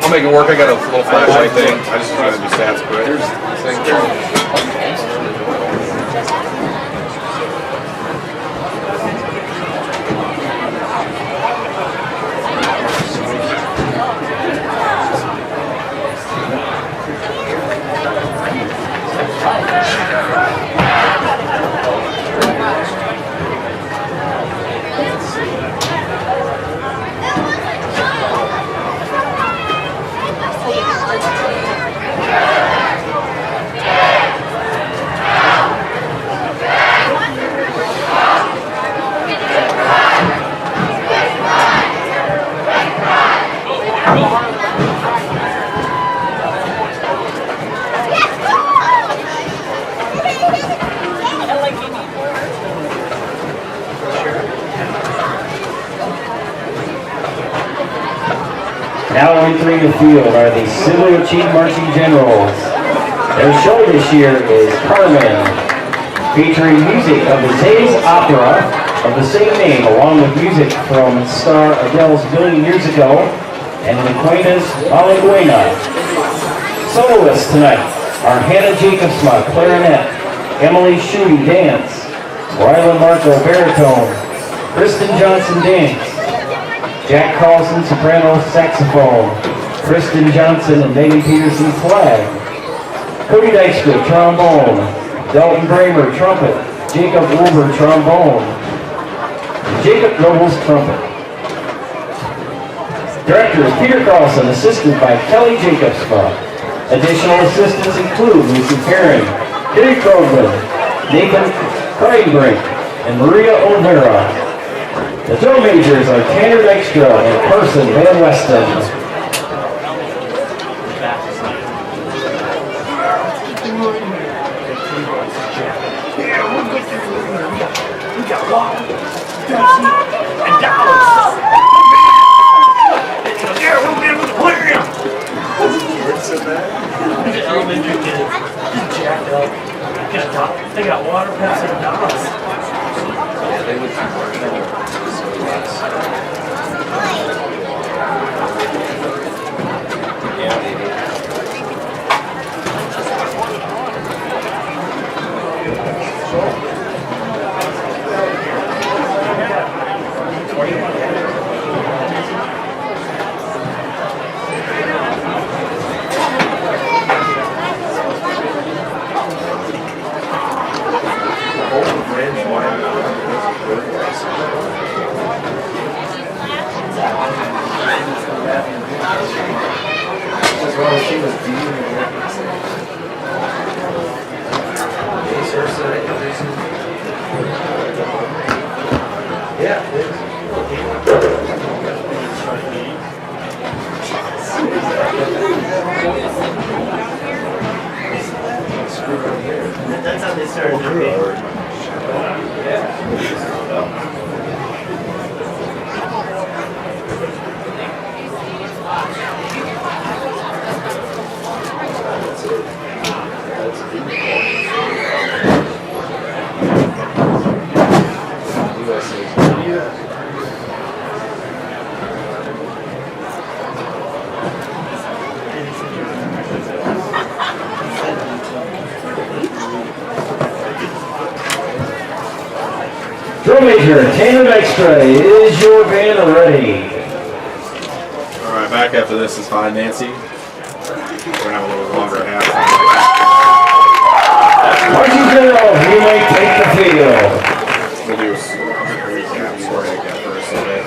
Speaker 4: I'll make it work. I got a little flashlight thing. I just try to do stats quick.
Speaker 3: Now entering the field are the Sibley Chief Marching Generals. Their show this year is Carmen, featuring music of the Zay's opera of the same name, along with music from star Adele's Billion Years Ago and Aquinas Malaguena. Soloists tonight are Hannah Jacobsma, clarinet, Emily Shuey, dance, Rylan Marco, baritone, Kristen Johnson, dance, Jack Carlson, soprano, saxophone, Kristen Johnson and Megan Peterson, flag, Cody Dykstra, trombone, Dalton Bramer, trumpet, Jacob Wilbur, trombone, Jacob Nobles, trumpet. Directors Peter Carlson, assisted by Kelly Jacobsma. Additional assistants include Lucy Perrin, Gary Krogman, Nathan Kreinbrink, and Maria O'Hara. The drum majors are Tanner Dykstra and Carson Van Weston.
Speaker 2: They got water passing dollars.
Speaker 1: Yeah, they would keep working on it. Yeah, maybe.
Speaker 2: That's how they started doing it.
Speaker 3: Drum major Tanner Dykstra, is your band ready?
Speaker 4: All right, back after this is fine, Nancy. We're gonna have a little longer half.
Speaker 3: Marching General, you may take the field.
Speaker 4: We'll do a recap, sort of again for a second.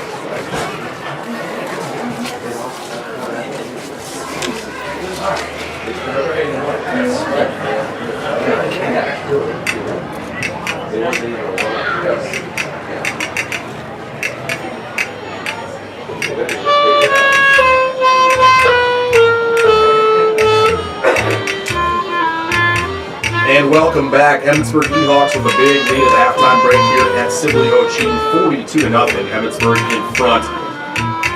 Speaker 4: And welcome back, Emmetsburg Seahawks with a big lead at the halftime break here at Sibley Ochine, 42-0. Emmetsburg in front.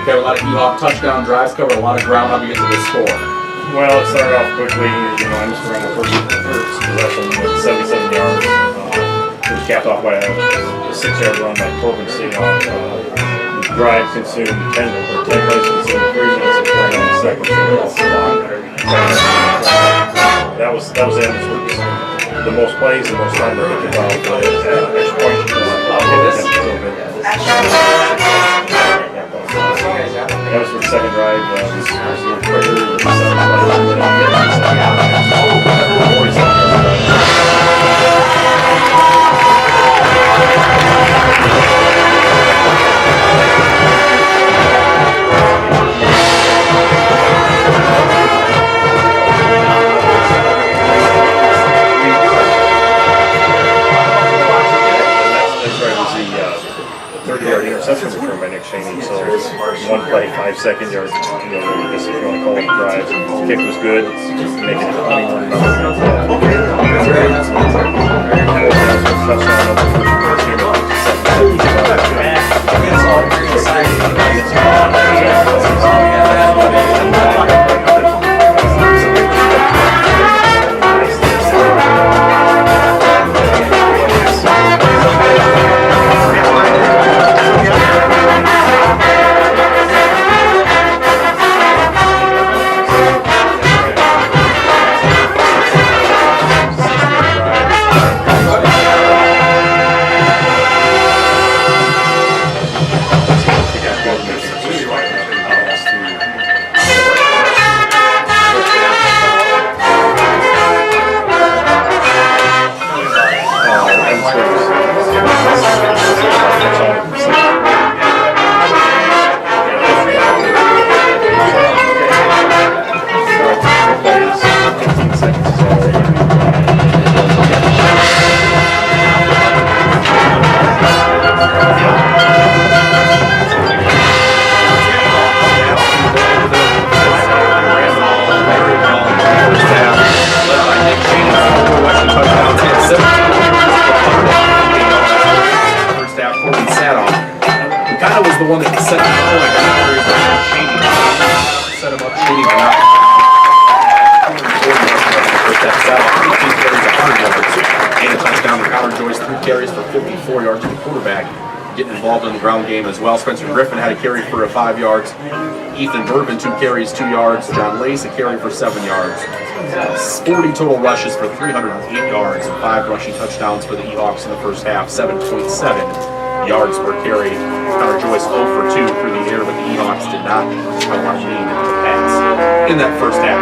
Speaker 4: Got a lot of Seahawk touchdown drives, covered a lot of ground. How do you get to this score?
Speaker 5: Well, it started off quickly. You know, Emmetsburg on the first possession with 77 yards. It was capped off by a 6-yard run by Corbin Seahawk. The drive consumed 10 plays, consumed 3 minutes and 49 seconds. That was Emmetsburg's the most plays, the most time they could involve extra point. Emmetsburg's second drive was a little quicker. 47 interception return by Nick Shaney, so one play, 5 second yards, you know, I guess if you want to call it a drive. The kick was good, make it 21. Touchdown over
Speaker 4: Corbin Sadoff, who kind of was the one that set him up and got carries for Shady. Set him up Shady, but not. First half, Sadoff, 18 carries, 100 yards, and a touchdown. Connor Joyce, 3 carries for 54 yards to the quarterback. Getting involved in the ground game as well. Spencer Griffin had a carry for 5 yards. Ethan Bourbon, 2 carries, 2 yards. John Lace, a carry for 7 yards. 40 total rushes for 308 yards and 5 rushing touchdowns for the Ewoks in the first half. 7.7 yards per carry. Connor Joyce 0 for 2 through the air, but the Ewoks did not lean into the pass in that first half.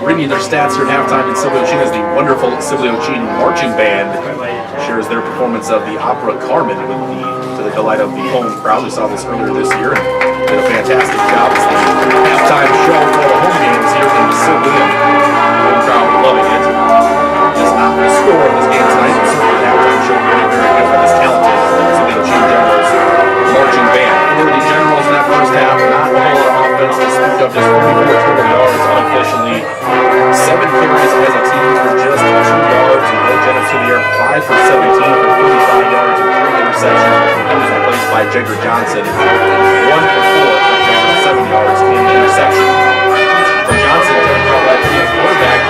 Speaker 4: Bringing their stats here at halftime in Sibley-Ogene as the wonderful Sibley-Ogene marching band shares their performance of the opera Carmen to the delight of the home crowd. We saw this earlier this year and did a fantastic job. It's the halftime show for all the home games here in Sibley, and the home crowd loving it. Just not the score of this game tonight, but certainly the halftime show very, very good by this talented Sibley-Ogene Generals marching band. For the Generals in that first half, not a whole lot of offense to speak of, just 44 total yards unofficially. 7 carries as a team for just 2 yards, and Will Jennings to the air 5 for 17 for 55 yards and 3 interceptions. That was replaced by Jagger Johnson, 1 for 4 for 7 yards and an interception. For Johnson, Kevin Cartwright, the quarterback,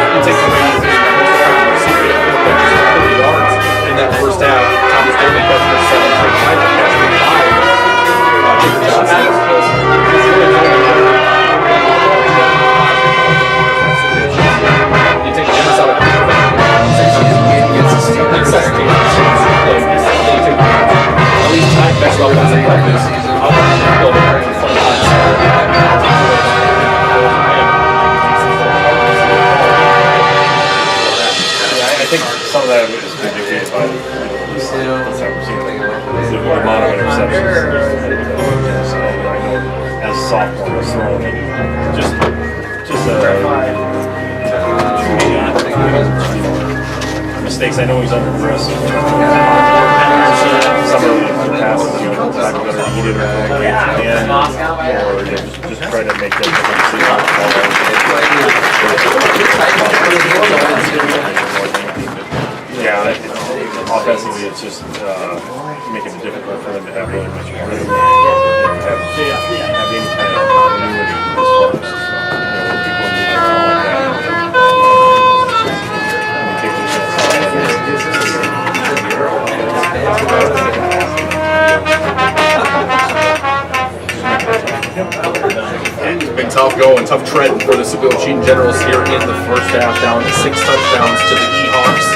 Speaker 4: didn't take away his receiver at 4 catches for 30 yards in that first half. Thomas David catch for 7 for 5 catch for 5. Jagger Johnson. You take Dennis out of at least time best level as a practice.
Speaker 5: I think some of that is dictated by the amount of interceptions. As a sophomore, just mistakes. I know he's under press. Some of the passes, back better needed or just try to make that different decision. Yeah, offensively, it's just making it difficult for them to have really much rhythm, have any kind of continuity as far as people moving around like that.
Speaker 4: It's been tough going, tough treading for the Sibley-Ogene Generals here in the first half, down 6 touchdowns to the Ewoks.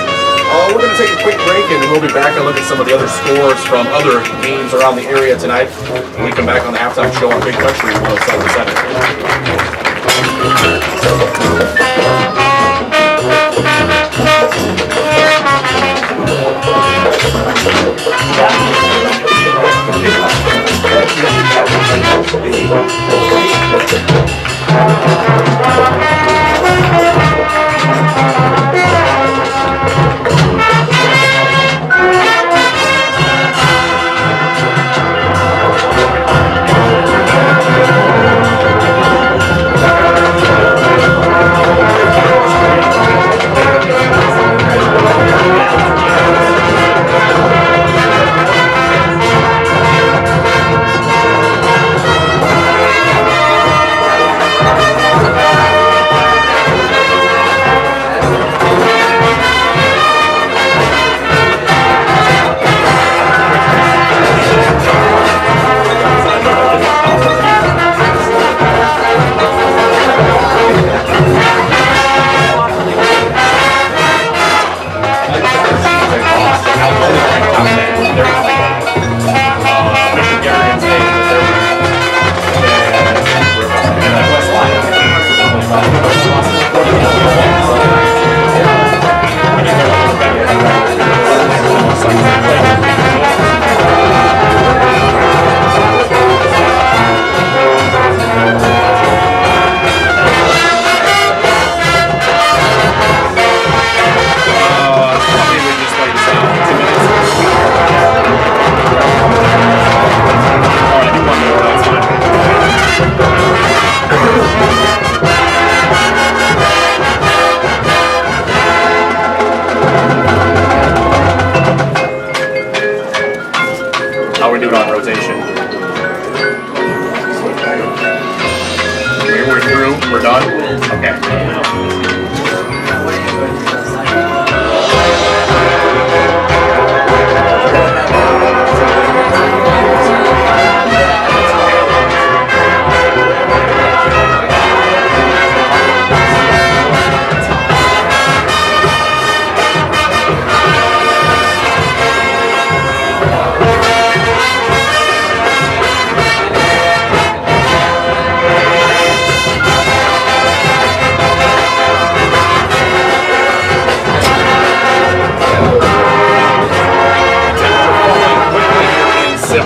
Speaker 4: We're going to take a quick break and then we'll be back and look at some of the other scores from other games around the area tonight when we come back on the halftime show on Big Country 107.7.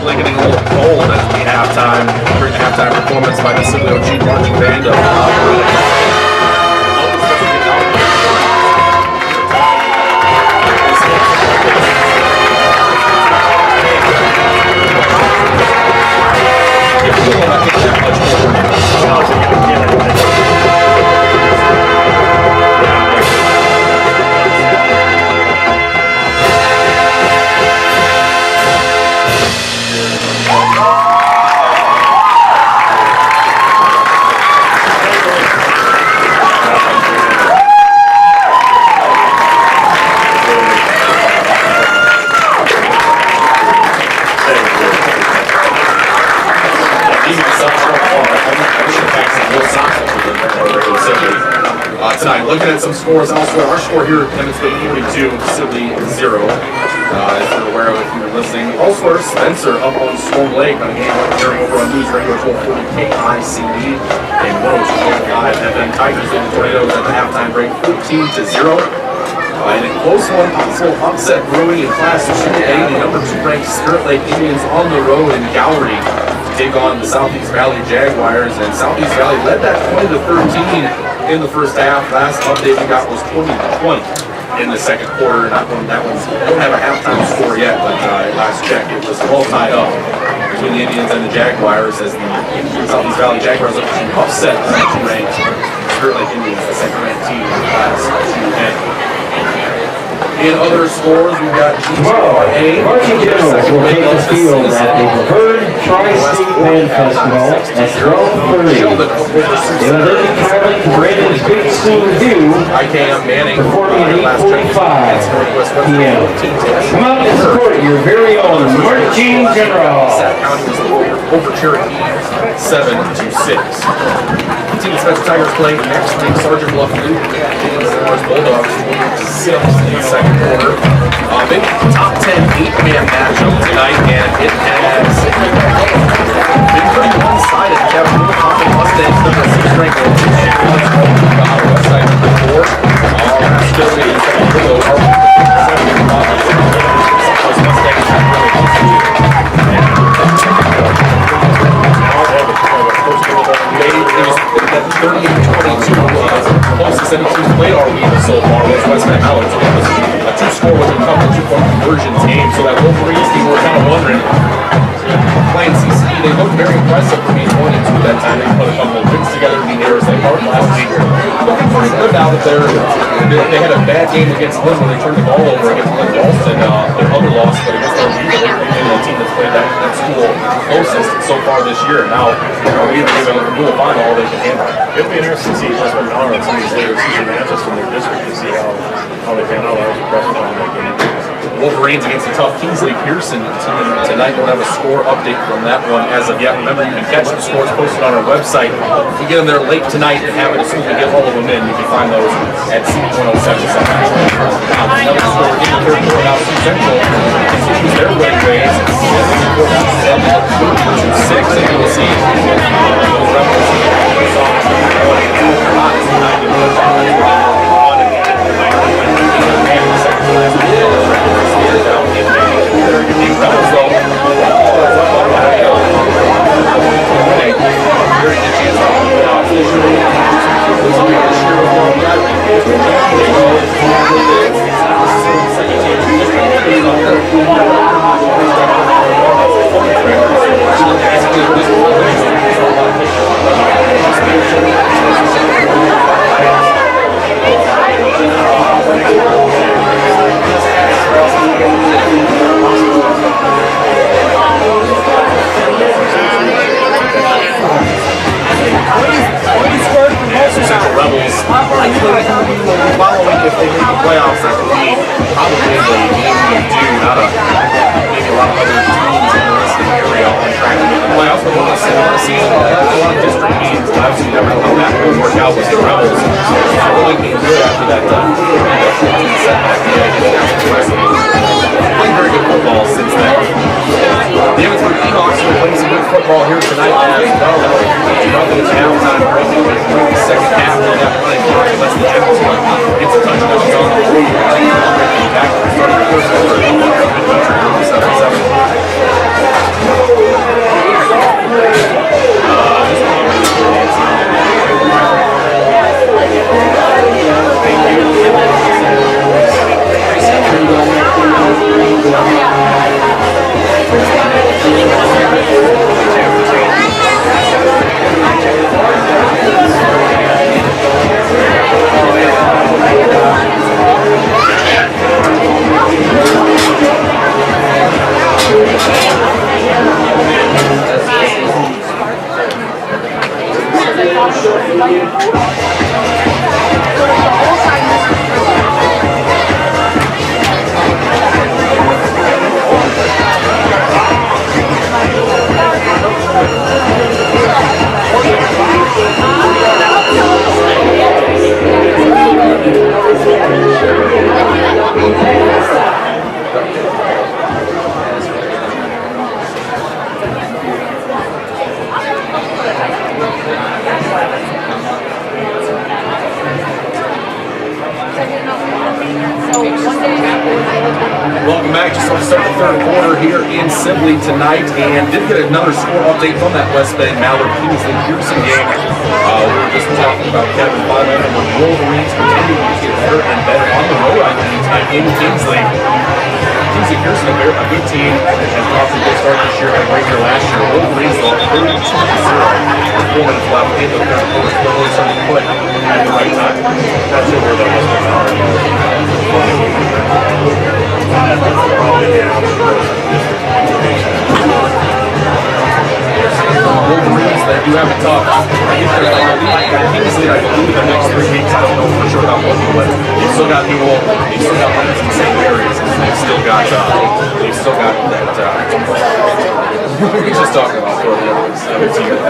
Speaker 4: definitely getting a little cold as the halftime, during the halftime performance by the Sibley OG marching band of tonight. Looking at some scores elsewhere, our score here at Emmetsburg 42, Sibley 0. As you're aware of if you were listening. Elsewhere, Spencer up on Storm Lake on a game during over on News Radio 1240 KICD and 102.5 FM. Tigers in the Tornadoes at the halftime break 14-0. And a close one, possible upset brewing in Class 2A. The number 2 ranked Spirit Lake Indians on the road in Gallery take on the Southeast Valley Jaguars, and Southeast Valley led that 20-13 in the first half. Last update we got was 20-20 in the second quarter. That one don't have a halftime score yet, but last check it was all tied up between the Indians and the Jaguars as the Southeast Valley Jaguars upset the 2-ranked Spirit Lake Indians, the second-ranked team in Class 2A. In other scores, we've got
Speaker 3: Tomorrow, marching generals will take the field at the Preferred Tri-State Band Festival at 12:30. They will then be traveling to Brandon's Big Scene View, performing at 8:45 p.m. Come out and support your very own marching general.
Speaker 4: Sept County was over Cherokee 7-6. Team Spencer Tigers playing next week. Sergeant Bluff Luke and Bulldogs 6 in the second quarter. Big top 10 8-man matchup tonight, and it has been pretty one-sided. We have Blue Coffin Mustangs number 6 ranked Westside number 4. Still the Mustangs have that 38-22 closest any team's played all week so far was Westman Howard. So it was a two-score with a couple 2-point conversions game. So that Wolverines team were kind of wondering, playing CC, they looked very impressive for being 1-2 that time. They put a couple of wins together in the Arizona Park last week. Looking pretty good out of there. They had a bad game against Lynn when they turned the ball over against Lynn Dalston. Their other loss, but against their the team that's played that school closest so far this year. Now, we either give them a rule final or they can handle it.
Speaker 5: It'll be interesting to see just what Miller and some of these later season matchups in their district to see how they pan out. I was impressed with that game.
Speaker 4: Wolverines against a tough Kingsley Pearson team tonight. Don't have a score update from that one as of yet. Remember, you can catch the scores posted on our website. If you get them there late tonight and have it as soon as we get all of them in, you can find those at C107. Another score in the third quarter now, Sioux Central continues their winning ways. 7-6, and you will see those Rebels following if they make the playoffs, that would be probably the game we do. Not a to start the third quarter here in Sibley tonight, and did get another score update from that West Bend Mallard Kingsley Pearson game. We were just talking about Kevin Byland and the Wolverines continuing to get better and better on the road, I think, tonight in Kingsley. Kingsley Pearson, a good team, has off to a good start this year, had a great year last year. Wolverines though 32-0 with 4 minutes left in the third quarter, still really starting to put at the right time.
Speaker 5: That's where the West Bend Mallard
Speaker 4: Wolverines that do have it tough. Kingsley, I believe, the next 3 weeks, I don't know for sure about what, but they've still got people, they've still got players in the same areas, and they've still got that, he's just talking about for the other 17 minutes.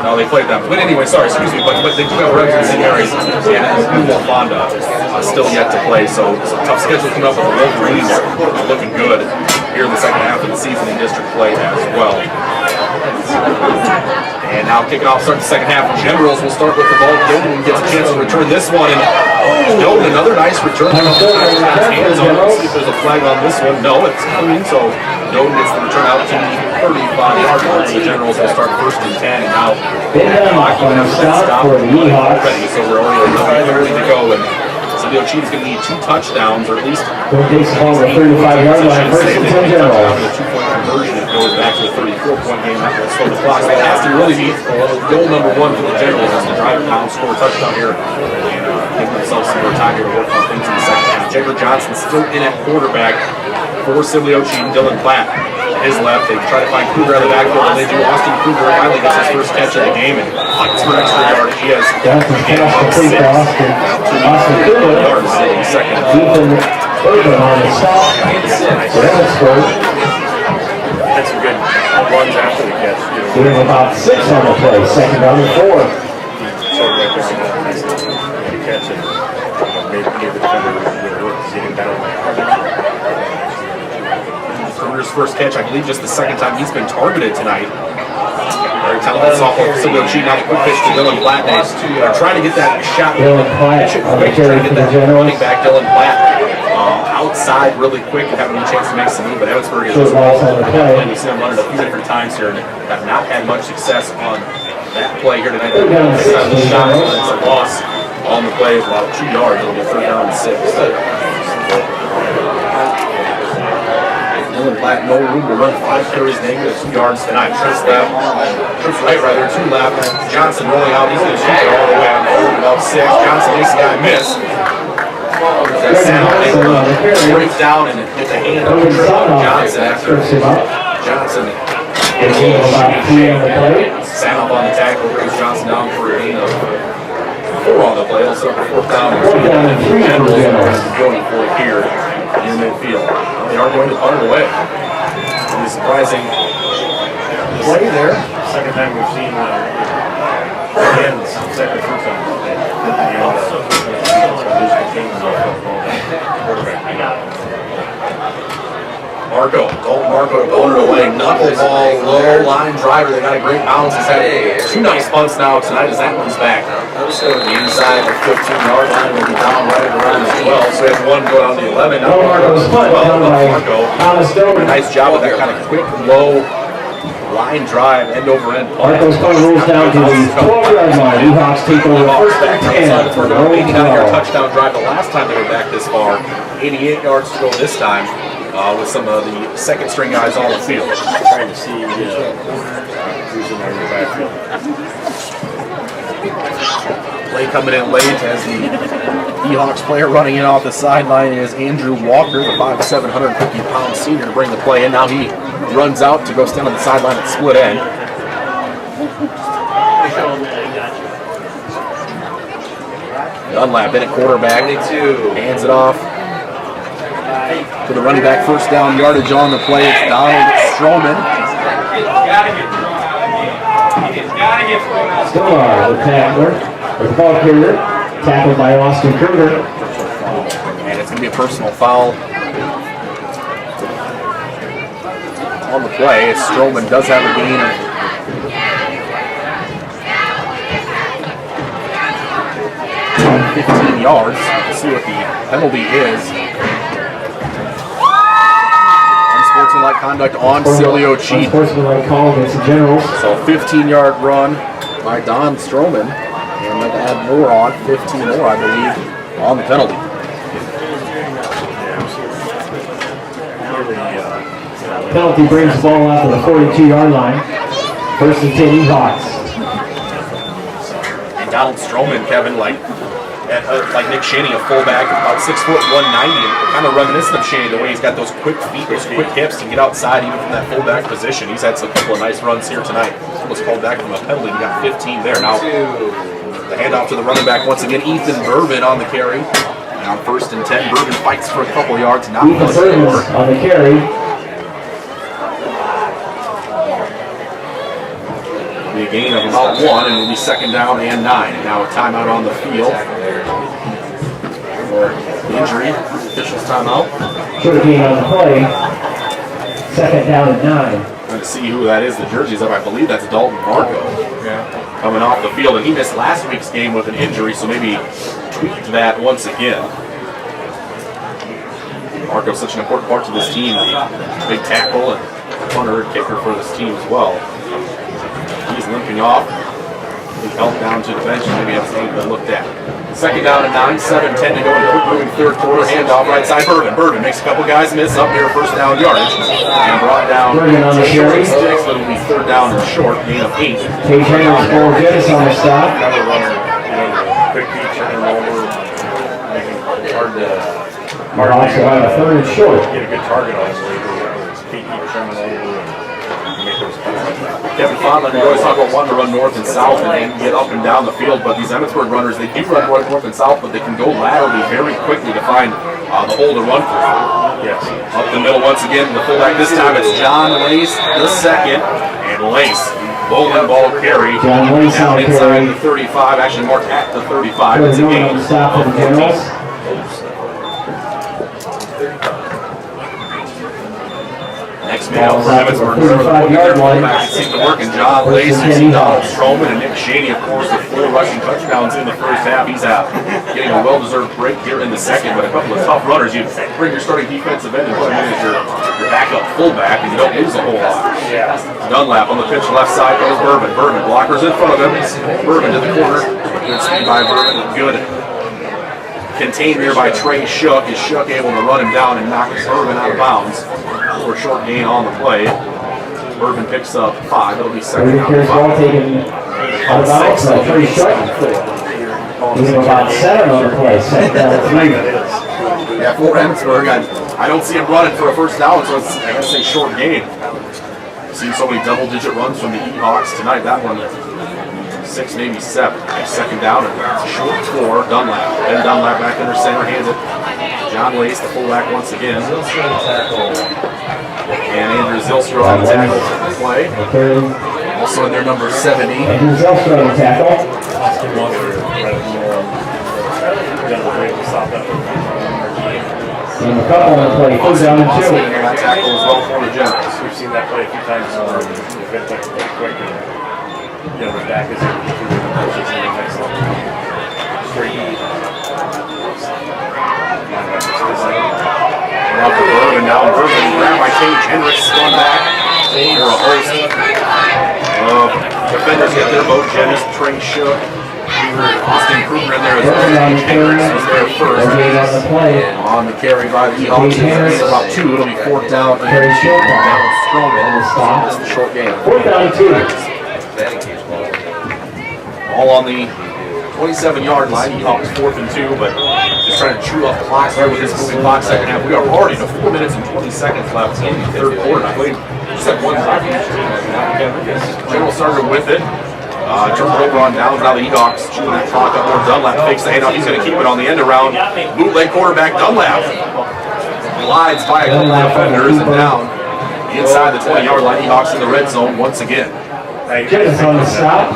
Speaker 4: No, they played them. But anyway, sorry, excuse me, but they do have reps in the same areas, and New Fonda still yet to play, so it's a tough schedule coming up with the Wolverines looking good here in the second half of the season in district play as well. And now kicking off, start the second half. Generals will start with the ball. Doden gets a chance to return this one, and Doden, another nice return. Hands on it. See if there's a flag on this one. No, it's clean, so Doden gets the return out to the 35-yard line. The Generals will start 1st and 10, and now
Speaker 3: stop for the Ehawks.
Speaker 4: So we're already ready to go. And Silvio Cheaty's going to need 2 touchdowns, or at least
Speaker 3: takes the ball to the 35-yard line. 1st and 10 Generals.
Speaker 4: A 2-point conversion, it goes back to a 34-point game. That will slow the clock. So it has to really be goal number 1 for the Generals is to drive it down, score a touchdown here, and give themselves some more time here to work on things in the second half. Jager Johnson still in at quarterback for Silvio Cheaty. Dylan Platt to his left. They try to find Kruger out of the backfield, and they do. Austin Kruger finally gets his first catch of the game and fights for extra yardage. He has
Speaker 3: Austin Kruger.
Speaker 4: yards in the second.
Speaker 3: Ethan Urban on the stop for Emmetsburg.
Speaker 5: had some good runs after the catch.
Speaker 3: We have about 6 on the play, 2nd down and 4.
Speaker 5: Sort of right there on that nice catch and maybe the defender really worked getting down.
Speaker 4: Kruger's first catch, I believe, just the 2nd time he's been targeted tonight. Very talented sophomore. Silvio Cheaty now the quick pitch to Dylan Platt. They're trying to get that shot.
Speaker 3: Dylan Platt on the carry for the Generals.
Speaker 4: Running back Dylan Platt outside really quick and having a chance to make some move. But Emmetsburg is
Speaker 3: on the play.
Speaker 4: You see them running a few different times here and have not had much success on that play here tonight. It's a loss on the play of about 2 yards. It'll be 3rd down and 6. Dylan Platt, no room to run 5 carries, negative 2 yards tonight. Trips right, 2 left. Johnson rolling out. He's going to shoot it all the way on about 6. Johnson makes the guy miss. That sound, they break down and hit the hand of Johnson after Johnson sat up on the tackle, brings Johnson down for a gain of 4 on the play. Also 4th down and 3 Generals going for it here in midfield. They are going to punt it away. Pretty surprising play there.
Speaker 5: Second time we've seen ends set the first time.
Speaker 4: Dalton Marco to punt it away. Knuckleball, low line driver. They got a great bounce. He's had 2 nice punts now tonight as that one's back. The inside the 15-yard line will be down right around the 12. So we have 1 go down to the 11. Now
Speaker 3: Marco's punt down by Thomas Dover.
Speaker 4: Nice job with that kind of quick, low line drive, end over end punt.
Speaker 3: Marco's punt rolls down to the 12-yard line. Ehawks take over 1st and 10 for the road
Speaker 4: touchdown drive the last time they were back this far. 88 yards to go this time with some of the 2nd string guys on the field.
Speaker 5: Trying to see who's in there in the backfield.
Speaker 4: Play coming in late as the Ehawks player running in off the sideline is Andrew Walker, the 5'7", 150-pound senior to bring the play in. Now he runs out to go stand on the sideline at split end. Dunlap in at quarterback, hands it off to the running back. 1st down yardage on the play. It's Donald Stroman.
Speaker 3: Stomar, the tackler, or the ball carrier, tackled by Austin Kruger.
Speaker 4: And it's going to be a personal foul on the play. As Stroman does have a gain of 15 yards. Let's see what the penalty is. unsportsmanlike conduct on Silio Cheat.
Speaker 3: Unsportsmanlike call against the Generals.
Speaker 4: So 15-yard run by Don Stroman. And they'll add more on, 15 more, I believe, on the penalty.
Speaker 3: Penalty brings the ball out to the 42-yard line. First and 10 Hawks.
Speaker 4: And Donald Stroman, Kevin, like Nick Shaney, a fullback, about 6 foot 190, and kind of reminiscent of Shaney, the way he's got those quick feet, those quick hips to get outside even from that fullback position. He's had a couple of nice runs here tonight. Almost called back from a penalty. We got 15 there. Now the handoff to the running back once again. Ethan Bourbon on the carry. Now first and 10. Bourbon fights for a couple yards. Not
Speaker 3: Ethan Bourbon on the carry.
Speaker 4: Be a gain of about 1, and it'll be second down and 9. And now a timeout on the field for injury. Officials timeout.
Speaker 3: Short gain on the play. Second down and 9.
Speaker 4: Trying to see who that is. The jersey's up. I believe that's Dalton Marco. Coming off the field, and he missed last week's game with an injury, so maybe tweaked that once again. Marco's such an important part to this team. Big tackle and punter and kicker for this team as well. He's limping off. He's held down to the bench, and maybe that's something looked at. Second down and 9, 7-10 to go in the quick moving third quarter. Handoff right side. Bourbon makes a couple guys miss up near first down yardage and brought down
Speaker 3: on the carry.
Speaker 4: Sticks, but it'll be third down and short, gain of 8.
Speaker 3: Cage Henry's full goodness on the stop.
Speaker 5: Another runner, quick feet, turning over, making it hard to
Speaker 3: Hawks will have a third and short.
Speaker 5: get a good target on his feet, keep turning over and make those passes.
Speaker 4: Kevin Fondland, we always talk about wanting to run north and south and get up and down the field, but these Emmetsburg runners, they do run north and south, but they can go laterally very quickly to find the hole to run for.
Speaker 5: Yes.
Speaker 4: Up the middle once again, the fullback this time, it's John Lace, the second, and Lace, bowling ball carry,
Speaker 3: John Lace
Speaker 4: down
Speaker 3: on the
Speaker 4: inside
Speaker 3: carry.
Speaker 4: the 35, actually marked at the 35, it's a
Speaker 3: Going
Speaker 4: gain
Speaker 3: on the stop for
Speaker 4: of
Speaker 3: the Generals.
Speaker 4: 14. Next man out for Emmetsburg, the
Speaker 3: 35-yard line.
Speaker 4: seems to work, and John Lace, Donald Stroman, and Nick Shaney, of course, with 4 rushing touchdowns in the first half. He's out getting a well-deserved break here in the second, but a couple of tough runners. You bring your starting defensive end and put him in as your backup fullback, and you don't lose a whole lot. Dunlap on the pitch left side goes Bourbon. Bourbon blockers in front of him. Bourbon to the corner. Good speed by Bourbon. Good contained there by Trey Shook. Is Shook able to run him down and knock Bourbon out of bounds? For a short gain on the play. Bourbon picks up 5. It'll be second down and 5.
Speaker 3: Ball taken out of bounds by Trey Shook. He's about 7 on the play. Second down and 3.
Speaker 4: Yeah, for Emmetsburg, I don't see him running for a first down, so it's, I guess, a short game. Seen so many double-digit runs from the Hawks tonight. That one, 6, maybe 7. Second down and short 4. Dunlap. Ben Dunlap back under center, hands it. John Lace, the fullback once again. And Andrew Zylstra on the tackle for the play. Also in their number 70.
Speaker 3: Andrew Zylstra on the tackle. And a couple on the play. Third down and 2.
Speaker 4: That tackle as well for the Generals.
Speaker 5: We've seen that play a few times. We've got that quick and the back is
Speaker 4: Now for Bourbon, now Bourbon grabbed by Cage Hendricks, spun back for a host of defenders get there. Bo Jennis, Trey Shook, Austin Kruger in there as well. Cage Hendricks was there first. On the carry by the Hawks, it's about 2. It'll be 4th down.
Speaker 3: Trey Shook
Speaker 4: down Stroman.
Speaker 3: stop.
Speaker 4: It's a short game.
Speaker 3: 4th down and 2.
Speaker 4: All on the 27-yard line. Hawks 4th and 2, but just trying to chew up the clock there with this moving clock second half. We are already to 4 minutes and 20 seconds left in the third quarter. I believe just had one drive each team. General started with it. Turned over on downs. Now the Hawks chewing that clock up more. Dunlap fakes the handoff. He's going to keep it on the end around. Bootleg quarterback Dunlap glides by a couple of defenders and down inside the 20-yard line. Hawks in the red zone once again.
Speaker 3: Jennis on the stop.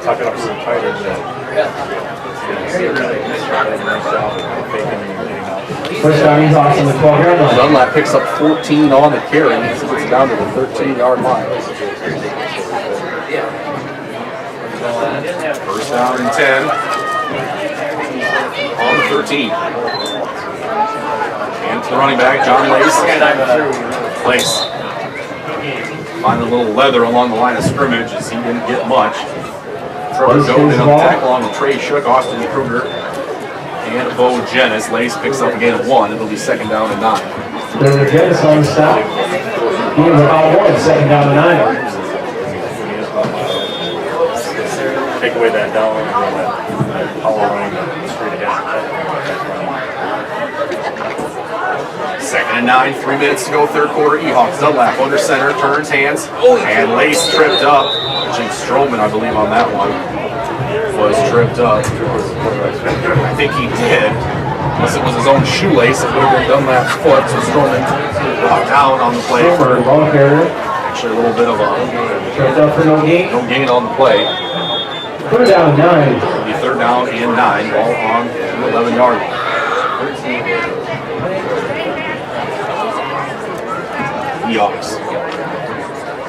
Speaker 5: Tuck it up some tighter.
Speaker 3: First down, he's off on the 12-yard line.
Speaker 4: Dunlap picks up 14 on the carry. It's down to the 13-yard line. First down and 10 on the 13. And to the running back, John Lace. Lace. Finding a little leather along the line of scrimmage as he didn't get much. Trevor Doden on the tackle on with Trey Shook, Austin Kruger, and Bo Jennis. Lace picks up a gain of 1. It'll be 2nd down and 9.
Speaker 3: Trevor Jennis on the stop. He was about 1, 2nd down and 9.
Speaker 5: Take away that down and that power line straight ahead.
Speaker 4: 2nd and 9, 3 minutes to go, 3rd quarter. Ehawks Dunlap under center, turns hands, and Lace tripped up. Jim Stroman, I believe, on that one was tripped up. I think he did. Unless it was his own shoelace, it would have been Dunlap's foot. So Stroman brought down on the play for actually a little bit of a
Speaker 3: Tripped up for no gain.
Speaker 4: no gain on the play.
Speaker 3: 3rd down and 9.
Speaker 4: It'll be 3rd down and 9, ball on the 11-yard line. Ehawks.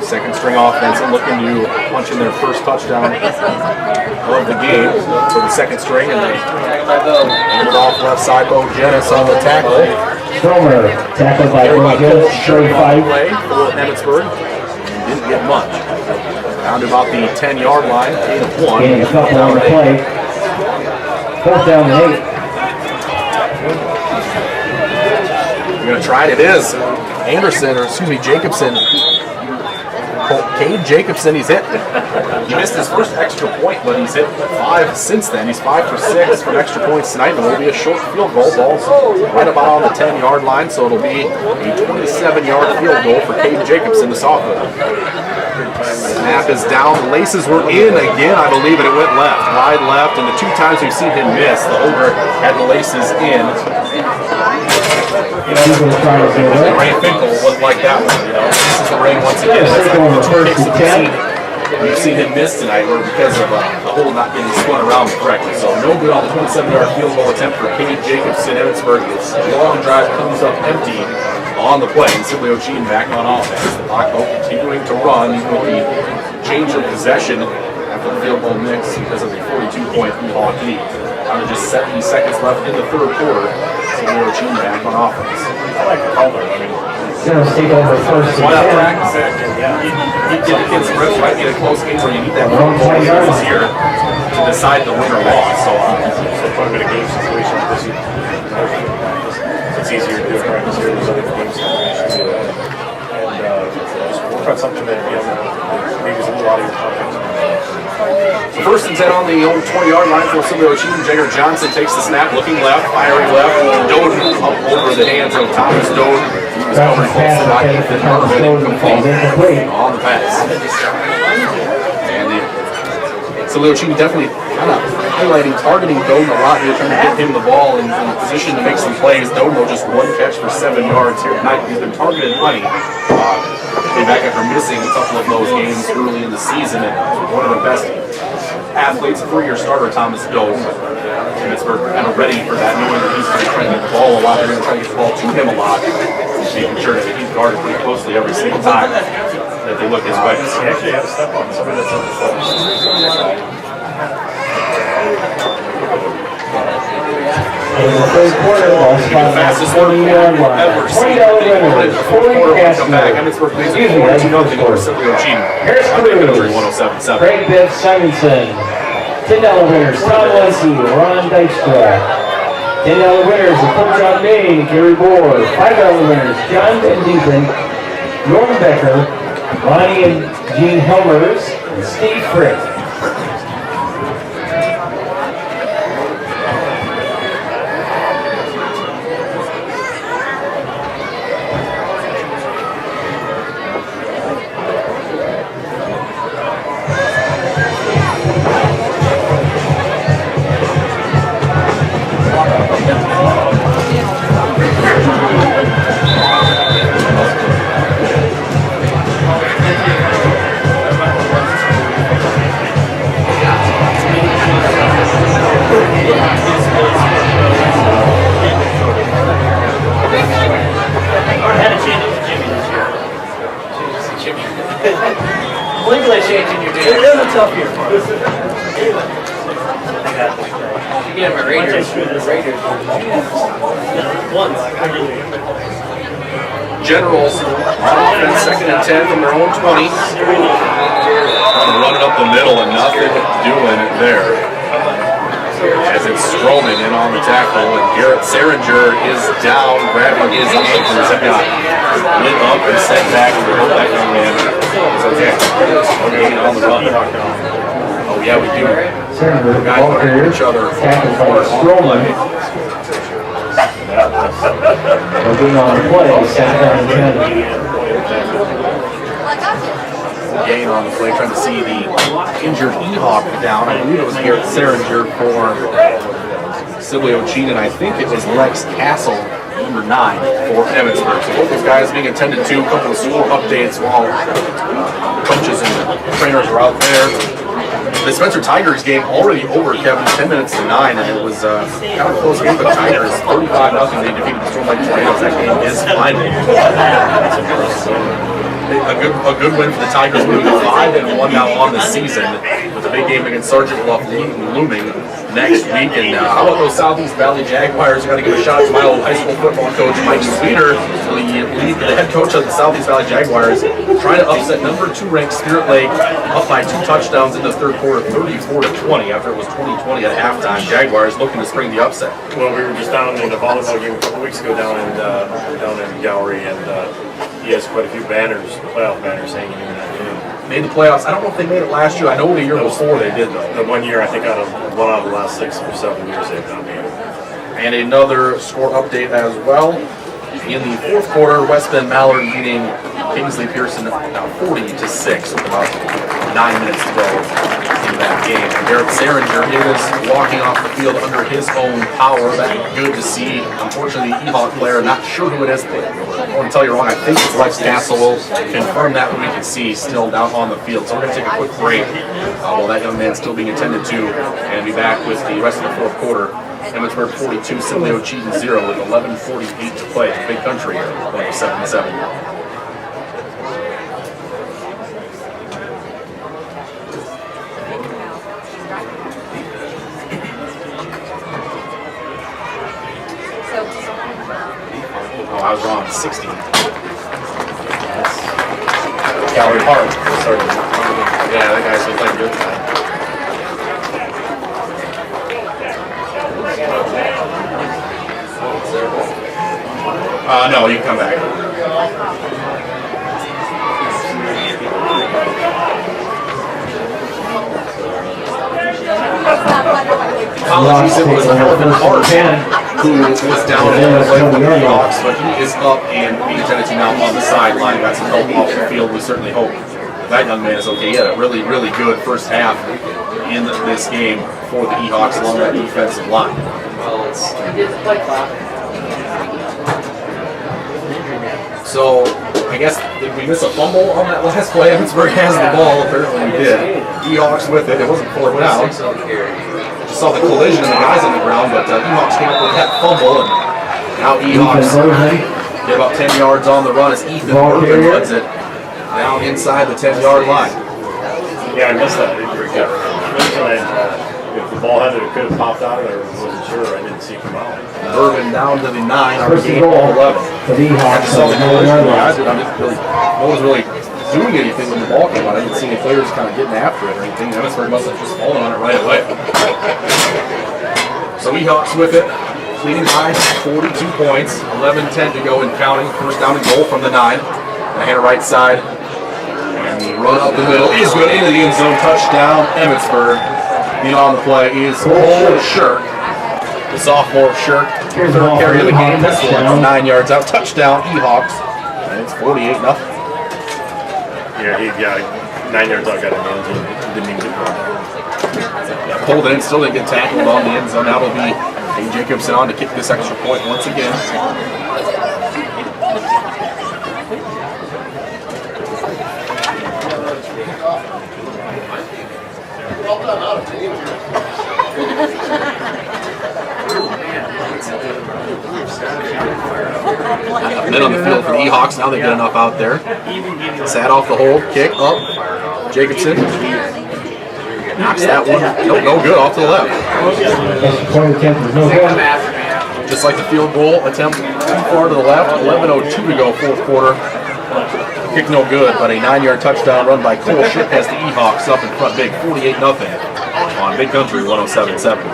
Speaker 4: 2nd string offense and looking to punch in their first touchdown of the game for the 2nd string, and they hand it off left side. Bo Jennis on the tackle.
Speaker 3: Stromer tackled by Bo Jennis. Straight 5.
Speaker 4: Play for Emmetsburg. Didn't get much. Down to about the 10-yard line. Gain of 1.
Speaker 3: Gain a couple on the play. 4th down and 8.
Speaker 4: We're going to try it. It is Jacobson. Cade Jacobson, he's hit. He missed his first extra point, but he's hit 5 since then. He's 5 for 6 from extra points tonight, and it'll be a short field goal. Ball's right about on the 10-yard line, so it'll be a 27-yard field goal for Cade Jacobson, the sophomore. Snap is down. The laces were in again, I believe, and it went left, wide left, and the 2 times we've seen him miss, the holder had the laces in. Ray Finkel wasn't like that one, you know. This is the rain once again. That's like the 2 kicks that we've seen him miss tonight were because of the hole not getting spun around correctly. So no good on the 27-yard field goal attempt for Cade Jacobson. Emmetsburg. The long drive comes up empty on the play. And Sibley O'Sheen back on offense. The Lockbow continuing to run with the change of possession after the field goal mix because of the 42-point Ehawk lead. Down to just 70 seconds left in the 3rd quarter. Sibley O'Sheen back on offense.
Speaker 5: I like the color. I mean,
Speaker 3: Going to take over 1st
Speaker 4: why not
Speaker 3: and 10.
Speaker 4: practice it? You get against Rich, right? Get a close game where you need that one goal this year to decide the win or loss. So
Speaker 5: quite a bit of game situations this year. It's easier to do a practice here. There's other game situations. And just work on something that maybe is a little out of your confidence.
Speaker 4: So 1st and 10 on the own 20-yard line for Sibley O'Sheen. Jagger Johnson takes the snap, looking left, firing left. Doden up over the hands of Thomas Doden. He was covered close to not Ethan Herman and complete on the pass. And Sibley O'Sheen definitely kind of highlighting, targeting Doden a lot here, trying to get him the ball in position to make some plays. Doden will just 1 catch for 7 yards here tonight. He's been targeted plenty. Came back after missing a couple of those games early in the season, and one of the best athletes, 3-year starter Thomas Doden. Emmetsburg kind of ready for that, knowing that he's going to try to get the ball a lot. They're going to try to get the ball to him a lot, making sure that he's guarded pretty closely every single time that they look his way.
Speaker 5: He actually had a step on somebody that's on the floor.
Speaker 3: In the 3rd quarter, ball spot at the 20-yard line.
Speaker 4: Ever
Speaker 3: 20-yard winners. 40
Speaker 4: come back. Emmetsburg leads at 42-0 over Sibley O'Sheen.
Speaker 3: Harris Cruz,
Speaker 4: 107.7.
Speaker 3: Craig Biff Simonson. $10 winners, Tom Lindsay, Ron Dykstra. $10 winners, Coach John May, Gary Board. $5 winners, John Van Diepen, Norm Becker, Ronnie and Gene Helmers, and Steve Frick.
Speaker 1: Legally changing your name. It was a tough year for us. You get my Rangers.
Speaker 4: Generals on offense, 2nd and 10 from their own 20. Run it up the middle and nothing doing it there. As it's Stroman in on the tackle, and Garrett Seringer is down, grabbing his ankles. That got lit up and set back to hold that young man. It's okay. Okay, on the run. Oh yeah, we do.
Speaker 3: Seringer,
Speaker 4: Guys
Speaker 3: ball
Speaker 4: looking
Speaker 3: carrier,
Speaker 4: at each other.
Speaker 3: tackled by Stroman. Looking on the play, 2nd and 10.
Speaker 4: Gain on the play, trying to see the injured E-Hawk down. I believe it was Garrett Seringer for Sibley O'Cheen, and I think it was Lex Castle, number 9, for Emmetsburg. So both those guys being attended to. A couple of score updates while coaches and trainers are out there. The Spencer Tigers game already over, Kevin, 10 minutes to 9, and it was kind of a close game. The Tigers 35-0. They defeated the Storm Lake Tornadoes. That game is final. A good win for the Tigers, moving to 5-1 now on the season, with a big game against Sergeant Bluff looming next week. And how about those Southeast Valley Jaguars? Got to give a shout out to my old high school football coach, Mike Sweeter, the head coach of the Southeast Valley Jaguars, trying to upset number 2 ranked Spirit Lake, up by 2 touchdowns in the third quarter, 34-20, after it was 20-20 at halftime. Jaguars looking to spring the upset.
Speaker 5: Well, we were just down in the volleyball game a couple weeks ago down in Gallery, and he has quite a few banners, playoff banners hanging in that game.
Speaker 4: Made the playoffs. I don't know if they made it last year. I know the year before they did, though.
Speaker 5: The 1 year, I think, one out of the last 6 or 7 years they've not made it.
Speaker 4: And another score update as well. In the fourth quarter, West Bend Mallard leading Kingsley Pearson 40-6 with about 9 minutes to go in that game. Garrett Seringer is walking off the field under his own power. That's good to see. Unfortunately, the E-Hawk player, not sure who it is, but I want to tell you wrong. I think it's Lex Castle. Will confirm that when we can see still down on the field. So we're going to take a quick break while that young man's still being attended to, and be back with the rest of the fourth quarter. Emmetsburg 42, Sibley O'Cheen 0 with 11:48 to play. Big Country 7-7. Oh, I was wrong. 60. That's Gallery Park. Yeah, that guy's been playing good. No, you can come back. Apologies, it was Melvin Hart who was down in the play with the Hawks, but he is up and being attended to now on the sideline. Got some help off the field. We certainly hope that young man is okay. He had a really, really good first half in this game for the E-Hawks along that defensive line. So, I guess, did we miss a fumble on that last play? Emmetsburg has the ball. Apparently we did. E-Hawks with it. It wasn't 4th down. Just saw the collision of the guys on the ground, but E-Hawks came up with that fumble, and now E-Hawks get about 10 yards on the run as Ethan Irvin runs it down inside the 10-yard line.
Speaker 5: Yeah, I missed that. If the ball had it, it could have popped out of there. I wasn't sure. I didn't see it come out.
Speaker 4: Irvin down to the 9 on the
Speaker 3: First
Speaker 4: game,
Speaker 3: and goal
Speaker 4: 11.
Speaker 3: for the E-Hawks.
Speaker 4: Saw the collision. No one was really doing anything when the ball came out. I didn't see any players kind of getting after it or anything. Emmetsburg must have just fallen on it right away. So E-Hawks with it, leading by 42 points. 11-10 to go and counting. First down and goal from the 9. The hand right side. And the run up the middle is good into the end zone. Touchdown, Emmetsburg. The on the play is Cole Shirk. The sophomore Shirk. Third carry of the game. This one 9 yards out. Touchdown, E-Hawks. And it's 48-0.
Speaker 5: Yeah, he got 9 yards out, got in the end zone. Didn't even get brought.
Speaker 4: Pulled in, still didn't get tackled on the end zone. Now it'll be A. Jacobson on to kick this extra point once again. Men on the field for the E-Hawks. Now they get enough out there. Sat off the hold. Kick up. Jacobson. Knocks that one. Nope, no good off to the left.
Speaker 3: Point attempt is no good.
Speaker 4: Just like the field goal attempt too far to the left. 11:02 to go, fourth quarter. Kick no good, but a 9-yard touchdown run by Cole Ship has the E-Hawks up in front big, 48-0 on Big Country 107-7.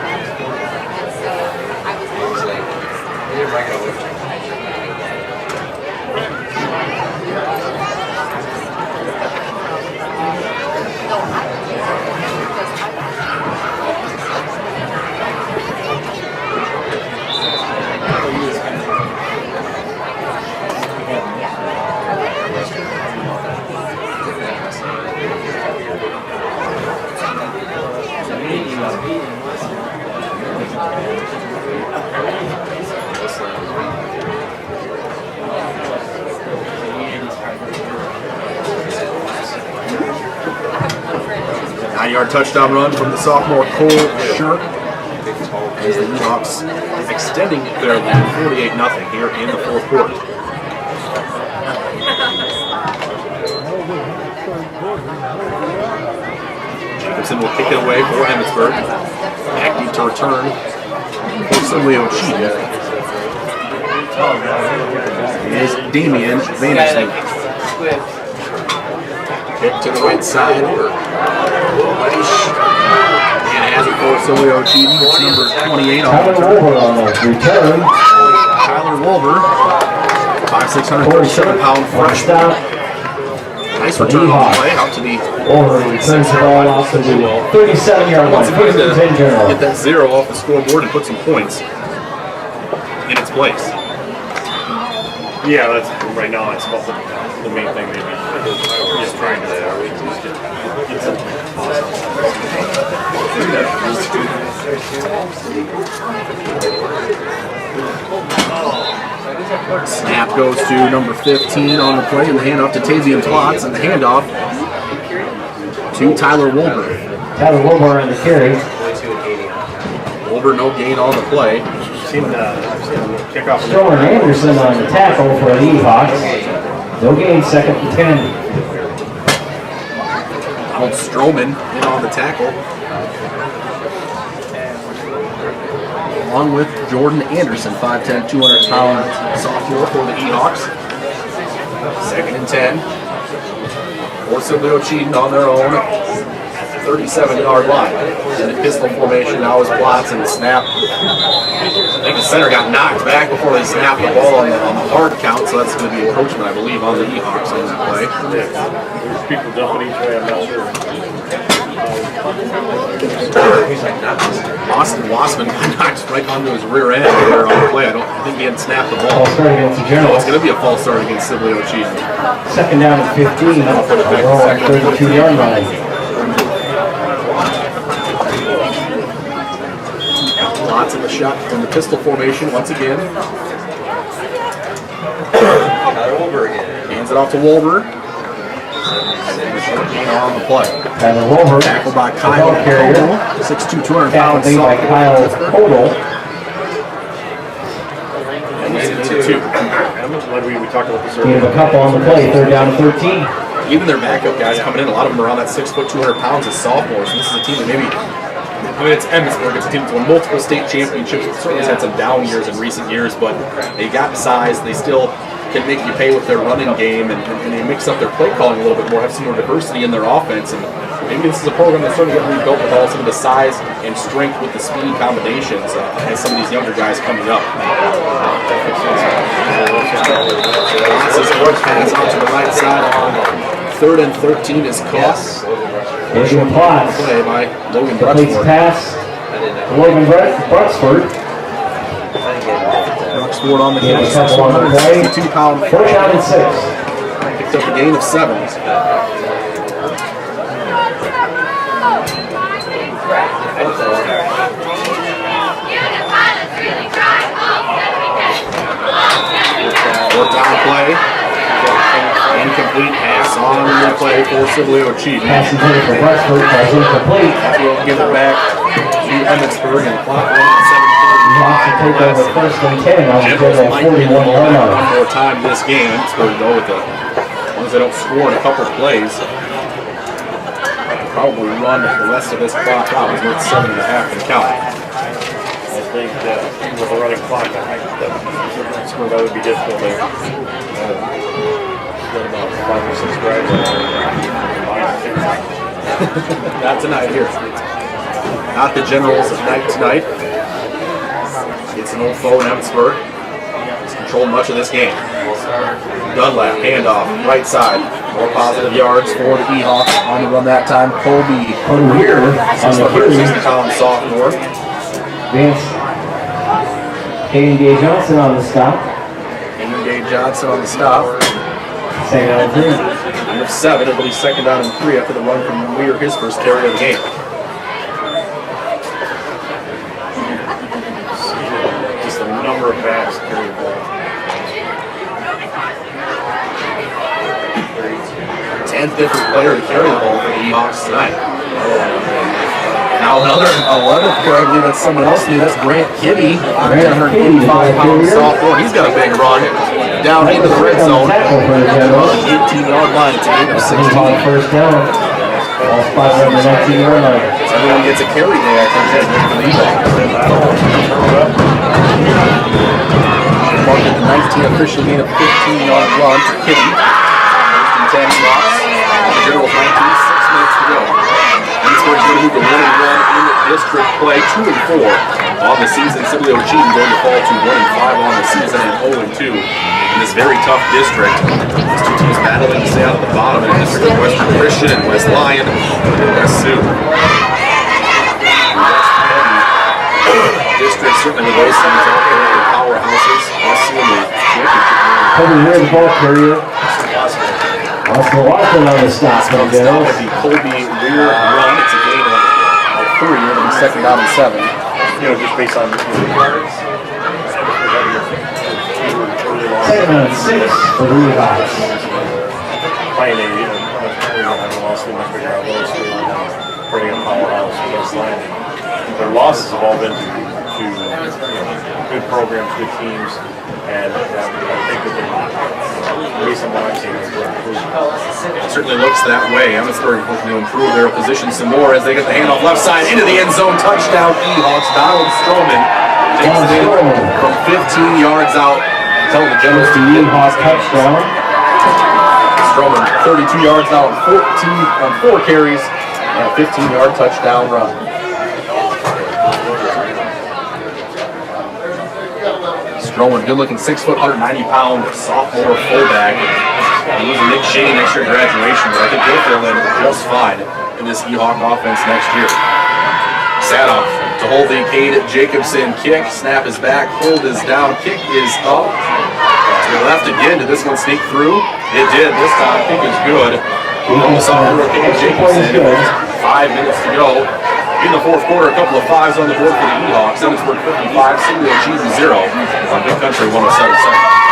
Speaker 4: Nine-yard touchdown run from the sophomore Cole Shirk as the E-Hawks extending their lead 48-0 here in the fourth quarter. Jacobson will kick it away for Emmetsburg. Acting to return for Simleo Cheat. Is Damian Vanderstein. Kick to the right side. And has it for Simleo Cheat. It's number 28 on the
Speaker 3: Wolver on the return.
Speaker 4: Tyler Wolver, 637-pound freshman. Nice return on the play out to the
Speaker 3: Wolver returns the ball off to the 37-yard line.
Speaker 4: to get that zero off the scoreboard and put some points in its place.
Speaker 5: Yeah, that's right now. It's about the main thing. Maybe just trying to get
Speaker 4: Snap goes to number 15 on the play, and the handoff to Tavian Plotz, and the handoff to Tyler Wolver.
Speaker 3: Tyler Wolver on the carry.
Speaker 4: Wolver no gain on the play.
Speaker 3: Stroman Anderson on the tackle for the E-Hawks. No gain, 2nd and 10.
Speaker 4: Donald Stroman in on the tackle. Along with Jordan Anderson, 5'10", 200-pound sophomore for the E-Hawks. 2nd and 10. For Simleo Cheaton on their own 37-yard line. In the pistol formation now is Plotz, and the snap. I think the center got knocked back before they snapped the ball on the hard count, so that's going to be encroachment, I believe, on the E-Hawks on that play.
Speaker 5: There's people jumping each way. I'm not sure.
Speaker 4: Austin Wassman knocked right onto his rear end there on the play. I think he had snapped the ball.
Speaker 3: False start against the Generals.
Speaker 4: It's going to be a false start against Simleo Cheaton.
Speaker 3: 2nd down and 15. On the 32-yard line.
Speaker 4: Lots in the shot from the pistol formation once again. Hands it off to Wolver. On the play.
Speaker 3: Tyler Wolver.
Speaker 4: Tackled by Kyle
Speaker 3: carrier.
Speaker 4: 6'2", 200-pound
Speaker 3: Tackled by Kyle Hodel.
Speaker 4: And he's into 2.
Speaker 5: Like we talked about this
Speaker 3: Gave
Speaker 5: earlier.
Speaker 3: a couple on the play. 3rd down and 13.
Speaker 4: Even their backup guys coming in, a lot of them are around that 6', 200 pounds as sophomores. And this is a team that maybe, it's Emmetsburg. It's a team that's won multiple state championships. It certainly has had some down years in recent years, but they got size. They still can make you pay with their running game, and they mix up their play calling a little bit more, have some more diversity in their offense. And maybe this is a program that's starting to get rebuilt with all some of the size and strength with the speed combinations as some of these younger guys coming up. This is a pass out to the right side. 3rd and 13 is caught.
Speaker 3: Logan Plotz.
Speaker 4: Play by Logan
Speaker 3: Completes
Speaker 4: Bruxford.
Speaker 3: pass. Logan Bruxford.
Speaker 4: Bruxford on the
Speaker 3: Gave a
Speaker 4: catch.
Speaker 3: couple on the play.
Speaker 4: 62-pound.
Speaker 3: 4th down and 6.
Speaker 4: Picked up a gain of 7. Fourth down play. Incomplete pass on the play for Simleo Cheaton.
Speaker 3: Pass intended for Bruxford. Pass incomplete.
Speaker 4: We'll give it back to Emmetsburg and clock on
Speaker 3: Hawks will take over 1st and 10 on the
Speaker 4: Generals might be
Speaker 3: 41-yard line.
Speaker 4: one more time this game. Emmetsburg go with it. As long as they don't score in a couple plays. probably run the rest of this clock out. He's worth 7.5 and count.
Speaker 5: I think that with a running clock, that would be difficult there. Got about 5 or 6 drives.
Speaker 4: Not tonight here. Not the Generals of night tonight. It's an old foe in Emmetsburg. He's controlled much of this game. Dunlap, handoff, right side. More positive yards for the E-Hawks on the run that time. Colby Weir, 60-pound sophomore.
Speaker 3: Vance Hayden Johnson on the stop.
Speaker 4: Hayden Johnson on the stop.
Speaker 3: Second down and 3.
Speaker 4: Number 7, it'll be second down and 3 after the run from Weir, his first carry of the game.
Speaker 5: Just the number of backs carry the ball.
Speaker 4: 10th different player to carry the ball for the E-Hawks tonight. Now another 11th player, I believe that's someone else new. That's Grant Kitty, 185-pound sophomore. He's got a big run down into the red zone. 18-yard line. It's a gain of 16.
Speaker 3: First down. All spots on the 19-yard line.
Speaker 4: So everyone gets a carry day, I think, for the E-Hawks. Marking the 19 official gain of 15-yard run for Kitty. 10 E-Hawks. General 19, 6 minutes to go. Emmetsburg's going to move to 1-1 in district play, 2-4 on the season. Sibley Ocheyedan going to fall to 1-5 on the season and 0-2 in this very tough district. These two teams battling to stay out at the bottom in a district of Western Christian and West Lyon and West Sioux. District certainly with those teams out there, the powerhouses. West Sioux in the championship.
Speaker 3: Colby Weir, the ball carrier. Austin Watson on the stop.
Speaker 4: It'll be Colby Weir run. It's a gain of 3. It'll be second down and 7.
Speaker 5: You know, just based on
Speaker 3: Second down and 6 for the E-Hawks.
Speaker 5: playing a loss in Emmetsburg, low school, and bringing a powerhouse against Landon. Their losses have all been to good programs, good teams, and I think that based on what I've seen,
Speaker 4: It certainly looks that way. Emmetsburg looking to improve their position some more as they get the handoff left side into the end zone. Touchdown E-Hawks. Donald Stroman takes it in from 15 yards out. Tell the Generals to
Speaker 3: E-Hawks touchdown.
Speaker 4: Stroman 32 yards out on 4 carries and a 15-yard touchdown run. Stroman, good-looking 6 foot, 190-pound sophomore fullback. He was a Nick Shane next year graduation, but I think he'll fill in just fine in this E-Hawk offense next year. Sadoff to hold the Cade Jacobson kick. Snap is back, hold is down, kick is up. To the left again. Did this one sneak through? It did. This time, kick is good. Sophomore Cade Jacobson. 5 minutes to go. In the fourth quarter, a couple of 5s on the board for the E-Hawks. Emmetsburg 55, Sibley Ocheyedan 0 on Big Country 107.7.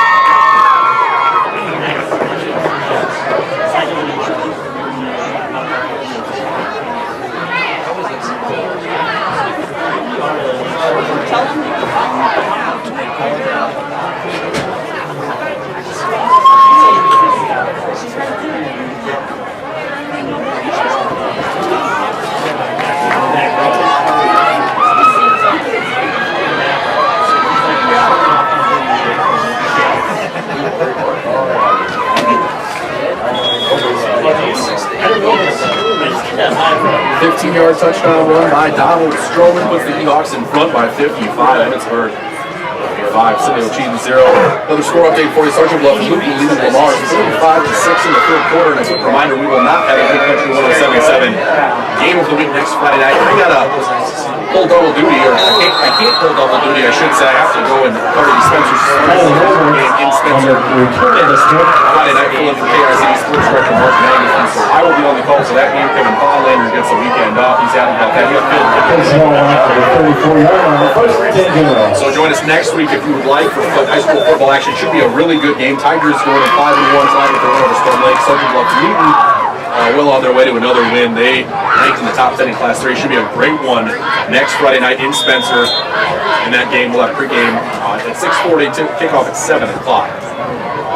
Speaker 4: 15-yard touchdown run by Donald Stroman puts the E-Hawks in front by 55. Emmetsburg 5, Sibley Ocheyedan 0. Another score update for you. Sergeant Bluff Luton leading Lamar 35-6 in the third quarter. And a quick reminder, we will not have a Big Country 107.7 game of the week next Friday night. I got a full double duty, or I can't pull double duty, I should say. I have to go and cover the Spencer's game in Spencer. Friday night, filling for KRZ Sports Director Mark Magnuson. So I will be on the call for that game. Kevin Bonlander gets the weekend off. He's out about that. So join us next week if you would like for high school football action. Should be a really good game. Tigers going to 5-1 tonight with the win over Storm Lake. Sergeant Bluff Newton well on their way to another win. They ranked in the top 10 in Class 3. Should be a great one next Friday night in Spencer. In that game, we'll have pregame at 6:40, kickoff at 7 o'clock.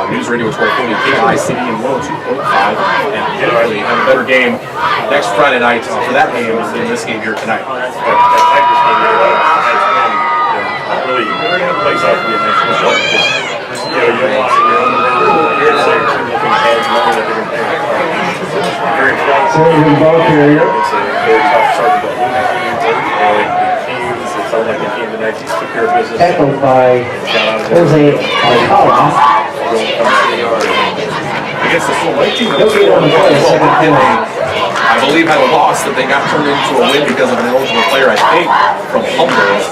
Speaker 4: News Radio 1240, KICD and 102.5. And hopefully have a better game next Friday night for that game than this game here tonight.
Speaker 5: That Tigers game, really plays out to be a nice result. You're on the road, you're looking ahead, knowing that they're going to pay. Very exciting.
Speaker 3: Serving ball carrier.
Speaker 5: It's a very tough start to the teams. It sounds like the team tonight just took care of business.
Speaker 3: Tackled by Jose Alcala.
Speaker 4: Against the Select team,
Speaker 3: He'll get on the play, second penalty.
Speaker 4: I believe had a loss that they got turned into a win because of an eligible player, I think, from Humboldt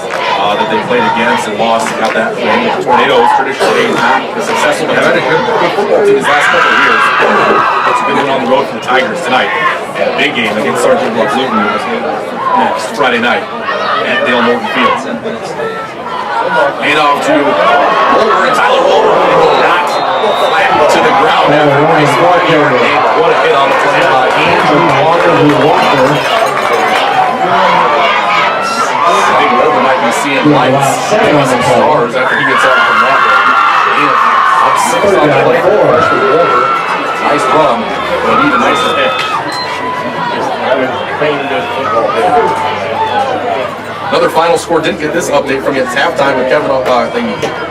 Speaker 4: that they played against and lost and got that win. Tornadoes traditionally not as successful, but have had a good football team these last couple of years. It's a good win on the road for the Tigers tonight. And a big game against Sergeant Bluff Luton next Friday night at Dale Morton Field. Hand off to Wolver and Tyler Wolver. Not flat to the ground after a nice 4-yard game. What a hit on the play by Andrew Walker. I think Wolver might be seeing lights, some stars after he gets up from that one. Up 6 on the play for Wolver. Nice run, but even nicer hit. Another final score, didn't get this update from you. It's halftime with Kevin, the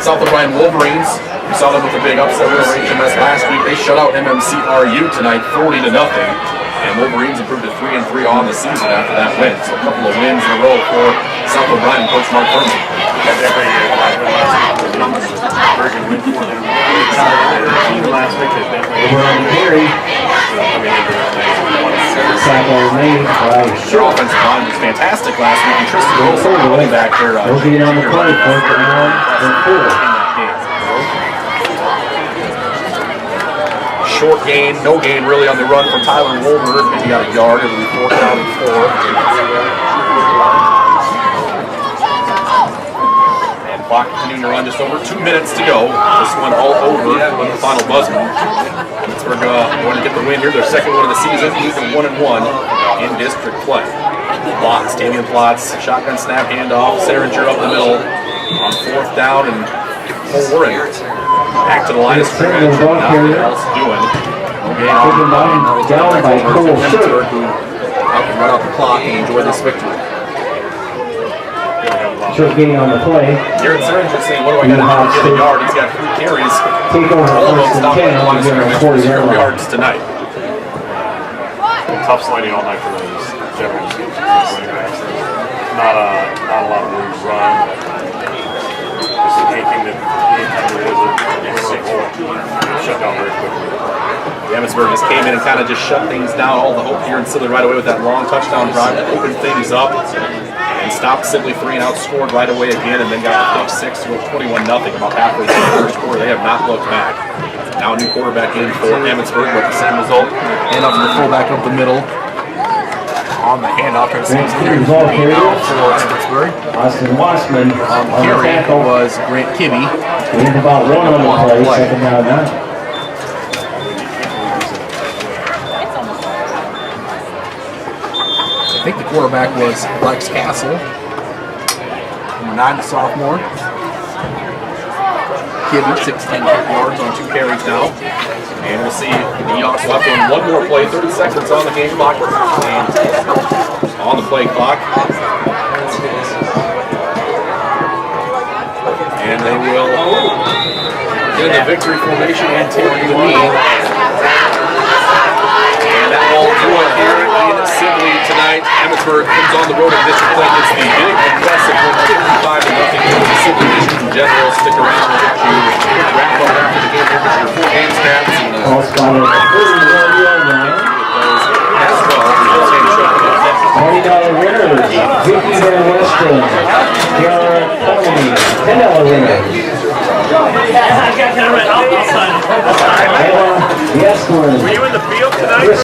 Speaker 4: South O'Brien Wolverines. We saw them with a big upset over HMS last week. They shut out MMCRU tonight 40-0. And Wolverines improved to 3-3 on the season after that win. So a couple of wins in a row for South O'Brien Coach Mark Furman. Their offensive line was fantastic last week. And Tristan Wilson, running back there.
Speaker 3: He'll be on the play, 4th.
Speaker 4: Short gain, no gain really on the run from Tyler Wolver. Maybe got a yard. It'll be 4th down and 4. And clock continuing to run, just over 2 minutes to go. This one all over with the final buzzer. Emmetsburg going to get the win here, their second one of the season, even 1-1 in district play. Plots, Damian Plots, shotgun snap handoff, Seringer up the middle on 4th down and 4. Back to the line of scrimmage, nothing else doing.
Speaker 3: Down by Cole Sherwood,
Speaker 4: who can run out the clock and enjoy this victory.
Speaker 3: Short gain on the play.
Speaker 4: Garrett Seringer saying, what do I got to do to get a yard? He's got 3 carries.
Speaker 3: Take over
Speaker 4: All of them
Speaker 3: 1st
Speaker 4: stopped
Speaker 3: and 10
Speaker 4: at the line of scrimmage for 0 yards tonight.
Speaker 5: Tough sliding all night for those generals. Not a lot of room to run. Just anything that there is shut down very quickly.
Speaker 4: Emmetsburg just came in and kind of just shut things down. All the hope here in Sibley right away with that long touchdown drive to open things up and stopped Sibley 3 and outscored right away again, and then got the pick 6 to go 21-0 about halfway through the first quarter. They have not looked back. Now a new quarterback in for Emmetsburg with the same result. Hand off to the fullback up the middle. On the handoff, trying to see who's
Speaker 3: ball carrier
Speaker 4: for Emmetsburg.
Speaker 3: Austin Wassman on the
Speaker 4: Carry
Speaker 3: tackle.
Speaker 4: was Grant Kibbe.
Speaker 3: And about 1 on the play, second down 9.
Speaker 4: I think the quarterback was Lex Castle, number 9, the sophomore. Kibbe, 6'10", yards on 2 carries now. And we'll see the Yawks left in one more play, 30 seconds on the game clock, and on the play clock. And they will get in the victory formation and take the lead. And that will do it here in Sibley tonight. Emmetsburg comes on the road in district play. It's the big, impressive 55-0 over the Sibley District in general. Stick around, we'll get you a quick wrap up after the game. We'll get your full game stats and as well.
Speaker 3: $20 winners. Vicky Van Weston, Kiara Coney, $10 winners. Ella Yesler.
Speaker 5: Were you in the field tonight?